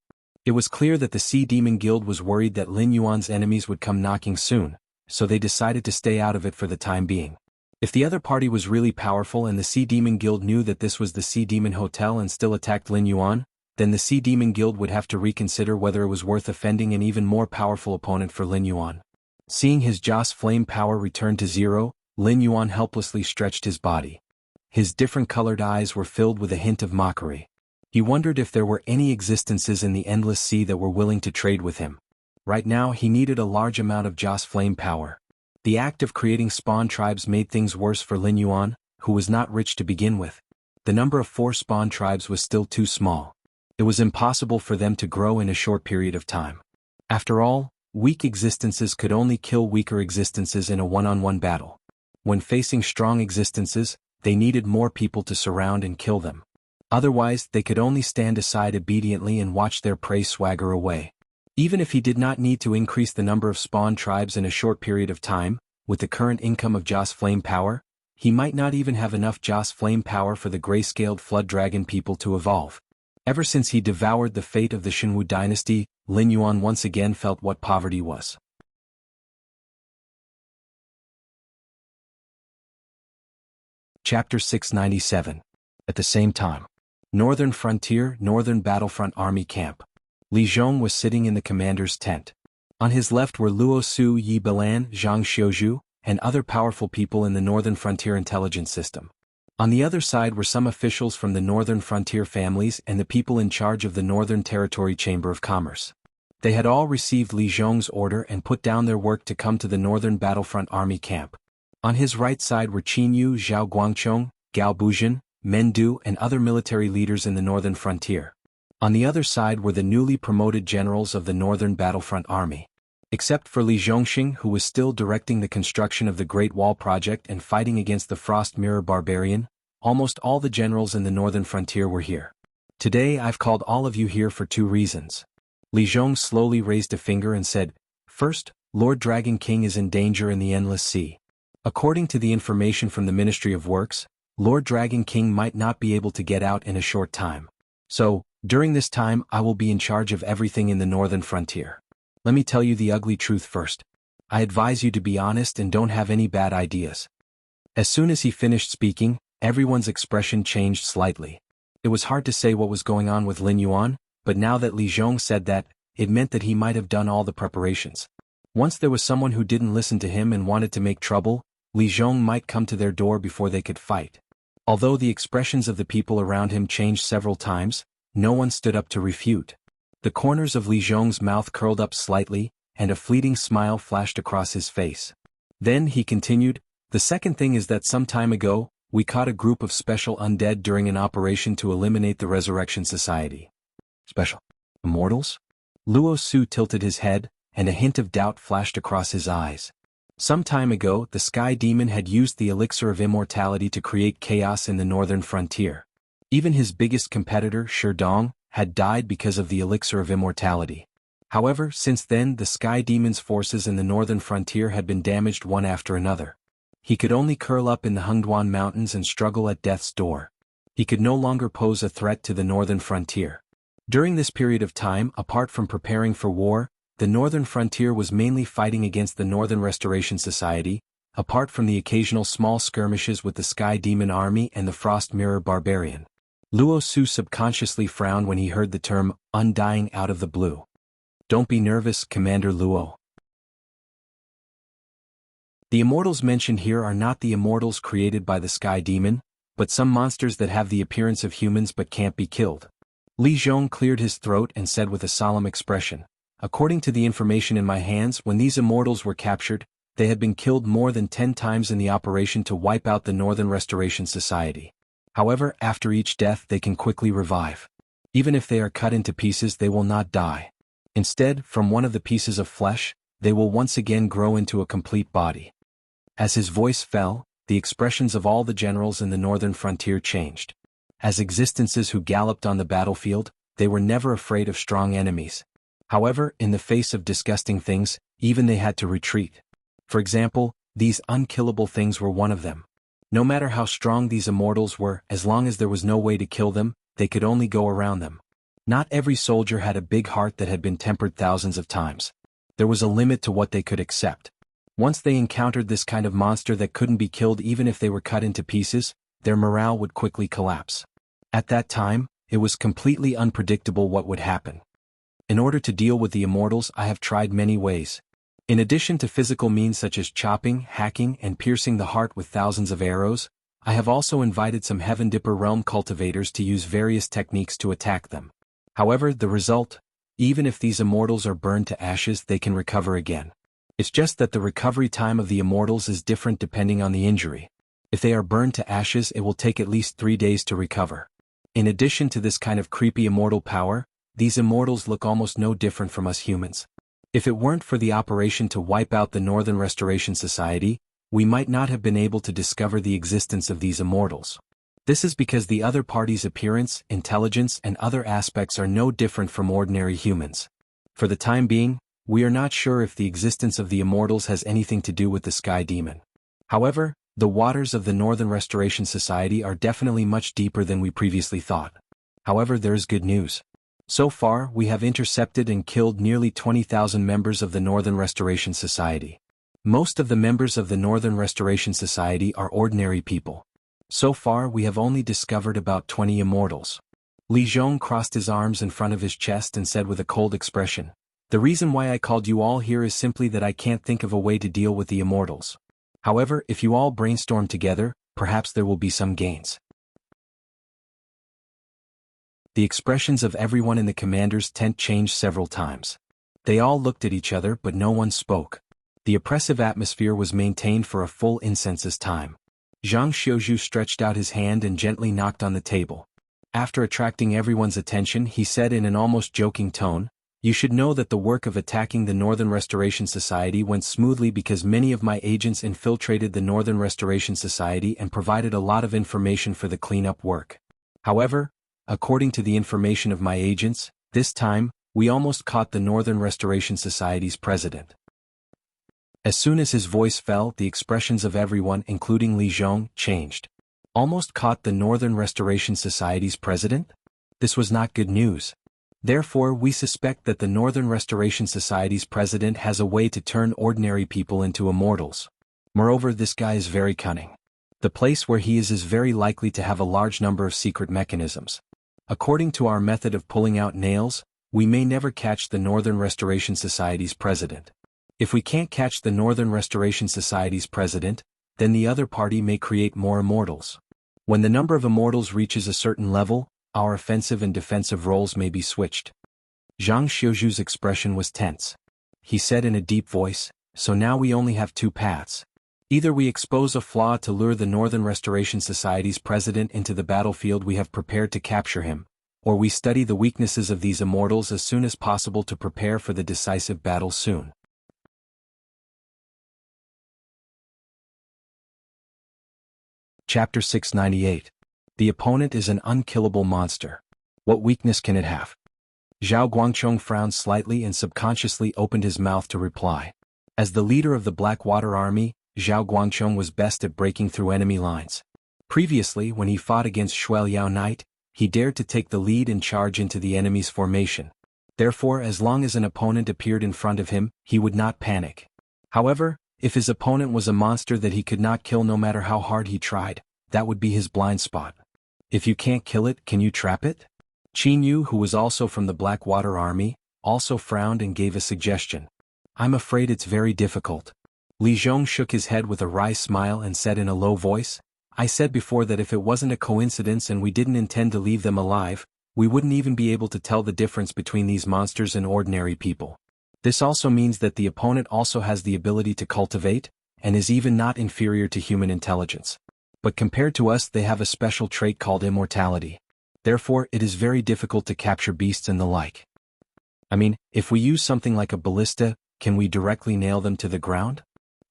It was clear that the Sea Demon Guild was worried that Lin Yuan's enemies would come knocking soon, so they decided to stay out of it for the time being. If the other party was really powerful and the Sea Demon Guild knew that this was the Sea Demon Hotel and still attacked Lin Yuan, then the Sea Demon Guild would have to reconsider whether it was worth offending an even more powerful opponent for Lin Yuan. Seeing his Joss flame power return to 0, Lin Yuan helplessly stretched his body. His different colored eyes were filled with a hint of mockery. He wondered if there were any existences in the endless sea that were willing to trade with him. Right now he needed a large amount of Joss flame power. The act of creating spawn tribes made things worse for Lin Yuan, who was not rich to begin with. The number of 4 spawn tribes was still too small. It was impossible for them to grow in a short period of time. After all, weak existences could only kill weaker existences in a one-on-one battle. When facing strong existences, they needed more people to surround and kill them. Otherwise, they could only stand aside obediently and watch their prey swagger away. Even if he did not need to increase the number of spawn tribes in a short period of time, with the current income of Joss flame power, he might not even have enough Joss flame power for the gray-scaled flood dragon people to evolve. Ever since he devoured the fate of the Shenwu dynasty, Lin Yuan once again felt what poverty was. Chapter 697. At the same time. Northern Frontier, Northern Battlefront Army Camp. Li Zhong was sitting in the commander's tent. On his left were Luo Su, Yi Bilan, Zhang Xiuzhu, and other powerful people in the Northern Frontier intelligence system. On the other side were some officials from the Northern Frontier families and the people in charge of the Northern Territory Chamber of Commerce. They had all received Li Zhong's order and put down their work to come to the Northern Battlefront Army Camp. On his right side were Qin Yu, Zhao Guangchong, Gao Buzhen, Mendu and other military leaders in the Northern Frontier. On the other side were the newly promoted generals of the Northern Battlefront Army. Except for Li Zhongxing, who was still directing the construction of the Great Wall Project and fighting against the Frost Mirror Barbarian, almost all the generals in the Northern Frontier were here. Today I've called all of you here for 2 reasons. Li Zhong slowly raised a finger and said, First, Lord Dragon King is in danger in the Endless Sea. According to the information from the Ministry of Works, Lord Dragon King might not be able to get out in a short time. So, during this time I will be in charge of everything in the Northern Frontier. Let me tell you the ugly truth first. I advise you to be honest and don't have any bad ideas. As soon as he finished speaking, everyone's expression changed slightly. It was hard to say what was going on with Lin Yuan, but now that Li Zhong said that, it meant that he might have done all the preparations. Once there was someone who didn't listen to him and wanted to make trouble, Li Zhong might come to their door before they could fight. Although the expressions of the people around him changed several times, no one stood up to refute. The corners of Li Zhong's mouth curled up slightly, and a fleeting smile flashed across his face. Then he continued, The second thing is that some time ago, we caught a group of special undead during an operation to eliminate the Resurrection Society. Special? Immortals? Luo Su tilted his head, and a hint of doubt flashed across his eyes. Some time ago, the Sky Demon had used the elixir of immortality to create chaos in the Northern Frontier. Even his biggest competitor, Sherdong, had died because of the elixir of immortality. However, since then the Sky Demon's forces in the Northern Frontier had been damaged one after another. He could only curl up in the Hengduan Mountains and struggle at death's door. He could no longer pose a threat to the northern frontier. During this period of time, apart from preparing for war, the northern frontier was mainly fighting against the Northern Restoration Society, apart from the occasional small skirmishes with the Sky Demon Army and the Frost Mirror Barbarian. Luo Su subconsciously frowned when he heard the term, undying, out of the blue. Don't be nervous, Commander Luo. The immortals mentioned here are not the immortals created by the Sky Demon, but some monsters that have the appearance of humans but can't be killed. Li Zhong cleared his throat and said with a solemn expression, according to the information in my hands, when these immortals were captured, they had been killed more than 10 times in the operation to wipe out the Northern Restoration Society. However, after each death they can quickly revive. Even if they are cut into pieces, they will not die. Instead, from one of the pieces of flesh, they will once again grow into a complete body. As his voice fell, the expressions of all the generals in the northern frontier changed. As existences who galloped on the battlefield, they were never afraid of strong enemies. However, in the face of disgusting things, even they had to retreat. For example, these unkillable things were one of them. No matter how strong these immortals were, as long as there was no way to kill them, they could only go around them. Not every soldier had a big heart that had been tempered thousands of times. There was a limit to what they could accept. Once they encountered this kind of monster that couldn't be killed even if they were cut into pieces, their morale would quickly collapse. At that time, it was completely unpredictable what would happen. In order to deal with the immortals, I have tried many ways. In addition to physical means such as chopping, hacking, and piercing the heart with thousands of arrows, I have also invited some Heaven Dipper realm cultivators to use various techniques to attack them. However, the result, even if these immortals are burned to ashes, they can recover again. It's just that the recovery time of the immortals is different depending on the injury. If they are burned to ashes, it will take at least 3 days to recover. In addition to this kind of creepy immortal power, these immortals look almost no different from us humans. If it weren't for the operation to wipe out the Northern Restoration Society, we might not have been able to discover the existence of these immortals. This is because the other party's appearance, intelligence, and other aspects are no different from ordinary humans. For the time being, we are not sure if the existence of the immortals has anything to do with the Sky Demon. However, the waters of the Northern Restoration Society are definitely much deeper than we previously thought. However, there is good news. So far, we have intercepted and killed nearly 20,000 members of the Northern Restoration Society. Most of the members of the Northern Restoration Society are ordinary people. So far, we have only discovered about 20 immortals. Li Zhong crossed his arms in front of his chest and said with a cold expression, "The reason why I called you all here is simply that I can't think of a way to deal with the immortals. However, if you all brainstorm together, perhaps there will be some gains." The expressions of everyone in the commander's tent changed several times. They all looked at each other but no one spoke. The oppressive atmosphere was maintained for a full incensus time. Zhang Xiuzhu stretched out his hand and gently knocked on the table. After attracting everyone's attention, he said in an almost joking tone, "You should know that the work of attacking the Northern Restoration Society went smoothly because many of my agents infiltrated the Northern Restoration Society and provided a lot of information for the cleanup work. However, according to the information of my agents, this time, we almost caught the Northern Restoration Society's president." As soon as his voice fell, the expressions of everyone, including Li Zhong, changed. Almost caught the Northern Restoration Society's president? This was not good news. Therefore, we suspect that the Northern Restoration Society's president has a way to turn ordinary people into immortals. Moreover, this guy is very cunning. The place where he is very likely to have a large number of secret mechanisms. According to our method of pulling out nails, we may never catch the Northern Restoration Society's president. If we can't catch the Northern Restoration Society's president, then the other party may create more immortals. When the number of immortals reaches a certain level, our offensive and defensive roles may be switched. Zhang Xiuzhu's expression was tense. He said in a deep voice, "So now we only have 2 paths. Either we expose a flaw to lure the Northern Restoration Society's president into the battlefield we have prepared to capture him, or we study the weaknesses of these immortals as soon as possible to prepare for the decisive battle soon." Chapter 698. The opponent is an unkillable monster. What weakness can it have? Zhao Guangchong frowned slightly and subconsciously opened his mouth to reply. As the leader of the Blackwater Army, Zhao Guangchong was best at breaking through enemy lines. Previously, when he fought against Shuai Liao Knight, he dared to take the lead and charge into the enemy's formation. Therefore, as long as an opponent appeared in front of him, he would not panic. However, if his opponent was a monster that he could not kill no matter how hard he tried, that would be his blind spot. If you can't kill it, can you trap it? Qin Yu, who was also from the Blackwater Army, also frowned and gave a suggestion. I'm afraid it's very difficult. Li Zhong shook his head with a wry smile and said in a low voice, I said before that if it wasn't a coincidence and we didn't intend to leave them alive, we wouldn't even be able to tell the difference between these monsters and ordinary people. This also means that the opponent also has the ability to cultivate, and is even not inferior to human intelligence. But compared to us, they have a special trait called immortality. Therefore, it is very difficult to capture beasts and the like. I mean, if we use something like a ballista, can we directly nail them to the ground?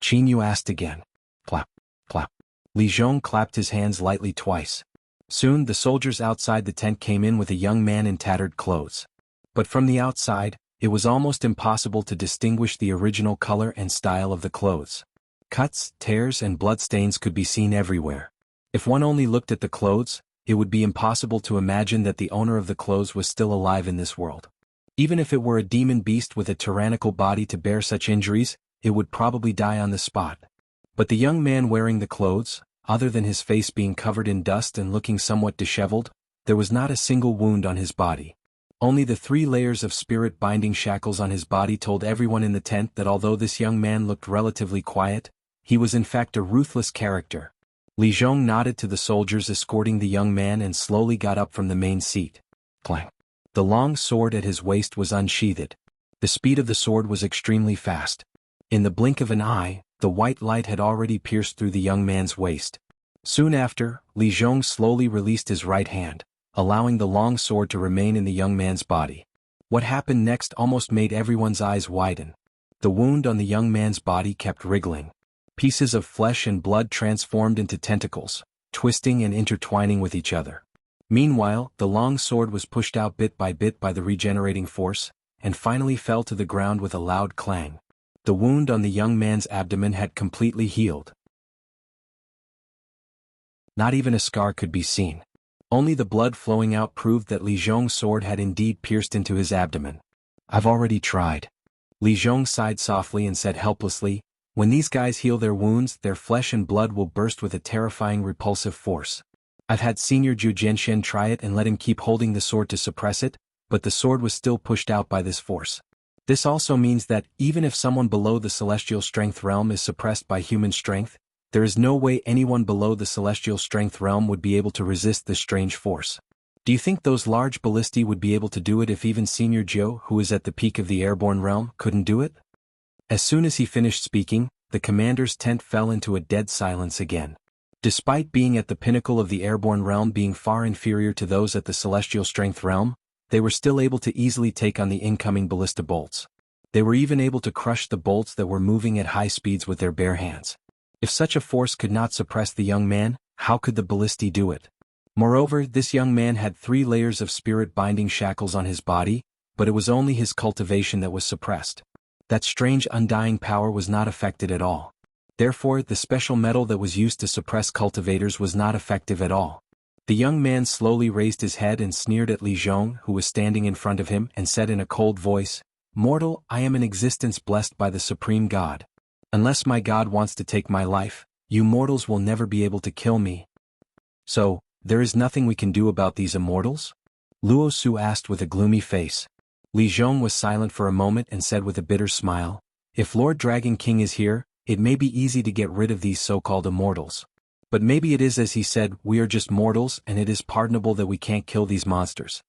Qin Yu asked again. Clap, clap. Li Zhong clapped his hands lightly twice. Soon the soldiers outside the tent came in with a young man in tattered clothes. But from the outside, it was almost impossible to distinguish the original color and style of the clothes. Cuts, tears and bloodstains could be seen everywhere. If one only looked at the clothes, it would be impossible to imagine that the owner of the clothes was still alive in this world. Even if it were a demon beast with a tyrannical body to bear such injuries, it would probably die on the spot. But the young man wearing the clothes, other than his face being covered in dust and looking somewhat disheveled, there was not a single wound on his body. Only the 3 layers of spirit-binding shackles on his body told everyone in the tent that although this young man looked relatively quiet, he was in fact a ruthless character. Li Zhong nodded to the soldiers escorting the young man and slowly got up from the main seat. Clang. The long sword at his waist was unsheathed. The speed of the sword was extremely fast. In the blink of an eye, the white light had already pierced through the young man's waist. Soon after, Li Zhong slowly released his right hand, allowing the long sword to remain in the young man's body. What happened next almost made everyone's eyes widen. The wound on the young man's body kept wriggling. Pieces of flesh and blood transformed into tentacles, twisting and intertwining with each other. Meanwhile, the long sword was pushed out bit by the regenerating force, and finally fell to the ground with a loud clang. The wound on the young man's abdomen had completely healed. Not even a scar could be seen. Only the blood flowing out proved that Li Zhong's sword had indeed pierced into his abdomen. I've already tried. Li Zhong sighed softly and said helplessly, when these guys heal their wounds, their flesh and blood will burst with a terrifying repulsive force. I've had Senior Zhu Jianxian try it and let him keep holding the sword to suppress it, but the sword was still pushed out by this force. This also means that, even if someone below the celestial strength realm is suppressed by human strength, there is no way anyone below the celestial strength realm would be able to resist this strange force. Do you think those large ballistae would be able to do it if even Senior Zhou, who is at the peak of the airborne realm, couldn't do it? As soon as he finished speaking, the commander's tent fell into a dead silence again. Despite being at the pinnacle of the airborne realm being far inferior to those at the celestial strength realm, they were still able to easily take on the incoming ballista bolts. They were even able to crush the bolts that were moving at high speeds with their bare hands. If such a force could not suppress the young man, how could the ballistae do it? Moreover, this young man had 3 layers of spirit-binding shackles on his body, but it was only his cultivation that was suppressed. That strange undying power was not affected at all. Therefore, the special metal that was used to suppress cultivators was not effective at all. The young man slowly raised his head and sneered at Li Zhong, who was standing in front of him, and said in a cold voice, "Mortal, I am an existence blessed by the Supreme God. Unless my God wants to take my life, you mortals will never be able to kill me." So, there is nothing we can do about these immortals? Luo Su asked with a gloomy face. Li Zhong was silent for a moment and said with a bitter smile, "If Lord Dragon King is here, it may be easy to get rid of these so-called immortals. But maybe it is as he said, we are just mortals and it is pardonable that we can't kill these monsters."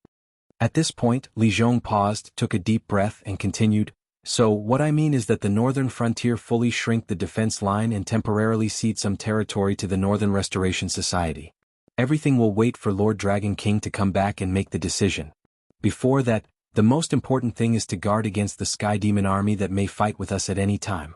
At this point, Li Zhong paused, took a deep breath and continued, "So, what I mean is that the northern frontier fully shrink the defense line and temporarily cede some territory to the Northern Restoration Society. Everything will wait for Lord Dragon King to come back and make the decision. Before that, the most important thing is to guard against the Sky Demon army that may fight with us at any time."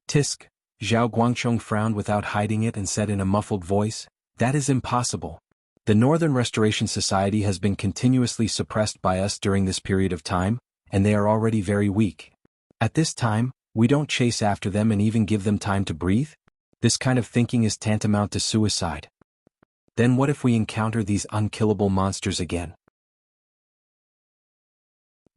Tisk. Zhao Guangchong frowned without hiding it and said in a muffled voice, "That is impossible. The Northern Restoration Society has been continuously suppressed by us during this period of time, and they are already very weak. At this time, we don't chase after them and even give them time to breathe? This kind of thinking is tantamount to suicide. Then what if we encounter these unkillable monsters again?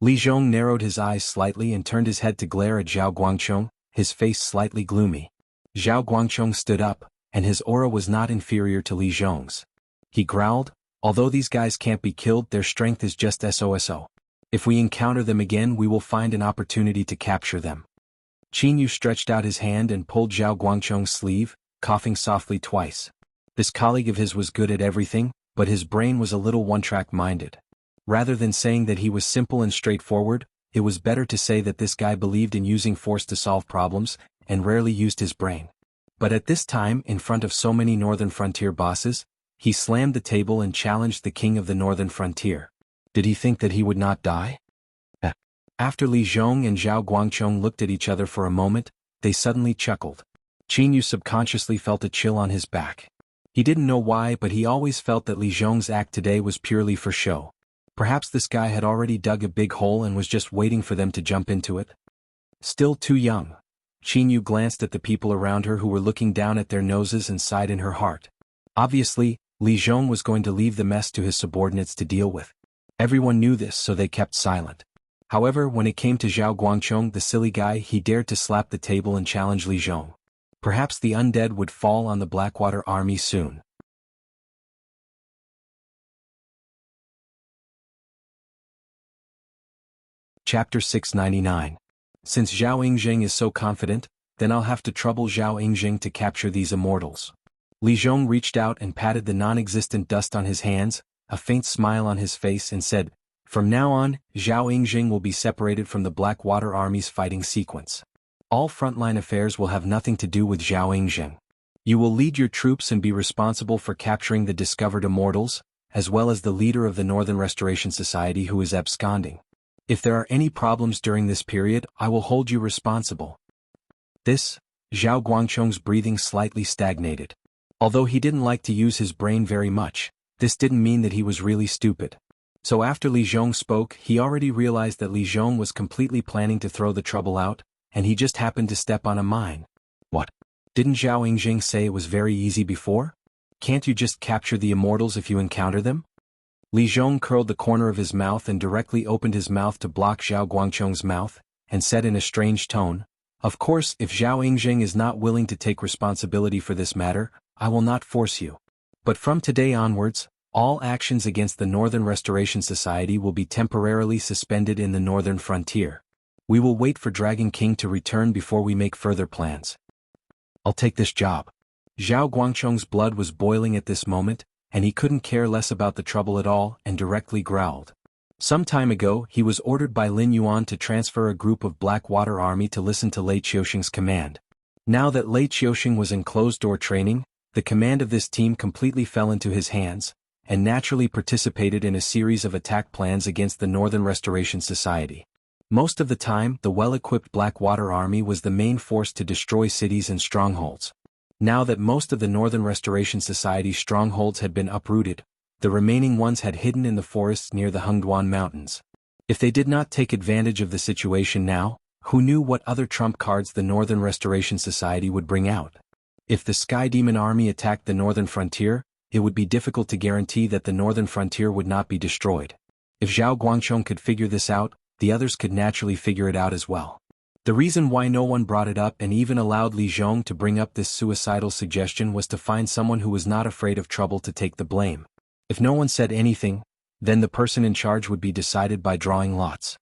Li Zhong narrowed his eyes slightly and turned his head to glare at Zhao Guangchong, his face slightly gloomy. Zhao Guangchong stood up, and his aura was not inferior to Li Zhong's. He growled, "Although these guys can't be killed, their strength is just SOSO. If we encounter them again, we will find an opportunity to capture them." Qin Yu stretched out his hand and pulled Zhao Guangchong's sleeve, coughing softly twice. This colleague of his was good at everything, but his brain was a little one-track minded. Rather than saying that he was simple and straightforward, it was better to say that this guy believed in using force to solve problems, and rarely used his brain. But at this time, in front of so many Northern Frontier bosses, he slammed the table and challenged the king of the Northern Frontier. Did he think that he would not die? After Li Zhong and Zhao Guangchong looked at each other for a moment, they suddenly chuckled. Qin Yu subconsciously felt a chill on his back. He didn't know why, but he always felt that Li Zhong's act today was purely for show. Perhaps this guy had already dug a big hole and was just waiting for them to jump into it. Still too young. Qin Yu glanced at the people around her who were looking down at their noses and sighed in her heart. Obviously, Li Zhong was going to leave the mess to his subordinates to deal with. Everyone knew this, so they kept silent. However, when it came to Zhao Guangchong, the silly guy, he dared to slap the table and challenge Li Zhong. Perhaps the undead would fall on the Blackwater army soon. Chapter 699. Since Zhao Yingjing is so confident, then I'll have to trouble Zhao Yingjing to capture these immortals. Li Zhong reached out and patted the non-existent dust on his hands, a faint smile on his face, and said, "From now on, Zhao Yingjing will be separated from the Blackwater Army's fighting sequence. All frontline affairs will have nothing to do with Zhao Yingjing. You will lead your troops and be responsible for capturing the discovered immortals, as well as the leader of the Northern Restoration Society who is absconding. If there are any problems during this period, I will hold you responsible." Zhao Guangchong's breathing slightly stagnated. Although he didn't like to use his brain very much, this didn't mean that he was really stupid. So after Li Zhong spoke, he already realized that Li Zhong was completely planning to throw the trouble out, and he just happened to step on a mine. What? Didn't Zhao Yingjing say it was very easy before? Can't you just capture the immortals if you encounter them? Li Zhong curled the corner of his mouth and directly opened his mouth to block Zhao Guangchong's mouth, and said in a strange tone, "Of course, if Zhao Yingjing is not willing to take responsibility for this matter, I will not force you. But from today onwards, all actions against the Northern Restoration Society will be temporarily suspended in the Northern Frontier. We will wait for Dragon King to return before we make further plans." "I'll take this job." Zhao Guangchong's blood was boiling at this moment, and he couldn't care less about the trouble at all, and directly growled. Some time ago, he was ordered by Lin Yuan to transfer a group of Blackwater Army to listen to Lei Qiuxing's command. Now that Lei Qiuxing was in closed-door training, the command of this team completely fell into his hands, and naturally participated in a series of attack plans against the Northern Restoration Society. Most of the time, the well-equipped Blackwater Army was the main force to destroy cities and strongholds. Now that most of the Northern Restoration Society's strongholds had been uprooted, the remaining ones had hidden in the forests near the Hengduan Mountains. If they did not take advantage of the situation now, who knew what other trump cards the Northern Restoration Society would bring out? If the Sky Demon Army attacked the Northern Frontier, it would be difficult to guarantee that the Northern Frontier would not be destroyed. If Zhao Guangchong could figure this out, the others could naturally figure it out as well. The reason why no one brought it up and even allowed Li Zhong to bring up this suicidal suggestion was to find someone who was not afraid of trouble to take the blame. If no one said anything, then the person in charge would be decided by drawing lots.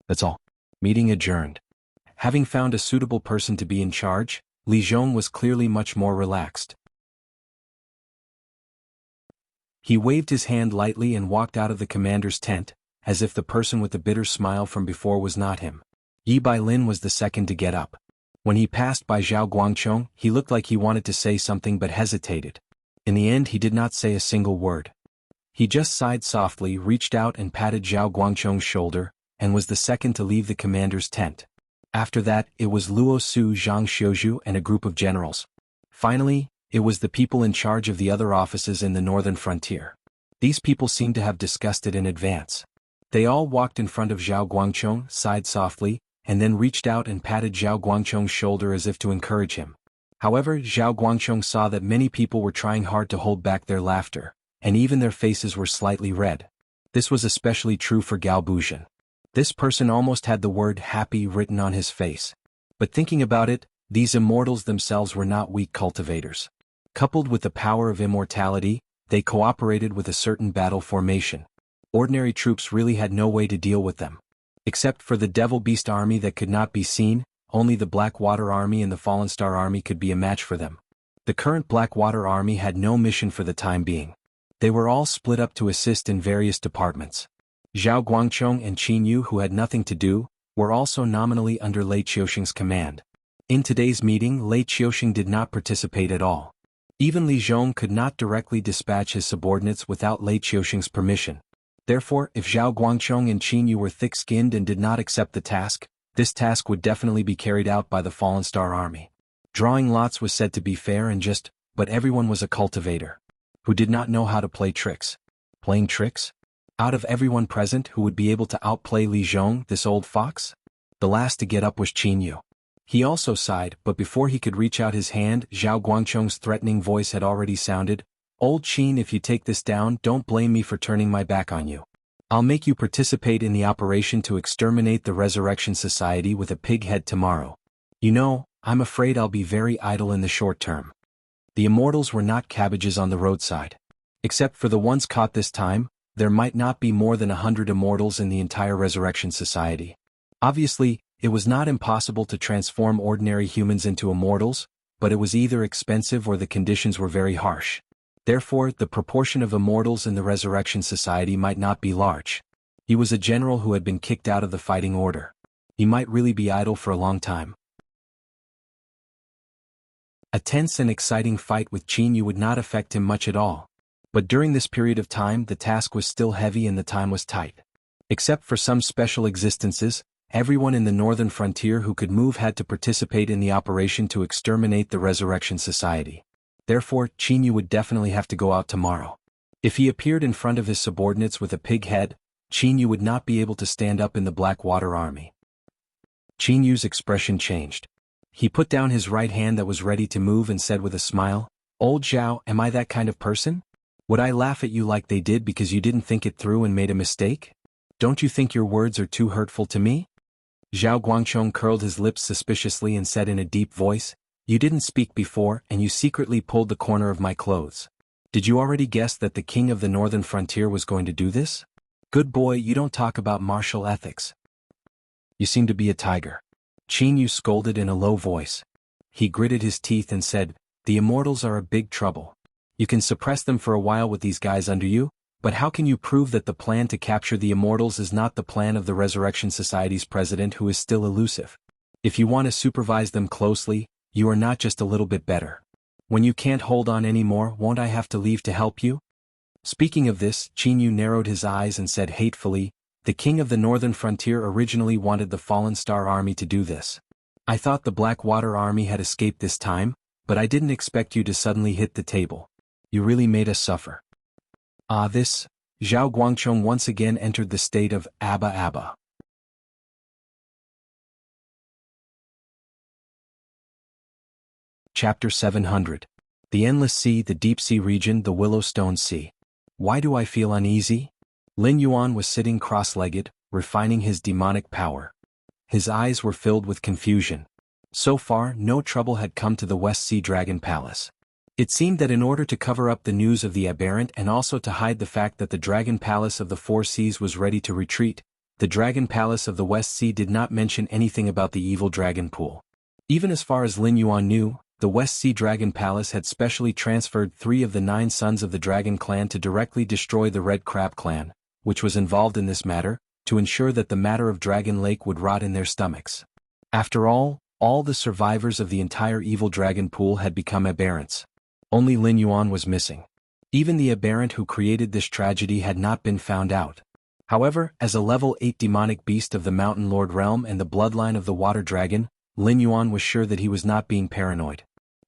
That's all. Meeting adjourned. Having found a suitable person to be in charge, Li Zhong was clearly much more relaxed. He waved his hand lightly and walked out of the commander's tent, as if the person with the bitter smile from before was not him. Yi Bailin was the second to get up. When he passed by Zhao Guangchong, he looked like he wanted to say something but hesitated. In the end, he did not say a single word. He just sighed softly, reached out and patted Zhao Guangchong's shoulder, and was the second to leave the commander's tent. After that, it was Luo Su, Zhang Xiuzhu, and a group of generals. Finally, it was the people in charge of the other offices in the Northern Frontier. These people seemed to have discussed it in advance. They all walked in front of Zhao Guangchong, sighed softly, and then reached out and patted Zhao Guangchong's shoulder as if to encourage him. However, Zhao Guangchong saw that many people were trying hard to hold back their laughter, and even their faces were slightly red. This was especially true for Gao Buzhan. This person almost had the word happy written on his face. But thinking about it, these immortals themselves were not weak cultivators. Coupled with the power of immortality, they cooperated with a certain battle formation. Ordinary troops really had no way to deal with them. Except for the Devil Beast army that could not be seen, only the Blackwater army and the Fallen Star army could be a match for them. The current Blackwater army had no mission for the time being. They were all split up to assist in various departments. Zhao Guangchong and Qin Yu, who had nothing to do, were also nominally under Lei Qiuxing's command. In today's meeting, Lei Qiuxing did not participate at all. Even Li Zhong could not directly dispatch his subordinates without Lei Qiuxing's permission. Therefore, if Zhao Guangchong and Qin Yu were thick-skinned and did not accept the task, this task would definitely be carried out by the Fallen Star army. Drawing lots was said to be fair and just, but everyone was a cultivator who did not know how to play tricks. Playing tricks? Out of everyone present, who would be able to outplay Li Zhong, this old fox? The last to get up was Qin Yu. He also sighed, but before he could reach out his hand, Zhao Guangchong's threatening voice had already sounded. Old Qin, if you take this down, don't blame me for turning my back on you. I'll make you participate in the operation to exterminate the Resurrection Society with a pig head tomorrow. You know, I'm afraid I'll be very idle in the short term. The immortals were not cabbages on the roadside. Except for the ones caught this time, there might not be more than 100 immortals in the entire Resurrection Society. Obviously, it was not impossible to transform ordinary humans into immortals, but it was either expensive or the conditions were very harsh. Therefore, the proportion of immortals in the Resurrection Society might not be large. He was a general who had been kicked out of the fighting order. He might really be idle for a long time. A tense and exciting fight with Qin Yu would not affect him much at all. But during this period of time, the task was still heavy and the time was tight. Except for some special existences, everyone in the northern frontier who could move had to participate in the operation to exterminate the Resurrection Society. Therefore, Qin Yu would definitely have to go out tomorrow. If he appeared in front of his subordinates with a pig head, Qin Yu would not be able to stand up in the Blackwater army. Qin Yu's expression changed. He put down his right hand that was ready to move and said with a smile, "Old Zhao, am I that kind of person? Would I laugh at you like they did because you didn't think it through and made a mistake? Don't you think your words are too hurtful to me?" Zhao Guangchong curled his lips suspiciously and said in a deep voice, "You didn't speak before, and you secretly pulled the corner of my clothes. Did you already guess that the king of the northern frontier was going to do this? Good boy, you don't talk about martial ethics. You seem to be a tiger." Qin Yu scolded in a low voice. He gritted his teeth and said, "The immortals are a big trouble. You can suppress them for a while with these guys under you, but how can you prove that the plan to capture the immortals is not the plan of the Resurrection Society's president, who is still elusive? If you want to supervise them closely, you are not just a little bit better. When you can't hold on anymore, won't I have to leave to help you?" Speaking of this, Qin Yu narrowed his eyes and said hatefully, "The king of the northern frontier originally wanted the Fallen Star army to do this. I thought the Blackwater army had escaped this time, but I didn't expect you to suddenly hit the table. You really made us suffer." This, Zhao Guangchong once again entered the state of Abba Abba. Chapter 700. The Endless Sea, the Deep Sea Region, the Willowstone Sea. Why do I feel uneasy? Lin Yuan was sitting cross-legged, refining his demonic power. His eyes were filled with confusion. So far, no trouble had come to the West Sea Dragon Palace. It seemed that in order to cover up the news of the aberrant and also to hide the fact that the Dragon Palace of the Four Seas was ready to retreat, the Dragon Palace of the West Sea did not mention anything about the evil dragon pool. Even as far as Lin Yuan knew, the West Sea Dragon Palace had specially transferred 3 of the 9 sons of the Dragon Clan to directly destroy the Red Crab Clan, which was involved in this matter, to ensure that the matter of Dragon Lake would rot in their stomachs. After all the survivors of the entire evil dragon pool had become aberrants. Only Lin Yuan was missing. Even the aberrant who created this tragedy had not been found out. However, as a level 8 demonic beast of the Mountain Lord realm and the bloodline of the Water Dragon, Lin Yuan was sure that he was not being paranoid.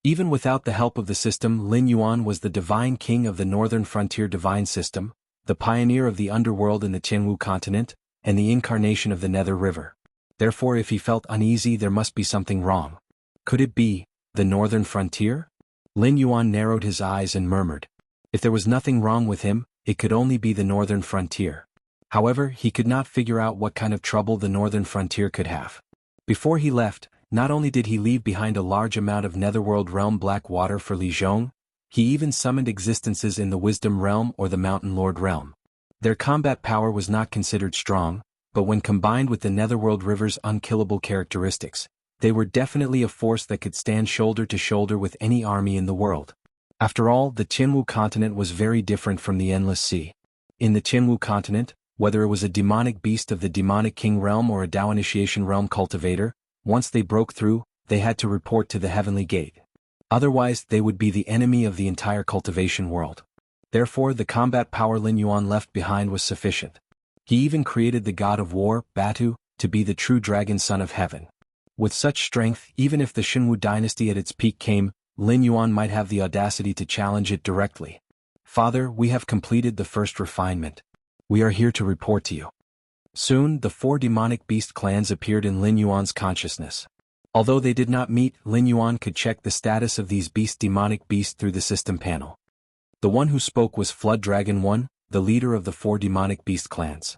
Even without the help of the system, Lin Yuan was the divine king of the Northern Frontier Divine System, the pioneer of the underworld in the Tianwu continent, and the incarnation of the Nether River. Therefore, if he felt uneasy, there must be something wrong. Could it be, The northern frontier? Lin Yuan narrowed his eyes and murmured. If there was nothing wrong with him, it could only be the northern frontier. However, he could not figure out what kind of trouble the northern frontier could have. Before he left, not only did he leave behind a large amount of netherworld realm black water for Li Zhong, he even summoned existences in the wisdom realm or the mountain lord realm. Their combat power was not considered strong, but when combined with the netherworld river's unkillable characteristics, they were definitely a force that could stand shoulder to shoulder with any army in the world. After all, the Qinwu continent was very different from the Endless Sea. In the Qinwu continent, whether it was a demonic beast of the demonic king realm or a Dao initiation realm cultivator, once they broke through, they had to report to the heavenly gate. Otherwise, they would be the enemy of the entire cultivation world. Therefore, the combat power Lin Yuan left behind was sufficient. He even created the god of war, Batu, to be the true dragon son of heaven. With such strength, even if the Xinwu dynasty at its peak came, Lin Yuan might have the audacity to challenge it directly. Father, we have completed the first refinement. We are here to report to you. Soon, the 4 demonic beast clans appeared in Lin Yuan's consciousness. Although they did not meet, Lin Yuan could check the status of these demonic beasts through the system panel. The one who spoke was Flood Dragon 1, the leader of the 4 demonic beast clans.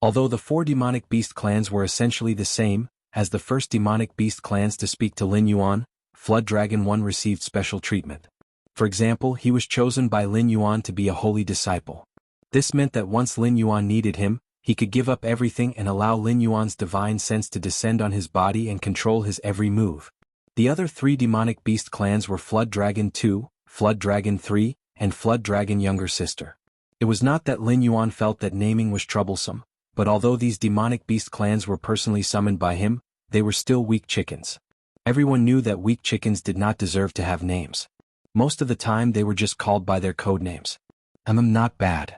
Although the 4 demonic beast clans were essentially the same, as the first demonic beast clans to speak to Lin Yuan, Flood Dragon 1 received special treatment. For example, he was chosen by Lin Yuan to be a holy disciple. This meant that once Lin Yuan needed him, he could give up everything and allow Lin Yuan's divine sense to descend on his body and control his every move. The other 3 demonic beast clans were Flood Dragon 2, Flood Dragon 3, and Flood Dragon younger sister. It was not that Lin Yuan felt that naming was troublesome, but although these demonic beast clans were personally summoned by him, they were still weak chickens. Everyone knew that weak chickens did not deserve to have names. Most of the time they were just called by their code names. Not bad.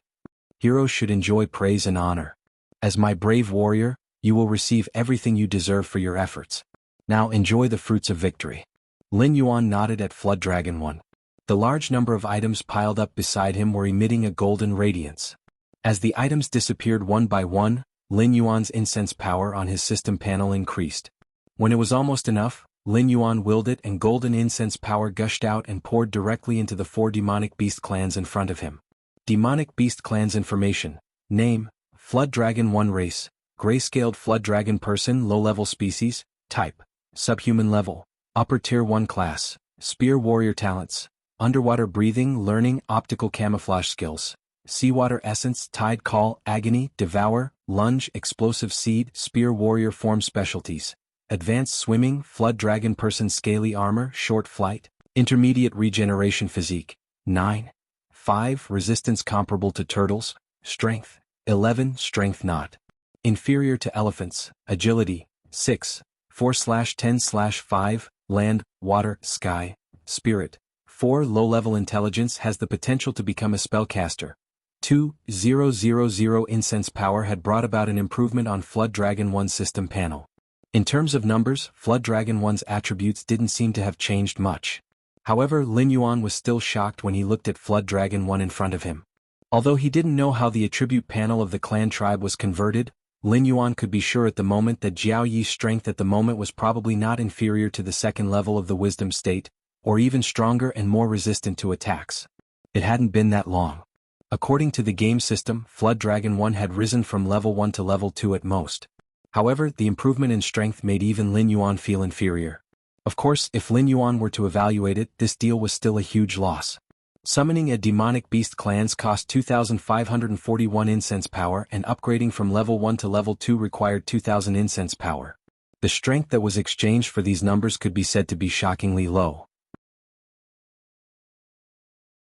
Heroes should enjoy praise and honor. As my brave warrior, you will receive everything you deserve for your efforts. Now enjoy the fruits of victory. Lin Yuan nodded at Flood Dragon 1. The large number of items piled up beside him were emitting a golden radiance. As the items disappeared one by one, Lin Yuan's incense power on his system panel increased. When it was almost enough, Lin Yuan willed it and golden incense power gushed out and poured directly into the 4 demonic beast clans in front of him. Demonic beast clans information. Name, Flood Dragon 1 race, Gray-scaled Flood Dragon person low-level species, type, subhuman level, upper tier 1 class, spear warrior talents, underwater breathing learning optical camouflage skills, seawater essence tide call agony devour, lunge explosive seed spear warrior form specialties. Advanced swimming, flood dragon person scaly armor, short flight, intermediate regeneration physique, 9. 5. Resistance comparable to turtles, strength, 11. Strength not inferior to elephants, agility, 6. 4/10/5, land, water, sky, spirit, 4. Low-level intelligence has the potential to become a spellcaster. 2,000 incense power had brought about an improvement on Flood Dragon 1's system panel. In terms of numbers, Flood Dragon 1's attributes didn't seem to have changed much. However, Lin Yuan was still shocked when he looked at Flood Dragon 1 in front of him. Although he didn't know how the attribute panel of the clan tribe was converted, Lin Yuan could be sure at the moment that Jiao Yi's strength at the moment was probably not inferior to the 2nd level of the wisdom state, or even stronger and more resistant to attacks. It hadn't been that long. According to the game system, Flood Dragon 1 had risen from level 1 to level 2 at most. However, the improvement in strength made even Lin Yuan feel inferior. Of course, if Lin Yuan were to evaluate it, this deal was still a huge loss. Summoning a demonic beast clans cost 2,541 incense power and upgrading from level 1 to level 2 required 2,000 incense power. The strength that was exchanged for these numbers could be said to be shockingly low.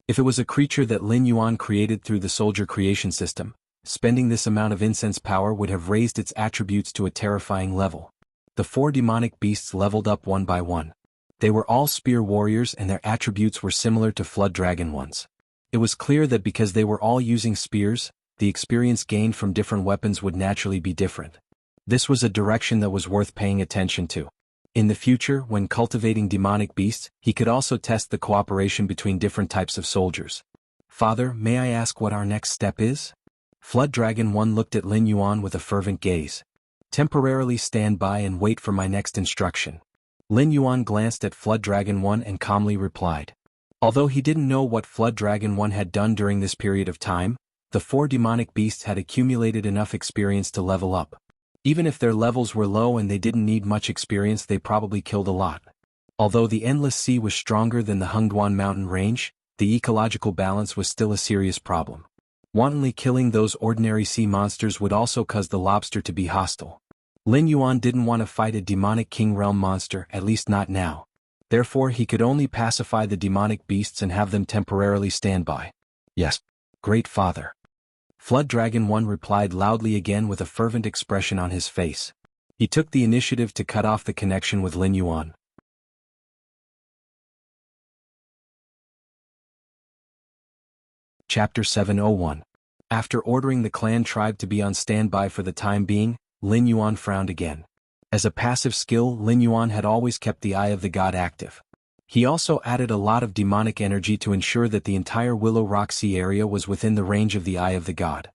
If it was a creature that Lin Yuan created through the soldier creation system, spending this amount of incense power would have raised its attributes to a terrifying level. The 4 demonic beasts leveled up one by one. They were all spear warriors and their attributes were similar to Flood Dragon 1's. It was clear that because they were all using spears, the experience gained from different weapons would naturally be different. This was a direction that was worth paying attention to. In the future, when cultivating demonic beasts, he could also test the cooperation between different types of soldiers. Father, may I ask what our next step is? Flood Dragon 1 looked at Lin Yuan with a fervent gaze. Temporarily stand by and wait for my next instruction. Lin Yuan glanced at Flood Dragon 1 and calmly replied. Although he didn't know what Flood Dragon 1 had done during this period of time, the 4 demonic beasts had accumulated enough experience to level up. Even if their levels were low and they didn't need much experience, they probably killed a lot. Although the Endless Sea was stronger than the Hengduan mountain range, the ecological balance was still a serious problem. Wantonly killing those ordinary sea monsters would also cause the lobster to be hostile. Lin Yuan didn't want to fight a demonic king realm monster, at least not now. Therefore he could only pacify the demonic beasts and have them temporarily stand by. Yes, Great Father. Flood Dragon 1 replied loudly again with a fervent expression on his face. He took the initiative to cut off the connection with Lin Yuan. Chapter 701. After ordering the clan tribe to be on standby for the time being, Lin Yuan frowned again. As a passive skill, Lin Yuan had always kept the Eye of the God active. He also added a lot of demonic energy to ensure that the entire Willow Rock Sea area was within the range of the Eye of the God.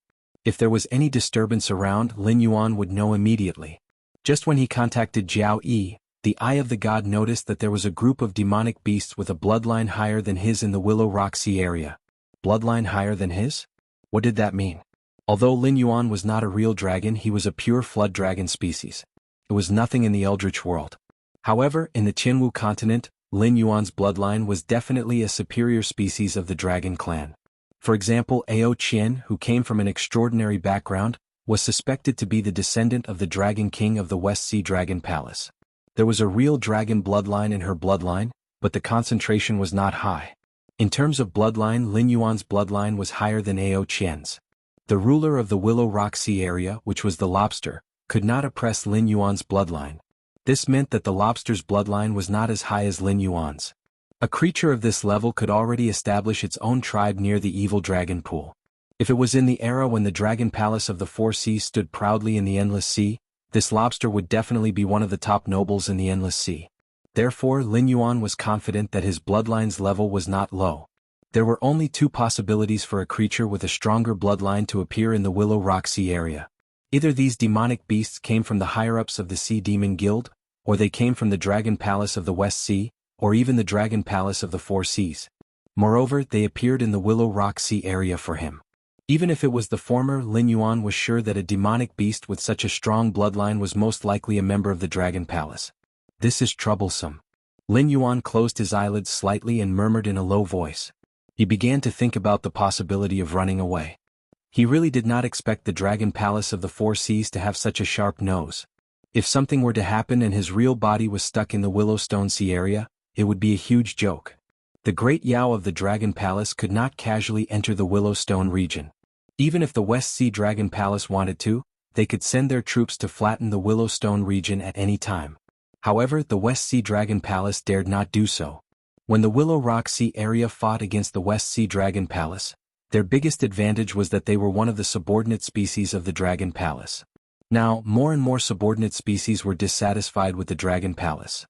If there was any disturbance around, Lin Yuan would know immediately. Just when he contacted Jiao Yi, the Eye of the God noticed that there was a group of demonic beasts with a bloodline higher than his in the Willow Rock Sea area. Bloodline higher than his? What did that mean? Although Lin Yuan was not a real dragon, he was a pure flood dragon species. It was nothing in the Eldritch world. However, in the Qinwu continent, Lin Yuan's bloodline was definitely a superior species of the dragon clan. For example, Ao Qian, who came from an extraordinary background, was suspected to be the descendant of the Dragon King of the West Sea Dragon Palace. There was a real dragon bloodline in her bloodline, but the concentration was not high. In terms of bloodline, Lin Yuan's bloodline was higher than Ao Qian's. The ruler of the Willow Rock Sea area, which was the lobster, could not oppress Lin Yuan's bloodline. This meant that the lobster's bloodline was not as high as Lin Yuan's. A creature of this level could already establish its own tribe near the evil dragon pool. If it was in the era when the Dragon Palace of the Four Seas stood proudly in the Endless Sea, this lobster would definitely be one of the top nobles in the Endless Sea. Therefore, Lin Yuan was confident that his bloodline's level was not low. There were only 2 possibilities for a creature with a stronger bloodline to appear in the Willow Rock Sea area. Either these demonic beasts came from the higher-ups of the Sea Demon Guild, or they came from the Dragon Palace of the West Sea, or even the Dragon Palace of the Four Seas. Moreover, they appeared in the Willow Rock Sea area for him. Even if it was the former, Lin Yuan was sure that a demonic beast with such a strong bloodline was most likely a member of the Dragon Palace. This is troublesome. Lin Yuan closed his eyelids slightly and murmured in a low voice. He began to think about the possibility of running away. He really did not expect the Dragon Palace of the Four Seas to have such a sharp nose. If something were to happen and his real body was stuck in the Willowstone Sea area, it would be a huge joke. The Great Yao of the Dragon Palace could not casually enter the Willowstone region. Even if the West Sea Dragon Palace wanted to, they could send their troops to flatten the Willowstone region at any time. However, the West Sea Dragon Palace dared not do so. When the Willow Rock Sea area fought against the West Sea Dragon Palace, their biggest advantage was that they were one of the subordinate species of the Dragon Palace. Now, more and more subordinate species were dissatisfied with the Dragon Palace.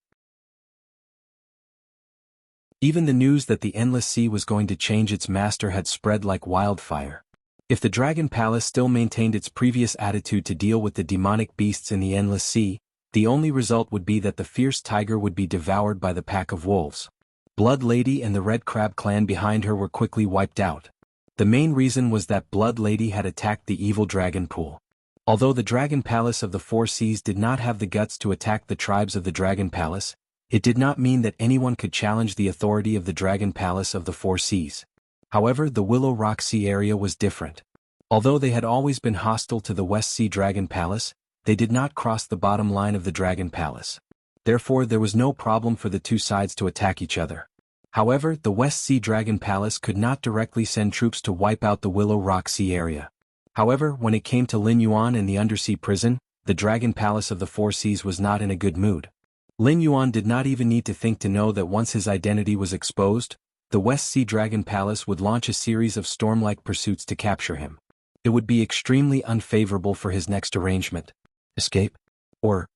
Even the news that the Endless Sea was going to change its master had spread like wildfire. If the Dragon Palace still maintained its previous attitude to deal with the demonic beasts in the Endless Sea, the only result would be that the fierce tiger would be devoured by the pack of wolves. Blood Lady and the Red Crab clan behind her were quickly wiped out. The main reason was that Blood Lady had attacked the evil dragon pool. Although the Dragon Palace of the Four Seas did not have the guts to attack the tribes of the Dragon Palace, it did not mean that anyone could challenge the authority of the Dragon Palace of the Four Seas. However, the Willow Rock Sea area was different. Although they had always been hostile to the West Sea Dragon Palace, they did not cross the bottom line of the Dragon Palace. Therefore, there was no problem for the 2 sides to attack each other. However, the West Sea Dragon Palace could not directly send troops to wipe out the Willow Rock Sea area. However, when it came to Lin Yuan and the undersea prison, the Dragon Palace of the Four Seas was not in a good mood. Lin Yuan did not even need to think to know that once his identity was exposed, the West Sea Dragon Palace would launch a series of storm-like pursuits to capture him. It would be extremely unfavorable for his next arrangement. Escape? Or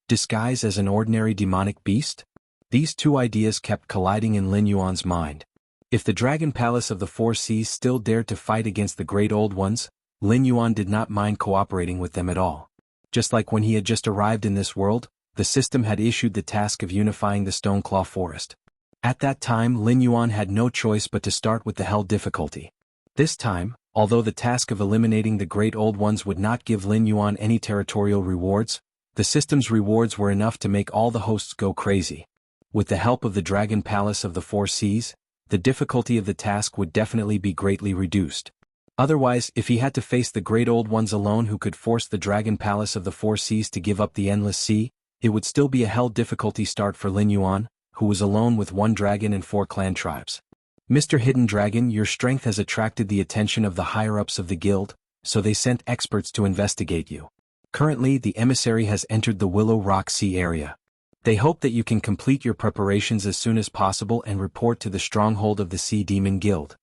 disguise as an ordinary demonic beast? These 2 ideas kept colliding in Lin Yuan's mind. If the Dragon Palace of the Four Seas still dared to fight against the Great Old Ones, Lin Yuan did not mind cooperating with them at all. Just like when he had just arrived in this world, the system had issued the task of unifying the Stoneclaw Forest. At that time Lin Yuan had no choice but to start with the hell difficulty. This time, although the task of eliminating the Great Old Ones would not give Lin Yuan any territorial rewards, the system's rewards were enough to make all the hosts go crazy. With the help of the Dragon Palace of the Four Seas, the difficulty of the task would definitely be greatly reduced. Otherwise, if he had to face the Great Old Ones alone who could force the Dragon Palace of the Four Seas to give up the Endless Sea, it would still be a hell difficulty start for Lin Yuan, who was alone with 1 dragon and 4 clan tribes. Mr. Hidden Dragon, your strength has attracted the attention of the higher-ups of the guild, so they sent experts to investigate you. Currently, the emissary has entered the Willow Rock Sea area. They hope that you can complete your preparations as soon as possible and report to the stronghold of the Sea Demon Guild.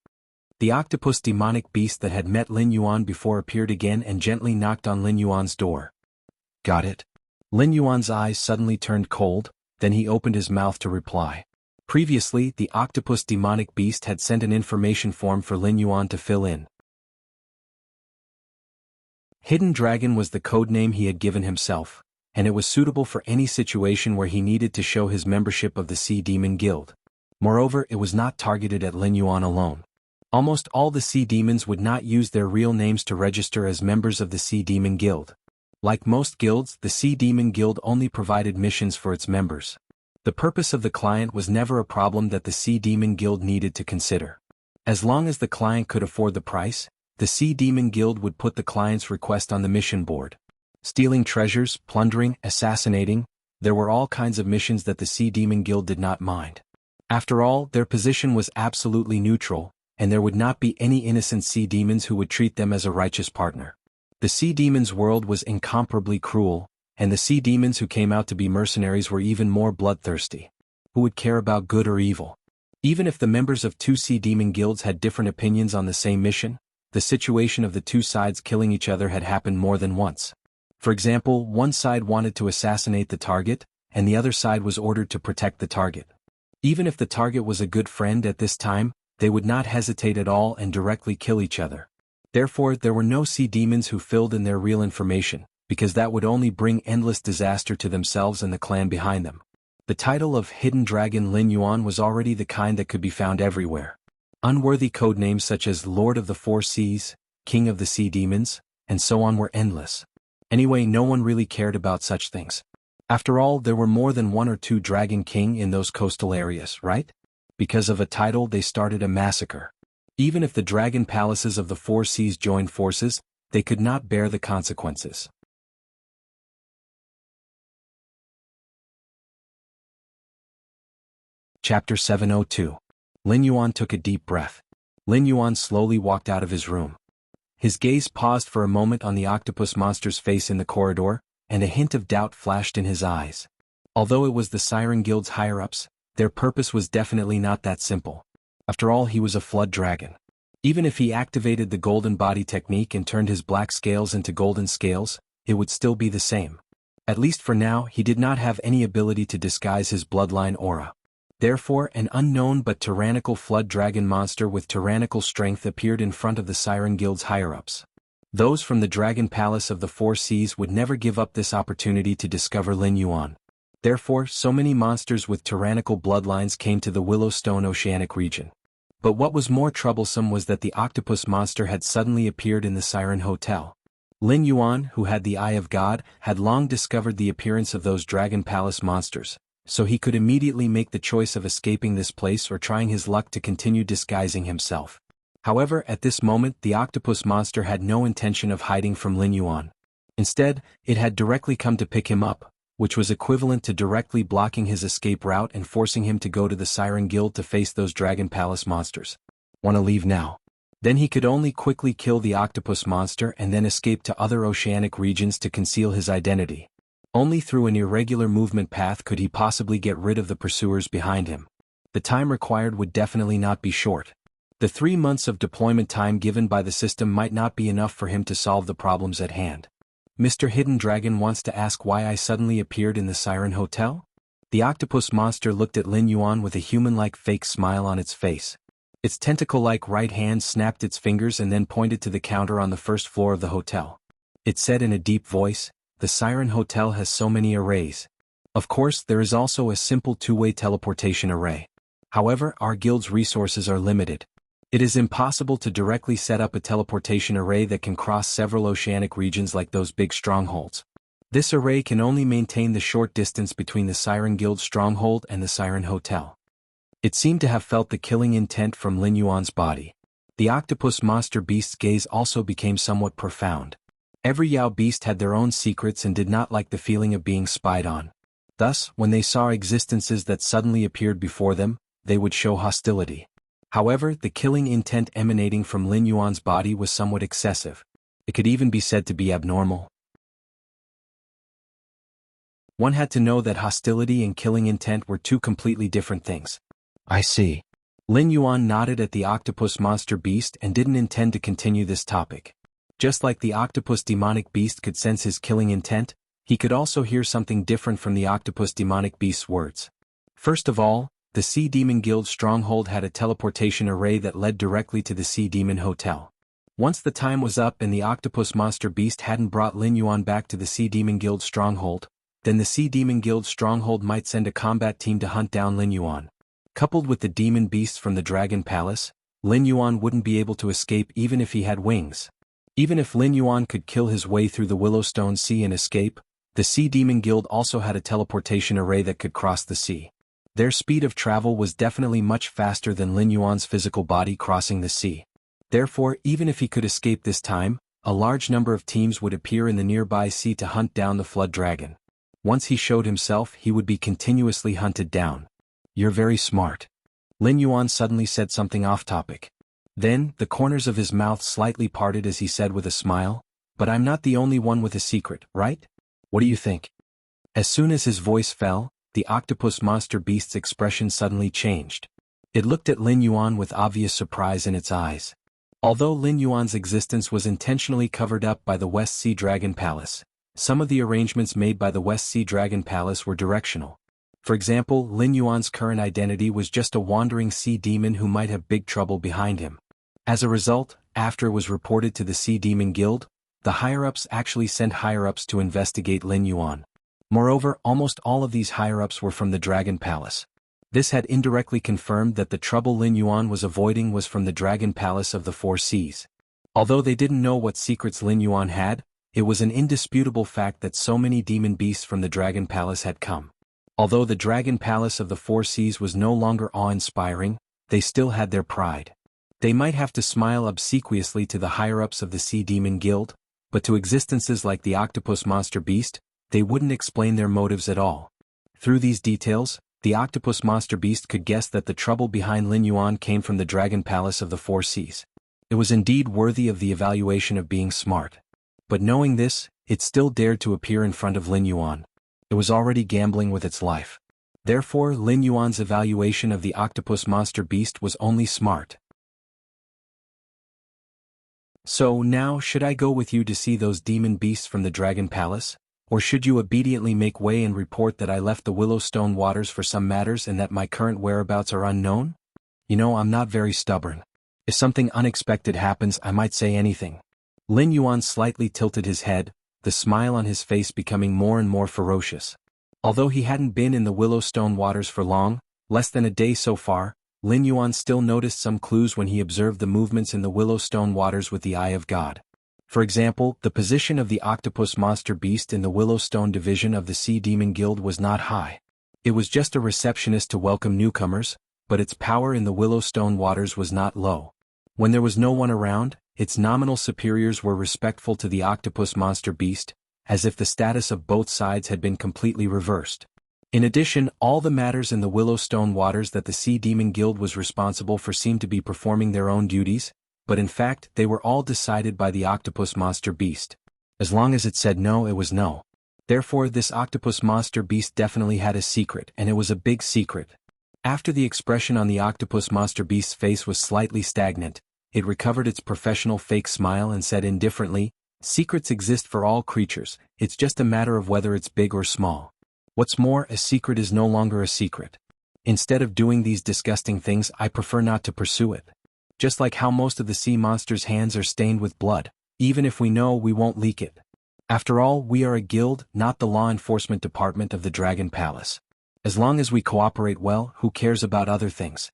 The octopus demonic beast that had met Lin Yuan before appeared again and gently knocked on Lin Yuan's door. Got it? Lin Yuan's eyes suddenly turned cold, then he opened his mouth to reply. Previously, the octopus demonic beast had sent an information form for Lin Yuan to fill in. Hidden Dragon was the code name he had given himself, and it was suitable for any situation where he needed to show his membership of the Sea Demon Guild. Moreover, it was not targeted at Lin Yuan alone. Almost all the Sea Demons would not use their real names to register as members of the Sea Demon Guild. Like most guilds, the Sea Demon Guild only provided missions for its members. The purpose of the client was never a problem that the Sea Demon Guild needed to consider. As long as the client could afford the price, the Sea Demon Guild would put the client's request on the mission board. Stealing treasures, plundering, assassinating, there were all kinds of missions that the Sea Demon Guild did not mind. After all, their position was absolutely neutral, and there would not be any innocent sea demons who would treat them as a righteous partner. The sea demons' world was incomparably cruel, and the sea demons who came out to be mercenaries were even more bloodthirsty. Who would care about good or evil? Even if the members of 2 sea demon guilds had different opinions on the same mission, the situation of the 2 sides killing each other had happened more than once. For example, one side wanted to assassinate the target, and the other side was ordered to protect the target. Even if the target was a good friend at this time, they would not hesitate at all and directly kill each other. Therefore, there were no sea demons who filled in their real information, because that would only bring endless disaster to themselves and the clan behind them. The title of Hidden Dragon Lin Yuan was already the kind that could be found everywhere. Unworthy codenames such as Lord of the Four Seas, King of the Sea Demons, and so on were endless. Anyway, no one really cared about such things. After all, there were more than 1 or 2 Dragon King in those coastal areas, right? Because of a title, they started a massacre. Even if the dragon palaces of the Four Seas joined forces, they could not bear the consequences. Chapter 702. Lin Yuan took a deep breath. Lin Yuan slowly walked out of his room. His gaze paused for a moment on the octopus monster's face in the corridor, and a hint of doubt flashed in his eyes. Although it was the Siren Guild's higher-ups, their purpose was definitely not that simple. After all, he was a flood dragon. Even if he activated the golden body technique and turned his black scales into golden scales, it would still be the same. At least for now, he did not have any ability to disguise his bloodline aura. Therefore, an unknown but tyrannical flood dragon monster with tyrannical strength appeared in front of the Siren Guild's higher-ups. Those from the Dragon Palace of the Four Seas would never give up this opportunity to discover Lin Yuan. Therefore, so many monsters with tyrannical bloodlines came to the Willowstone Oceanic region. But what was more troublesome was that the octopus monster had suddenly appeared in the Siren Hotel. Lin Yuan, who had the Eye of God, had long discovered the appearance of those Dragon Palace monsters, so he could immediately make the choice of escaping this place or trying his luck to continue disguising himself. However, at this moment the octopus monster had no intention of hiding from Lin Yuan. Instead, it had directly come to pick him up, which was equivalent to directly blocking his escape route and forcing him to go to the Siren Guild to face those Dragon Palace monsters. Wanna leave now? Then he could only quickly kill the octopus monster and then escape to other oceanic regions to conceal his identity. Only through an irregular movement path could he possibly get rid of the pursuers behind him. The time required would definitely not be short. The 3 months of deployment time given by the system might not be enough for him to solve the problems at hand. Mr. Hidden Dragon wants to ask why I suddenly appeared in the Siren Hotel? The octopus monster looked at Lin Yuan with a human-like fake smile on its face. Its tentacle-like right hand snapped its fingers and then pointed to the counter on the first floor of the hotel. It said in a deep voice, "The Siren Hotel has so many arrays. Of course, there is also a simple two-way teleportation array. However, our guild's resources are limited. It is impossible to directly set up a teleportation array that can cross several oceanic regions like those big strongholds. This array can only maintain the short distance between the Siren Guild stronghold and the Siren Hotel. It seemed to have felt the killing intent from Lin Yuan's body. The octopus monster beast's gaze also became somewhat profound. Every Yao beast had their own secrets and did not like the feeling of being spied on. Thus, when they saw existences that suddenly appeared before them, they would show hostility. However, the killing intent emanating from Lin Yuan's body was somewhat excessive. It could even be said to be abnormal. One had to know that hostility and killing intent were two completely different things. I see. Lin Yuan nodded at the octopus monster beast and didn't intend to continue this topic. Just like the octopus demonic beast could sense his killing intent, he could also hear something different from the octopus demonic beast's words. First of all, the Sea Demon Guild stronghold had a teleportation array that led directly to the Sea Demon Hotel. Once the time was up and the octopus monster beast hadn't brought Lin Yuan back to the Sea Demon Guild stronghold, then the Sea Demon Guild stronghold might send a combat team to hunt down Lin Yuan. Coupled with the demon beasts from the Dragon Palace, Lin Yuan wouldn't be able to escape even if he had wings. Even if Lin Yuan could kill his way through the Willowstone Sea and escape, the Sea Demon Guild also had a teleportation array that could cross the sea. Their speed of travel was definitely much faster than Lin Yuan's physical body crossing the sea. Therefore, even if he could escape this time, a large number of teams would appear in the nearby sea to hunt down the Flood Dragon. Once he showed himself, he would be continuously hunted down. You're very smart. Lin Yuan suddenly said something off-topic. Then, the corners of his mouth slightly parted as he said with a smile, "But I'm not the only one with a secret, right? What do you think?" As soon as his voice fell, the octopus monster beast's expression suddenly changed. It looked at Lin Yuan with obvious surprise in its eyes. Although Lin Yuan's existence was intentionally covered up by the West Sea Dragon Palace, some of the arrangements made by the West Sea Dragon Palace were directional. For example, Lin Yuan's current identity was just a wandering sea demon who might have big trouble behind him. As a result, after it was reported to the Sea Demon Guild, the higher-ups actually sent higher-ups to investigate Lin Yuan. Moreover, almost all of these higher-ups were from the Dragon Palace. This had indirectly confirmed that the trouble Lin Yuan was avoiding was from the Dragon Palace of the Four Seas. Although they didn't know what secrets Lin Yuan had, it was an indisputable fact that so many demon beasts from the Dragon Palace had come. Although the Dragon Palace of the Four Seas was no longer awe-inspiring, they still had their pride. They might have to smile obsequiously to the higher-ups of the Sea Demon Guild, but to existences like the octopus monster beast, they wouldn't explain their motives at all. Through these details, the octopus monster beast could guess that the trouble behind Lin Yuan came from the Dragon Palace of the Four Seas. It was indeed worthy of the evaluation of being smart. But knowing this, it still dared to appear in front of Lin Yuan. It was already gambling with its life. Therefore, Lin Yuan's evaluation of the octopus monster beast was only smart. "So now, should I go with you to see those demon beasts from the Dragon Palace? Or should you obediently make way and report that I left the Willowstone waters for some matters and that my current whereabouts are unknown? You know, I'm not very stubborn. If something unexpected happens, I might say anything." Lin Yuan slightly tilted his head, the smile on his face becoming more and more ferocious. Although he hadn't been in the Willowstone waters for long, less than a day so far, Lin Yuan still noticed some clues when he observed the movements in the Willowstone waters with the eye of God. For example, the position of the octopus monster beast in the Willowstone division of the Sea Demon Guild was not high. It was just a receptionist to welcome newcomers, but its power in the Willowstone waters was not low. When there was no one around, its nominal superiors were respectful to the octopus monster beast, as if the status of both sides had been completely reversed. In addition, all the matters in the Willowstone waters that the Sea Demon Guild was responsible for seemed to be performing their own duties, but in fact they were all decided by the octopus monster beast. As long as it said no, it was no. Therefore, this octopus monster beast definitely had a secret, and it was a big secret. After the expression on the octopus monster beast's face was slightly stagnant, it recovered its professional fake smile and said indifferently, "Secrets exist for all creatures, it's just a matter of whether it's big or small. What's more, a secret is no longer a secret. Instead of doing these disgusting things, I prefer not to pursue it. Just like how most of the sea monsters' hands are stained with blood, even if we know we won't leak it. After all, we are a guild, not the law enforcement department of the Dragon Palace. As long as we cooperate well, who cares about other things?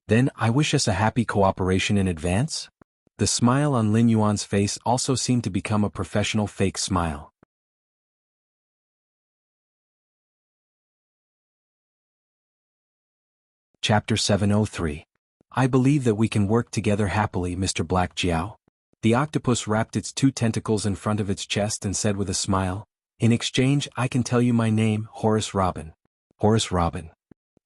Then, I wish us a happy cooperation in advance? The smile on Lin Yuan's face also seemed to become a professional fake smile. Chapter 703. I believe that we can work together happily, Mr. Black Jiao. The octopus wrapped its 2 tentacles in front of its chest and said with a smile, "In exchange, I can tell you my name, Horace Robin." Horace Robin.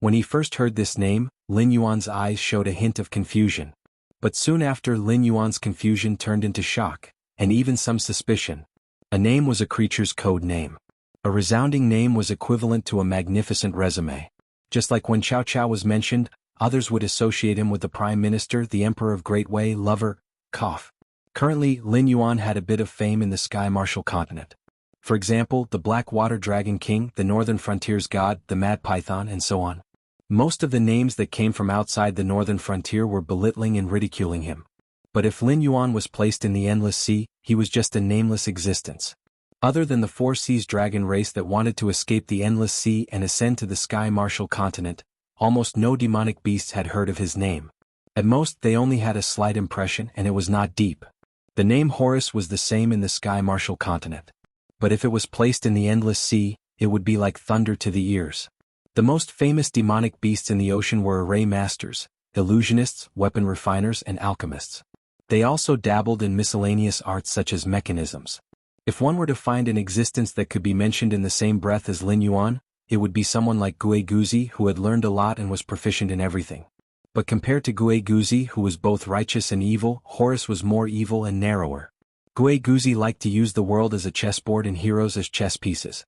When he first heard this name, Lin Yuan's eyes showed a hint of confusion. But soon after, Lin Yuan's confusion turned into shock, and even some suspicion. A name was a creature's code name. A resounding name was equivalent to a magnificent resume. Just like when Cao Cao was mentioned, others would associate him with the Prime Minister, the Emperor of Great Wei, lover, cough. Currently, Lin Yuan had a bit of fame in the Sky Martial continent. For example, the Black Water Dragon King, the Northern Frontier's God, the Mad Python, and so on. Most of the names that came from outside the Northern Frontier were belittling and ridiculing him. But if Lin Yuan was placed in the Endless Sea, he was just a nameless existence. Other than the 4 Seas dragon race that wanted to escape the Endless Sea and ascend to the Sky Martial continent, almost no demonic beasts had heard of his name. At most, they only had a slight impression, and it was not deep. The name Horus was the same in the Sky Martial continent. But if it was placed in the Endless Sea, it would be like thunder to the ears. The most famous demonic beasts in the ocean were array masters, illusionists, weapon refiners, and alchemists. They also dabbled in miscellaneous arts such as mechanisms. If one were to find an existence that could be mentioned in the same breath as Lin Yuan, it would be someone like Gue Guzi, who had learned a lot and was proficient in everything. But compared to Gue Guzi, who was both righteous and evil, Horus was more evil and narrower. Gue Guzi liked to use the world as a chessboard and heroes as chess pieces.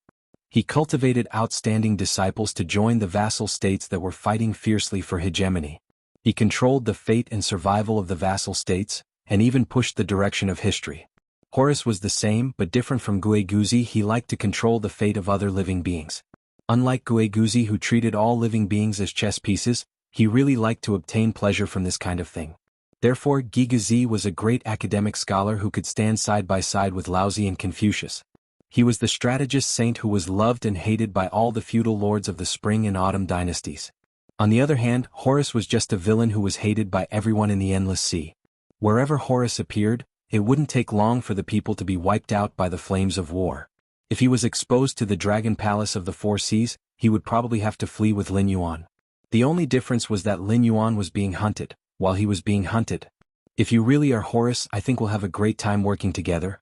He cultivated outstanding disciples to join the vassal states that were fighting fiercely for hegemony. He controlled the fate and survival of the vassal states, and even pushed the direction of history. Horus was the same, but different from Gue Guzi. He liked to control the fate of other living beings. Unlike Gue Guzi, who treated all living beings as chess pieces, he really liked to obtain pleasure from this kind of thing. Therefore, Gigazi was a great academic scholar who could stand side by side with Laozi and Confucius. He was the strategist saint who was loved and hated by all the feudal lords of the Spring and Autumn dynasties. On the other hand, Horus was just a villain who was hated by everyone in the Endless Sea. Wherever Horus appeared, it wouldn't take long for the people to be wiped out by the flames of war. If he was exposed to the Dragon Palace of the 4 Seas, he would probably have to flee with Lin Yuan. The only difference was that Lin Yuan was being hunted, while he was being hunted. If you really are Horus, I think we'll have a great time working together.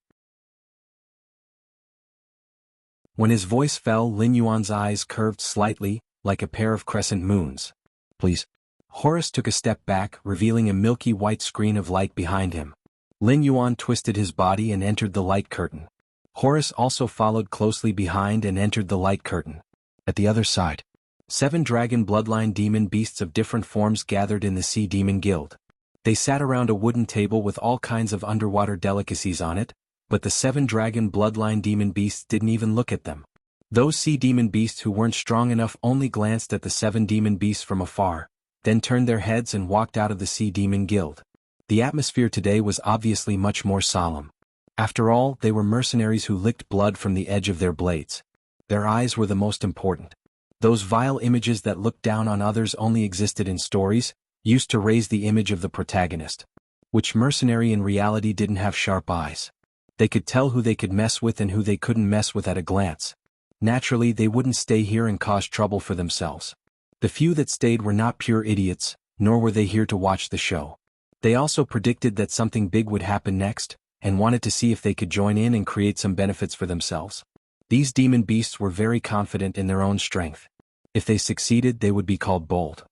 When his voice fell, Lin Yuan's eyes curved slightly, like a pair of crescent moons. Please. Horus took a step back, revealing a milky white screen of light behind him. Lin Yuan twisted his body and entered the light curtain. Horus also followed closely behind and entered the light curtain. At the other side, 7 dragon bloodline demon beasts of different forms gathered in the Sea Demon Guild. They sat around a wooden table with all kinds of underwater delicacies on it, but the 7 dragon bloodline demon beasts didn't even look at them. Those sea demon beasts who weren't strong enough only glanced at the 7 demon beasts from afar, then turned their heads and walked out of the Sea Demon Guild. The atmosphere today was obviously much more solemn. After all, they were mercenaries who licked blood from the edge of their blades. Their eyes were the most important. Those vile images that looked down on others only existed in stories, used to raise the image of the protagonist. Which mercenary in reality didn't have sharp eyes? They could tell who they could mess with and who they couldn't mess with at a glance. Naturally, they wouldn't stay here and cause trouble for themselves. The few that stayed were not pure idiots, nor were they here to watch the show. They also predicted that something big would happen next, and wanted to see if they could join in and create some benefits for themselves. These demon beasts were very confident in their own strength. If they succeeded, they would be called bold.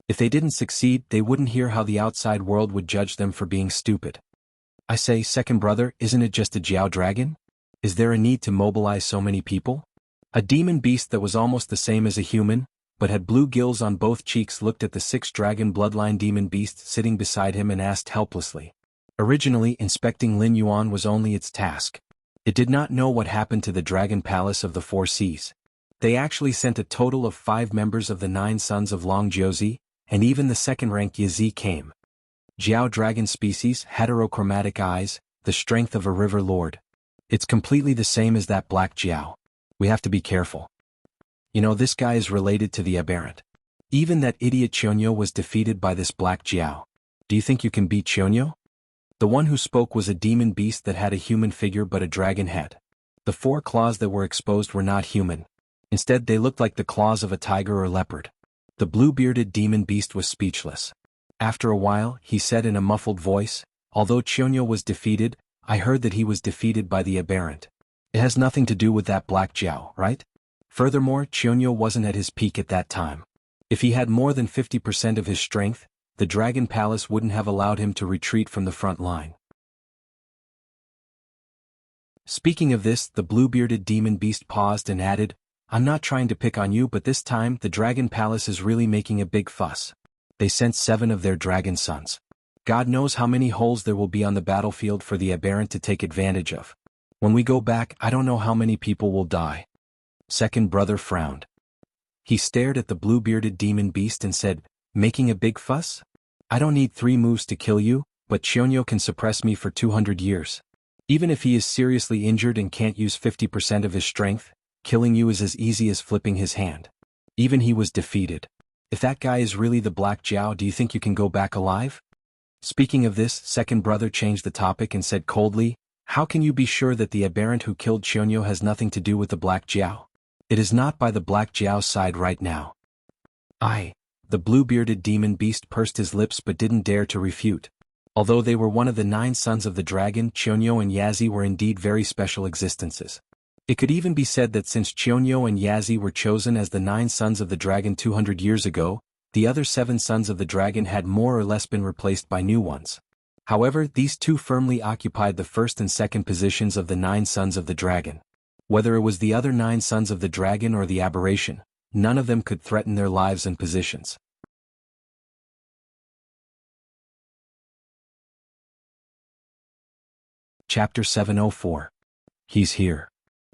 If they didn't succeed, they wouldn't hear how the outside world would judge them for being stupid. I say, second brother, isn't it just a Jiao dragon? Is there a need to mobilize so many people? A demon beast that was almost the same as a human, but had blue gills on both cheeks, looked at the 6 dragon bloodline demon beasts sitting beside him and asked helplessly. Originally, inspecting Lin Yuan was only its task. It did not know what happened to the Dragon Palace of the 4 Seas. They actually sent a total of 5 members of the 9 sons of Long Jiuzi, and even the second-rank Yazi came. Jiao dragon species, heterochromatic eyes, the strength of a river lord. It's completely the same as that black Jiao. We have to be careful. You know, this guy is related to the aberrant. Even that idiot Chionyo was defeated by this black Jiao. Do you think you can beat Chionyo? The one who spoke was a demon beast that had a human figure but a dragon head. The 4 claws that were exposed were not human. Instead, they looked like the claws of a tiger or leopard. The blue-bearded demon beast was speechless. After a while, he said in a muffled voice, "Although Chionyo was defeated, I heard that he was defeated by the aberrant. It has nothing to do with that black Jiao, right? Furthermore, Chionyo wasn't at his peak at that time. If he had more than 50% of his strength, the Dragon Palace wouldn't have allowed him to retreat from the front line." Speaking of this, the blue-bearded demon beast paused and added, "I'm not trying to pick on you, but this time the Dragon Palace is really making a big fuss. They sent 7 of their dragon sons. God knows how many holes there will be on the battlefield for the aberrant to take advantage of. When we go back, I don't know how many people will die." Second brother frowned. He stared at the blue-bearded demon beast and said, "Making a big fuss? I don't need 3 moves to kill you, but Chionyo can suppress me for 200 years. Even if he is seriously injured and can't use 50% of his strength, killing you is as easy as flipping his hand. Even he was defeated. If that guy is really the Black Jiao, do you think you can go back alive?" Speaking of this, second brother changed the topic and said coldly, "How can you be sure that the aberrant who killed Chionyo has nothing to do with the Black Jiao? It is not by the Black Jiao's side right now." The blue-bearded demon beast pursed his lips but didn't dare to refute. Although they were one of the 9 sons of the dragon, Chionyo and Yazi were indeed very special existences. It could even be said that since Chionyo and Yazi were chosen as the 9 sons of the dragon 200 years ago, the other 7 sons of the dragon had more or less been replaced by new ones. However, these 2 firmly occupied the first and second positions of the 9 sons of the dragon. Whether it was the other 9 sons of the dragon or the aberration, none of them could threaten their lives and positions. Chapter 704. He's here.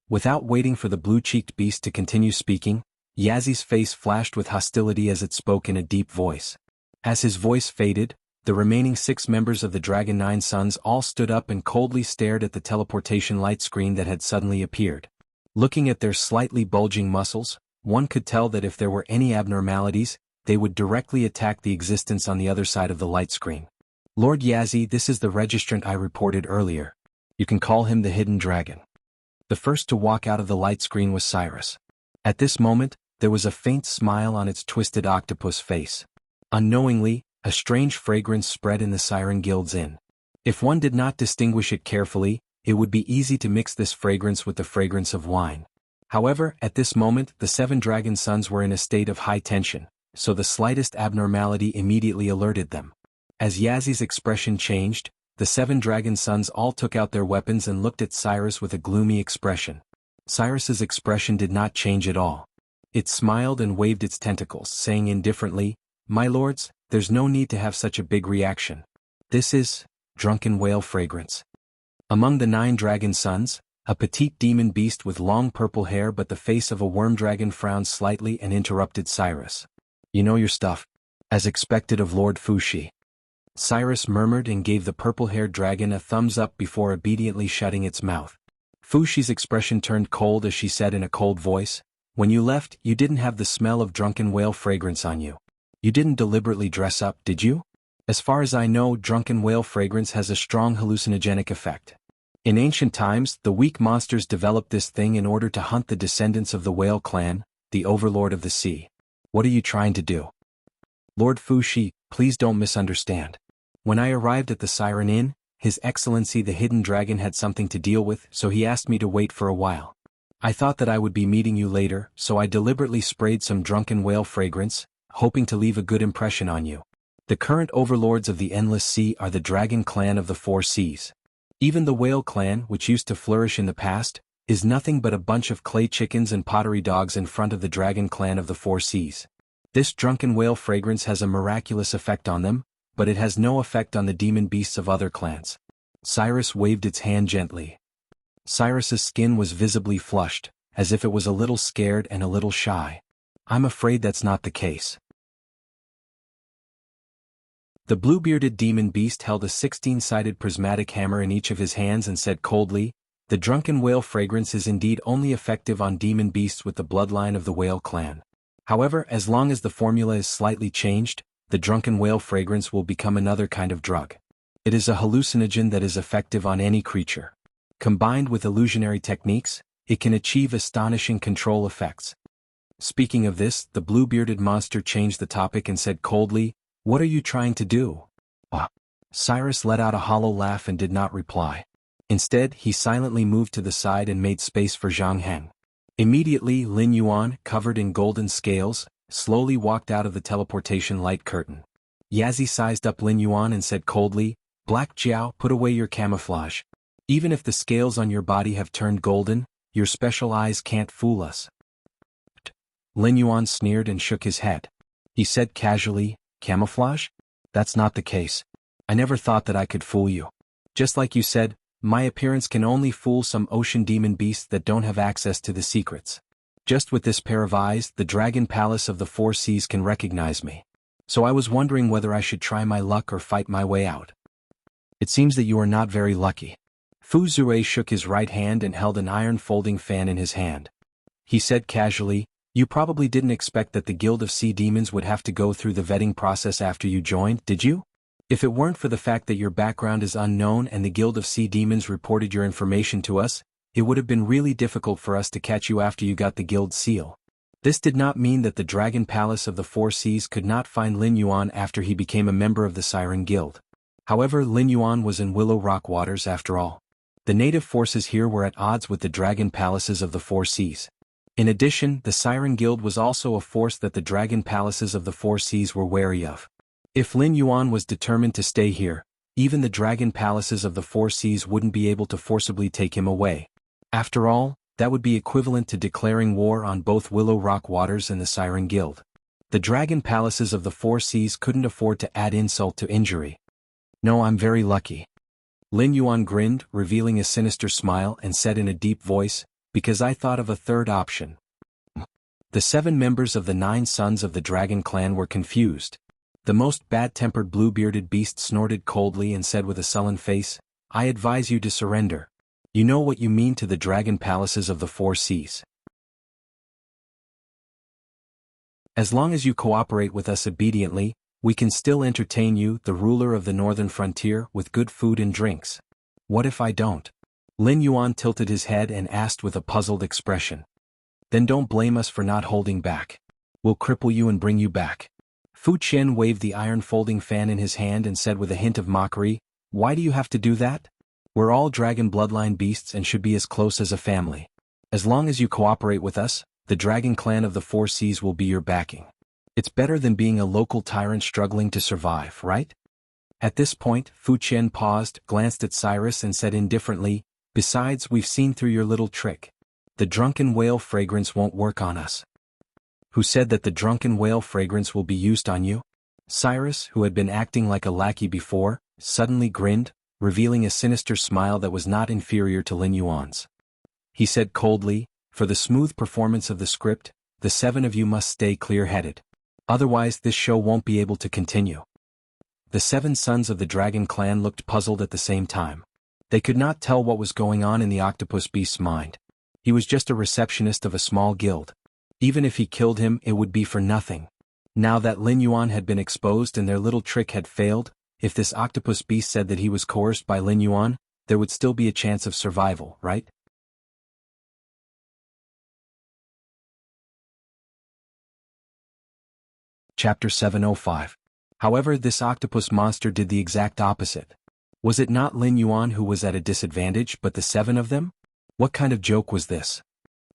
Without waiting for the blue-cheeked beast to continue speaking, Yazi's face flashed with hostility as it spoke in a deep voice. As his voice faded, the remaining 6 members of the Dragon 9 Sons all stood up and coldly stared at the teleportation light screen that had suddenly appeared. Looking at their slightly bulging muscles, one could tell that if there were any abnormalities, they would directly attack the existence on the other side of the light screen. "Lord Yazi, this is the registrant I reported earlier. You can call him the Hidden Dragon." The first to walk out of the light screen was Cyrus. At this moment, there was a faint smile on its twisted octopus face. Unknowingly, a strange fragrance spread in the Siren Guild's inn. If one did not distinguish it carefully, it would be easy to mix this fragrance with the fragrance of wine. However, at this moment, the 7 dragon sons were in a state of high tension, so the slightest abnormality immediately alerted them. As Yazi's expression changed, the 7 dragon sons all took out their weapons and looked at Cyrus with a gloomy expression. Cyrus's expression did not change at all. It smiled and waved its tentacles, saying indifferently, "My lords, there's no need to have such a big reaction. This is drunken whale fragrance." Among the 9 dragon sons, a petite demon beast with long purple hair but the face of a worm dragon frowned slightly and interrupted Cyrus. "You know your stuff. As expected of Lord Fushi." Cyrus murmured and gave the purple-haired dragon a thumbs up before obediently shutting its mouth. Fushi's expression turned cold as she said in a cold voice, "When you left, you didn't have the smell of drunken whale fragrance on you. You didn't deliberately dress up, did you? As far as I know, drunken whale fragrance has a strong hallucinogenic effect. In ancient times, the weak monsters developed this thing in order to hunt the descendants of the whale clan, the overlord of the sea. What are you trying to do?" "Lord Fushi, please don't misunderstand. When I arrived at the Siren Inn, His Excellency the Hidden Dragon had something to deal with, so he asked me to wait for a while. I thought that I would be meeting you later, so I deliberately sprayed some drunken whale fragrance, hoping to leave a good impression on you. The current overlords of the Endless Sea are the Dragon Clan of the 4 Seas. Even the Whale Clan, which used to flourish in the past, is nothing but a bunch of clay chickens and pottery dogs in front of the Dragon Clan of the 4 Seas. This drunken whale fragrance has a miraculous effect on them, but it has no effect on the demon beasts of other clans." Cyrus waved its hand gently. Cyrus's skin was visibly flushed, as if it was a little scared and a little shy. "I'm afraid that's not the case." The blue-bearded demon beast held a 16-sided prismatic hammer in each of his hands and said coldly, The drunken whale fragrance is indeed only effective on demon beasts with the bloodline of the whale clan. However, as long as the formula is slightly changed, the drunken whale fragrance will become another kind of drug. It is a hallucinogen that is effective on any creature. Combined with illusionary techniques, it can achieve astonishing control effects. Speaking of this, the blue-bearded monster changed the topic and said coldly, "What are you trying to do?" Cyrus let out a hollow laugh and did not reply. Instead, he silently moved to the side and made space for Zhang Heng. Immediately, Lin Yuan, covered in golden scales, slowly walked out of the teleportation light curtain. Yazi sized up Lin Yuan and said coldly, "Black Jiao, put away your camouflage. Even if the scales on your body have turned golden, your special eyes can't fool us." Lin Yuan sneered and shook his head. He said casually, "Camouflage? That's not the case. I never thought that I could fool you. Just like you said, my appearance can only fool some ocean demon beasts that don't have access to the secrets. Just with this pair of eyes, the Dragon Palace of the Four Seas can recognize me. So I was wondering whether I should try my luck or fight my way out." "It seems that you are not very lucky." Fu Zue shook his right hand and held an iron folding fan in his hand. He said casually, "You probably didn't expect that the Guild of Sea Demons would have to go through the vetting process after you joined, did you? If it weren't for the fact that your background is unknown and the Guild of Sea Demons reported your information to us, it would have been really difficult for us to catch you after you got the Guild seal." This did not mean that the Dragon Palace of the Four Seas could not find Lin Yuan after he became a member of the Siren Guild. However, Lin Yuan was in Willow Rock waters after all. The native forces here were at odds with the Dragon Palaces of the Four Seas. In addition, the Siren Guild was also a force that the Dragon Palaces of the Four Seas were wary of. If Lin Yuan was determined to stay here, even the Dragon Palaces of the Four Seas wouldn't be able to forcibly take him away. After all, that would be equivalent to declaring war on both Willow Rock Waters and the Siren Guild. The Dragon Palaces of the Four Seas couldn't afford to add insult to injury. "No, I'm very lucky." Lin Yuan grinned, revealing a sinister smile, and said in a deep voice, "Because I thought of a third option." The 7 members of the 9 sons of the Dragon Clan were confused. The most bad-tempered blue-bearded beast snorted coldly and said with a sullen face, "I advise you to surrender. You know what you mean to the Dragon Palaces of the Four Seas. As long as you cooperate with us obediently, we can still entertain you, the ruler of the northern frontier, with good food and drinks. What if I don't?" Lin Yuan tilted his head and asked with a puzzled expression. "Then don't blame us for not holding back. We'll cripple you and bring you back." Fu Qian waved the iron folding fan in his hand and said with a hint of mockery, "Why do you have to do that? We're all dragon bloodline beasts and should be as close as a family. As long as you cooperate with us, the Dragon Clan of the Four Seas will be your backing. It's better than being a local tyrant struggling to survive, right?" At this point, Fu Qian paused, glanced at Cyrus and said indifferently, "Besides, we've seen through your little trick. The drunken whale fragrance won't work on us." "Who said that the drunken whale fragrance will be used on you?" Cyrus, who had been acting like a lackey before, suddenly grinned, revealing a sinister smile that was not inferior to Lin Yuan's. He said coldly, "For the smooth performance of the script, the 7 of you must stay clear-headed. Otherwise this show won't be able to continue." The 7 sons of the Dragon Clan looked puzzled at the same time. They could not tell what was going on in the octopus beast's mind. He was just a receptionist of a small guild. Even if he killed him, it would be for nothing. Now that Lin Yuan had been exposed and their little trick had failed, if this octopus beast said that he was coerced by Lin Yuan, there would still be a chance of survival, right? Chapter 705. However, this octopus monster did the exact opposite. Was it not Lin Yuan who was at a disadvantage but the 7 of them? What kind of joke was this?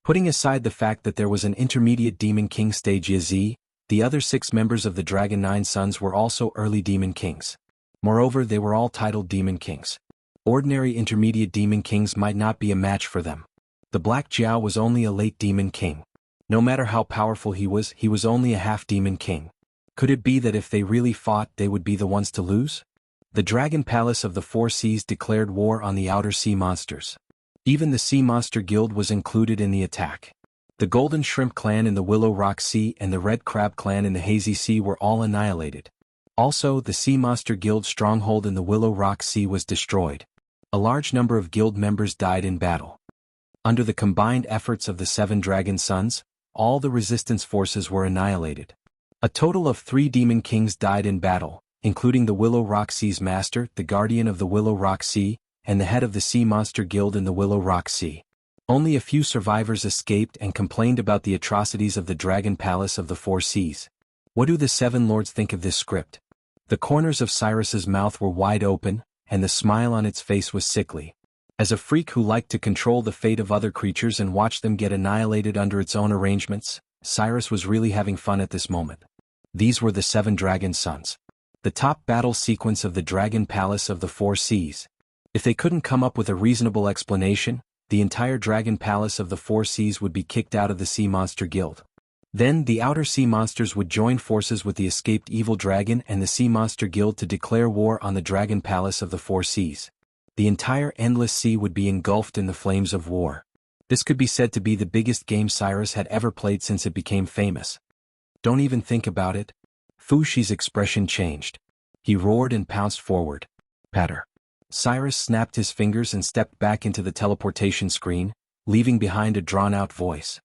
Putting aside the fact that there was an intermediate Demon King stage Yi, the other 6 members of the Dragon 9 Sons were also early Demon Kings. Moreover, they were all titled Demon Kings. Ordinary intermediate Demon Kings might not be a match for them. The Black Jiao was only a late Demon King. No matter how powerful he was only a half Demon King. Could it be that if they really fought, they would be the ones to lose? The Dragon Palace of the Four Seas declared war on the outer sea monsters. Even the Sea Monster Guild was included in the attack. The Golden Shrimp Clan in the Willow Rock Sea and the Red Crab Clan in the Hazy Sea were all annihilated. Also, the Sea Monster Guild stronghold in the Willow Rock Sea was destroyed. A large number of guild members died in battle. Under the combined efforts of the 7 dragon sons, all the resistance forces were annihilated. A total of 3 demon kings died in battle, including the Willow Rock Sea's master, the guardian of the Willow Rock Sea, and the head of the Sea Monster Guild in the Willow Rock Sea. Only a few survivors escaped and complained about the atrocities of the Dragon Palace of the 4 Seas. What do the 7 lords think of this script? The corners of Cyrus's mouth were wide open, and the smile on its face was sickly. As a freak who liked to control the fate of other creatures and watch them get annihilated under its own arrangements, Cyrus was really having fun at this moment. These were the 7 dragon sons. The top battle sequence of the Dragon Palace of the 4 Seas. If they couldn't come up with a reasonable explanation, the entire Dragon Palace of the 4 Seas would be kicked out of the Sea Monster Guild. Then the outer sea monsters would join forces with the escaped evil dragon and the Sea Monster Guild to declare war on the Dragon Palace of the 4 Seas. The entire endless sea would be engulfed in the flames of war. This could be said to be the biggest game Cyrus had ever played since it became famous. Don't even think about it. Fu Shi's expression changed. He roared and pounced forward. Patter. Cyrus snapped his fingers and stepped back into the teleportation screen, leaving behind a drawn-out voice.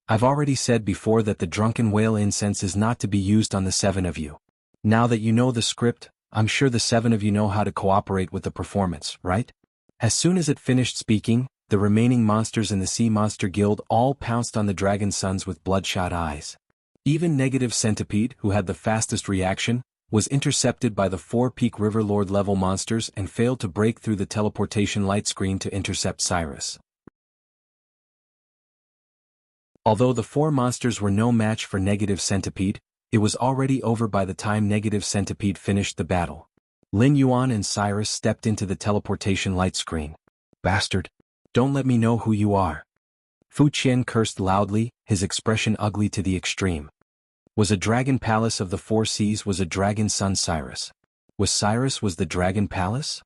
I've already said before that the drunken whale incense is not to be used on the 7 of you. Now that you know the script, I'm sure the 7 of you know how to cooperate with the performance, right? As soon as it finished speaking, the remaining monsters in the Sea Monster Guild all pounced on the dragon sons with bloodshot eyes. Even Negative Centipede, who had the fastest reaction, was intercepted by the 4 Peak River Lord level monsters and failed to break through the teleportation light screen to intercept Cyrus. Although the 4 monsters were no match for Negative Centipede, it was already over by the time Negative Centipede finished the battle. Lin Yuan and Cyrus stepped into the teleportation light screen. Bastard! Don't let me know who you are. Fu Qian cursed loudly, his expression ugly to the extreme. Was a Dragon Palace of the 4 Seas was a dragon son Cyrus. Cyrus the Dragon Palace?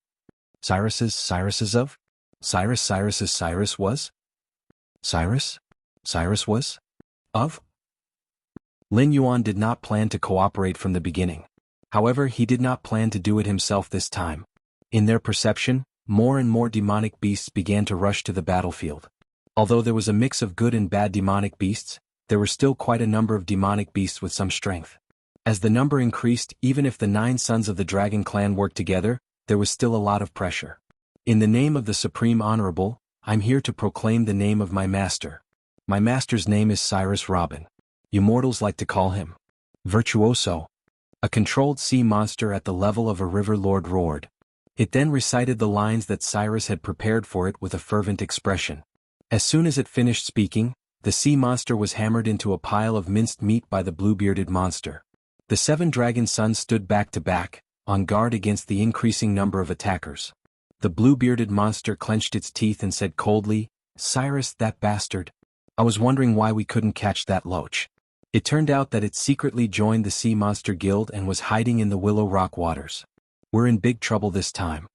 Cyrus's of? Cyrus was? Cyrus was? Of? Lin Yuan did not plan to cooperate from the beginning. However, he did not plan to do it himself this time. In their perception, more and more demonic beasts began to rush to the battlefield. Although there was a mix of good and bad demonic beasts, there were still quite a number of demonic beasts with some strength. As the number increased, even if the 9 sons of the Dragon Clan worked together, there was still a lot of pressure. In the name of the Supreme Honorable, I'm here to proclaim the name of my master. My master's name is Cyrus Robin. You mortals like to call him Virtuoso. A controlled sea monster at the level of a river lord roared. It then recited the lines that Cyrus had prepared for it with a fervent expression. As soon as it finished speaking, the sea monster was hammered into a pile of minced meat by the blue-bearded monster. The 7 dragon sons stood back to back, on guard against the increasing number of attackers. The blue-bearded monster clenched its teeth and said coldly, Cyrus, that bastard. I was wondering why we couldn't catch that loach. It turned out that it secretly joined the Sea Monster Guild and was hiding in the Willow Rock waters. We're in big trouble this time.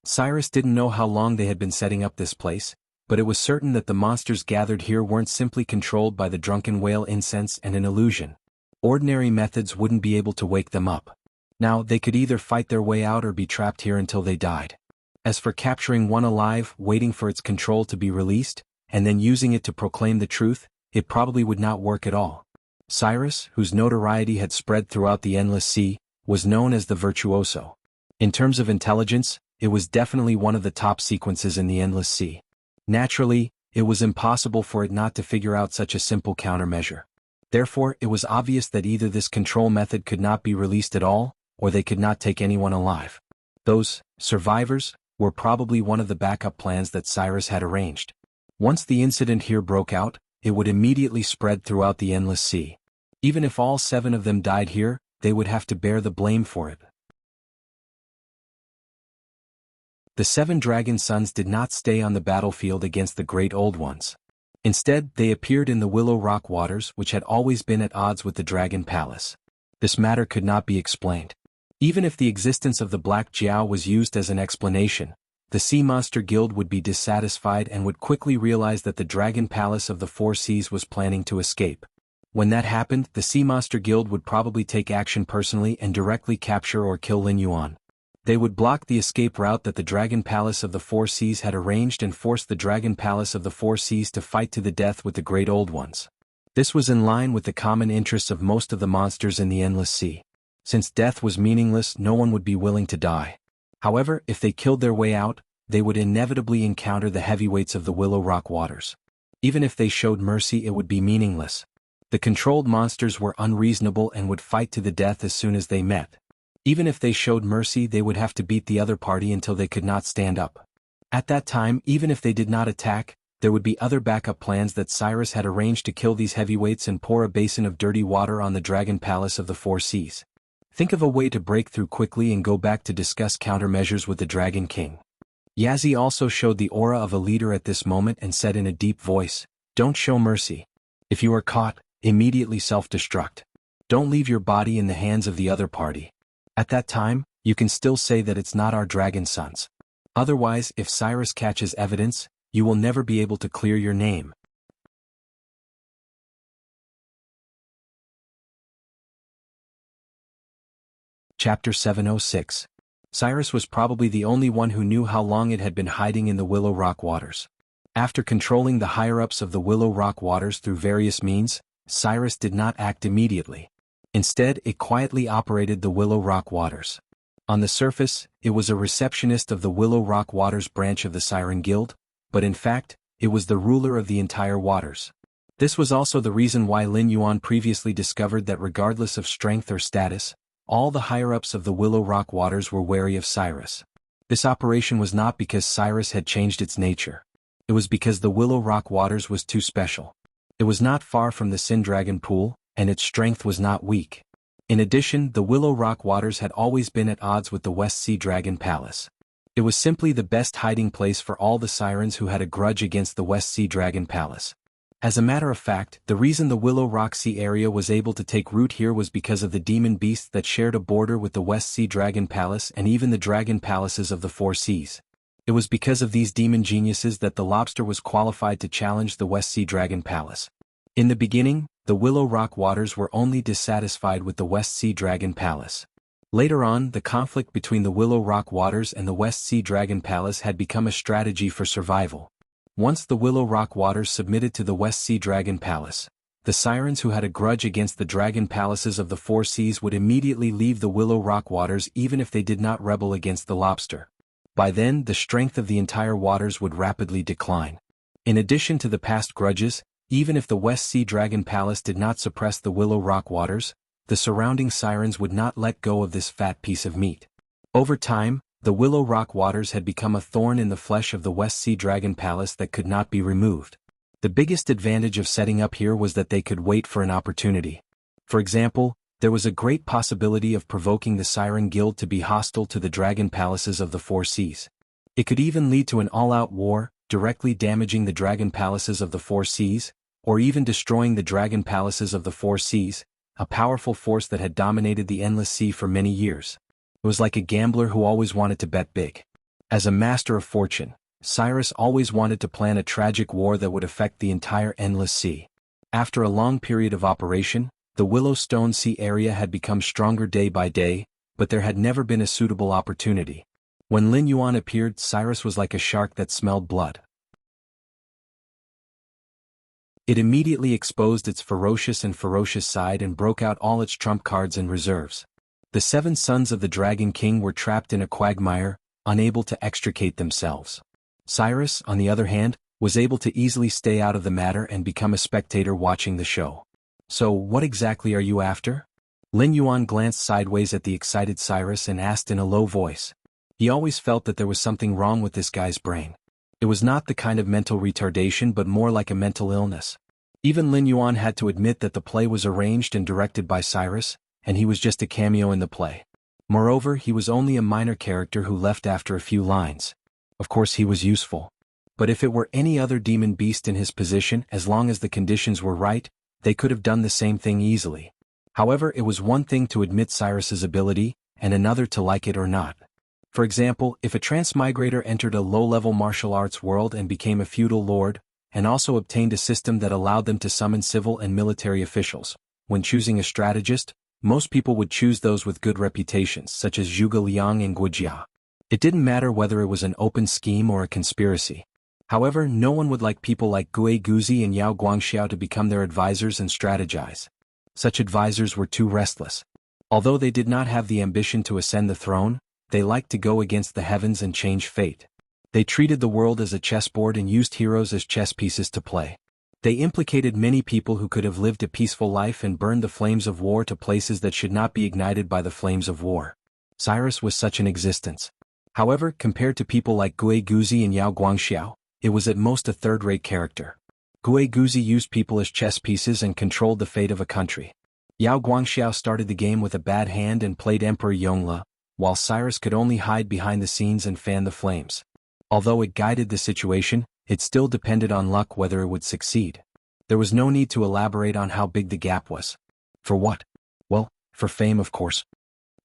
Cyrus didn't know how long they had been setting up this place, but it was certain that the monsters gathered here weren't simply controlled by the drunken whale incense and an illusion. Ordinary methods wouldn't be able to wake them up. Now, they could either fight their way out or be trapped here until they died. As for capturing one alive, waiting for its control to be released, and then using it to proclaim the truth, it probably would not work at all. Cyrus, whose notoriety had spread throughout the endless sea, was known as the Virtuoso. In terms of intelligence, it was definitely one of the top sequences in the endless sea. Naturally, it was impossible for it not to figure out such a simple countermeasure. Therefore, it was obvious that either this control method could not be released at all, or they could not take anyone alive. Those survivors were probably one of the backup plans that Cyrus had arranged. Once the incident here broke out, it would immediately spread throughout the endless sea. Even if all 7 of them died here, they would have to bear the blame for it. The 7 dragon sons did not stay on the battlefield against the Great Old Ones. Instead, they appeared in the Willow Rock waters, which had always been at odds with the Dragon Palace. This matter could not be explained. Even if the existence of the Black Jiao was used as an explanation, the Sea Monster Guild would be dissatisfied and would quickly realize that the Dragon Palace of the 4 Seas was planning to escape. When that happened, the Sea Monster Guild would probably take action personally and directly capture or kill Lin Yuan. They would block the escape route that the Dragon Palace of the Four Seas had arranged and force the Dragon Palace of the Four Seas to fight to the death with the Great Old Ones. This was in line with the common interests of most of the monsters in the Endless Sea. Since death was meaningless, no one would be willing to die. However, if they killed their way out, they would inevitably encounter the heavyweights of the Willow Rock waters. Even if they showed mercy, it would be meaningless. The controlled monsters were unreasonable and would fight to the death as soon as they met. Even if they showed mercy, they would have to beat the other party until they could not stand up. At that time, even if they did not attack, there would be other backup plans that Cyrus had arranged to kill these heavyweights and pour a basin of dirty water on the Dragon Palace of the Four Seas. Think of a way to break through quickly and go back to discuss countermeasures with the Dragon King. Yazzie also showed the aura of a leader at this moment and said in a deep voice, "Don't show mercy. If you are caught, immediately self-destruct. Don't leave your body in the hands of the other party. At that time, you can still say that it's not our dragon sons. Otherwise, if Cyrus catches evidence, you will never be able to clear your name." Chapter 706. Cyrus was probably the only one who knew how long it had been hiding in the Willow Rock waters. After controlling the higher-ups of the Willow Rock waters through various means, Cyrus did not act immediately. Instead, it quietly operated the Willow Rock waters. On the surface, it was a receptionist of the Willow Rock waters branch of the Siren Guild, but in fact, it was the ruler of the entire waters. This was also the reason why Lin Yuan previously discovered that regardless of strength or status, all the higher-ups of the Willow Rock waters were wary of Cyrus. This operation was not because Cyrus had changed its nature. It was because the Willow Rock waters was too special. It was not far from the Sin Dragon Pool, and its strength was not weak. In addition, the Willow Rock waters had always been at odds with the West Sea Dragon Palace. It was simply the best hiding place for all the sirens who had a grudge against the West Sea Dragon Palace. As a matter of fact, the reason the Willow Rock Sea area was able to take root here was because of the demon beasts that shared a border with the West Sea Dragon Palace and even the Dragon Palaces of the Four Seas. It was because of these demon geniuses that the lobster was qualified to challenge the West Sea Dragon Palace. In the beginning, the Willow Rock waters were only dissatisfied with the West Sea Dragon Palace. Later on, the conflict between the Willow Rock waters and the West Sea Dragon Palace had become a strategy for survival. Once the Willow Rock waters submitted to the West Sea Dragon Palace, the sirens who had a grudge against the Dragon Palaces of the Four Seas would immediately leave the Willow Rock waters even if they did not rebel against the lobster. By then, the strength of the entire waters would rapidly decline. In addition to the past grudges, even if the West Sea Dragon Palace did not suppress the Willow Rock waters, the surrounding sirens would not let go of this fat piece of meat. Over time, the Willow Rock waters had become a thorn in the flesh of the West Sea Dragon Palace that could not be removed. The biggest advantage of setting up here was that they could wait for an opportunity. For example, there was a great possibility of provoking the Siren Guild to be hostile to the Dragon Palaces of the Four Seas. It could even lead to an all-out war, directly damaging the Dragon Palaces of the Four Seas, or even destroying the Dragon Palaces of the Four Seas, a powerful force that had dominated the Endless Sea for many years. It was like a gambler who always wanted to bet big. As a master of fortune, Cyrus always wanted to plan a tragic war that would affect the entire Endless Sea. After a long period of operation, the Willowstone Sea area had become stronger day by day, but there had never been a suitable opportunity. When Lin Yuan appeared, Cyrus was like a shark that smelled blood. It immediately exposed its ferocious side and broke out all its trump cards and reserves. The 7 sons of the Dragon King were trapped in a quagmire, unable to extricate themselves. Cyrus, on the other hand, was able to easily stay out of the matter and become a spectator watching the show. "So, what exactly are you after?" Lin Yuan glanced sideways at the excited Cyrus and asked in a low voice. He always felt that there was something wrong with this guy's brain. It was not the kind of mental retardation but more like a mental illness. Even Lin Yuan had to admit that the play was arranged and directed by Cyrus, and he was just a cameo in the play. Moreover, he was only a minor character who left after a few lines. Of course he was useful. But if it were any other demon beast in his position, as long as the conditions were right, they could have done the same thing easily. However, it was one thing to admit Cyrus's ability, and another to like it or not. For example, if a transmigrator entered a low-level martial arts world and became a feudal lord, and also obtained a system that allowed them to summon civil and military officials, when choosing a strategist, Most people would choose those with good reputations such as Zhuge Liang and Guijia. It didn't matter whether it was an open scheme or a conspiracy. However, no one would like people like Gui Guzi and Yao Guangxiao to become their advisors and strategize. Such advisors were too restless. Although they did not have the ambition to ascend the throne, they liked to go against the heavens and change fate. They treated the world as a chessboard and used heroes as chess pieces to play. They implicated many people who could have lived a peaceful life and burned the flames of war to places that should not be ignited by the flames of war. Cyrus was such an existence. However, compared to people like Gui Guzi and Yao Guangxiao, it was at most a third-rate character. Gui Guzi used people as chess pieces and controlled the fate of a country. Yao Guangxiao started the game with a bad hand and played Emperor Yongle, while Cyrus could only hide behind the scenes and fan the flames. Although it guided the situation, it still depended on luck whether it would succeed. There was no need to elaborate on how big the gap was. For what? Well, for fame, of course.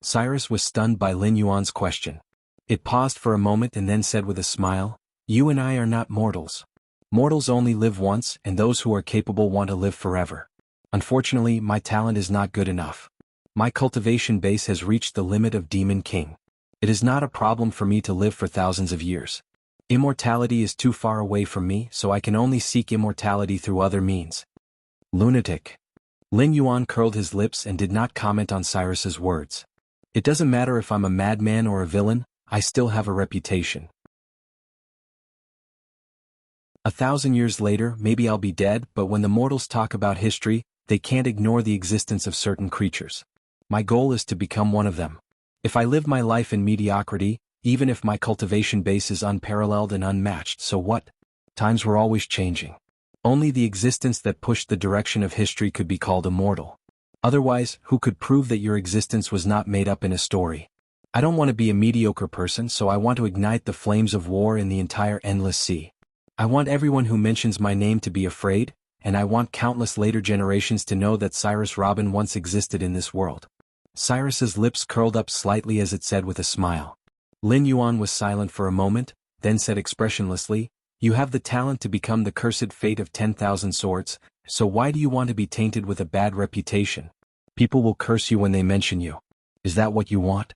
Cyrus was stunned by Lin Yuan's question. It paused for a moment and then said with a smile, "You and I are not mortals. Mortals only live once, and those who are capable want to live forever. Unfortunately, my talent is not good enough. My cultivation base has reached the limit of Demon King. It is not a problem for me to live for thousands of years. Immortality is too far away from me, so I can only seek immortality through other means." Lunatic. Lin Yuan curled his lips and did not comment on Cyrus's words. It doesn't matter if I'm a madman or a villain, I still have a reputation. 1,000 years later, maybe I'll be dead, but when the mortals talk about history, they can't ignore the existence of certain creatures. My goal is to become one of them. If I live my life in mediocrity, even if my cultivation base is unparalleled and unmatched, so what? Times were always changing. Only the existence that pushed the direction of history could be called immortal. Otherwise, who could prove that your existence was not made up in a story? I don't want to be a mediocre person, so I want to ignite the flames of war in the entire endless sea. I want everyone who mentions my name to be afraid, and I want countless later generations to know that Cyrus Robin once existed in this world. Cyrus's lips curled up slightly as it said with a smile. Lin Yuan was silent for a moment, then said expressionlessly, "You have the talent to become the cursed fate of 10,000 swords, so why do you want to be tainted with a bad reputation? People will curse you when they mention you. Is that what you want?"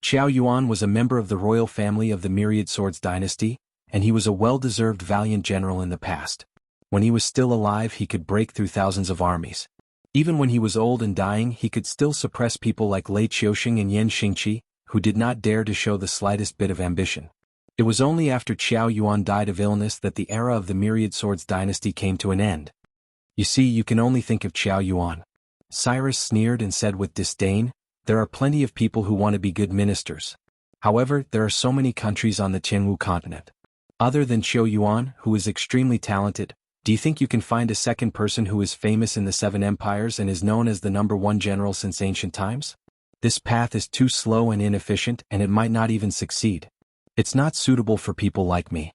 Qiao Yuan was a member of the royal family of the Myriad Swords dynasty, and he was a well-deserved valiant general in the past. When he was still alive, he could break through thousands of armies. Even when he was old and dying, he could still suppress people like Lei Qiuxing and Yan Xingqi, who did not dare to show the slightest bit of ambition. It was only after Qiao Yuan died of illness that the era of the Myriad Swords dynasty came to an end. You see, you can only think of Qiao Yuan. Cyrus sneered and said with disdain, "There are plenty of people who want to be good ministers. However, there are so many countries on the Tianwu continent. Other than Qiao Yuan, who is extremely talented, do you think you can find a second person who is famous in the Seven Empires and is known as the #1 general since ancient times? This path is too slow and inefficient, and it might not even succeed. It's not suitable for people like me."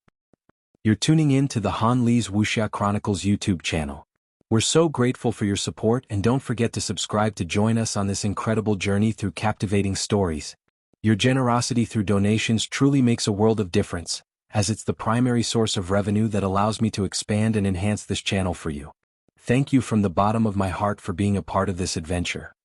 You're tuning in to the Han Li's Wuxia Chronicles YouTube channel. We're so grateful for your support, and don't forget to subscribe to join us on this incredible journey through captivating stories. Your generosity through donations truly makes a world of difference, as it's the primary source of revenue that allows me to expand and enhance this channel for you. Thank you from the bottom of my heart for being a part of this adventure.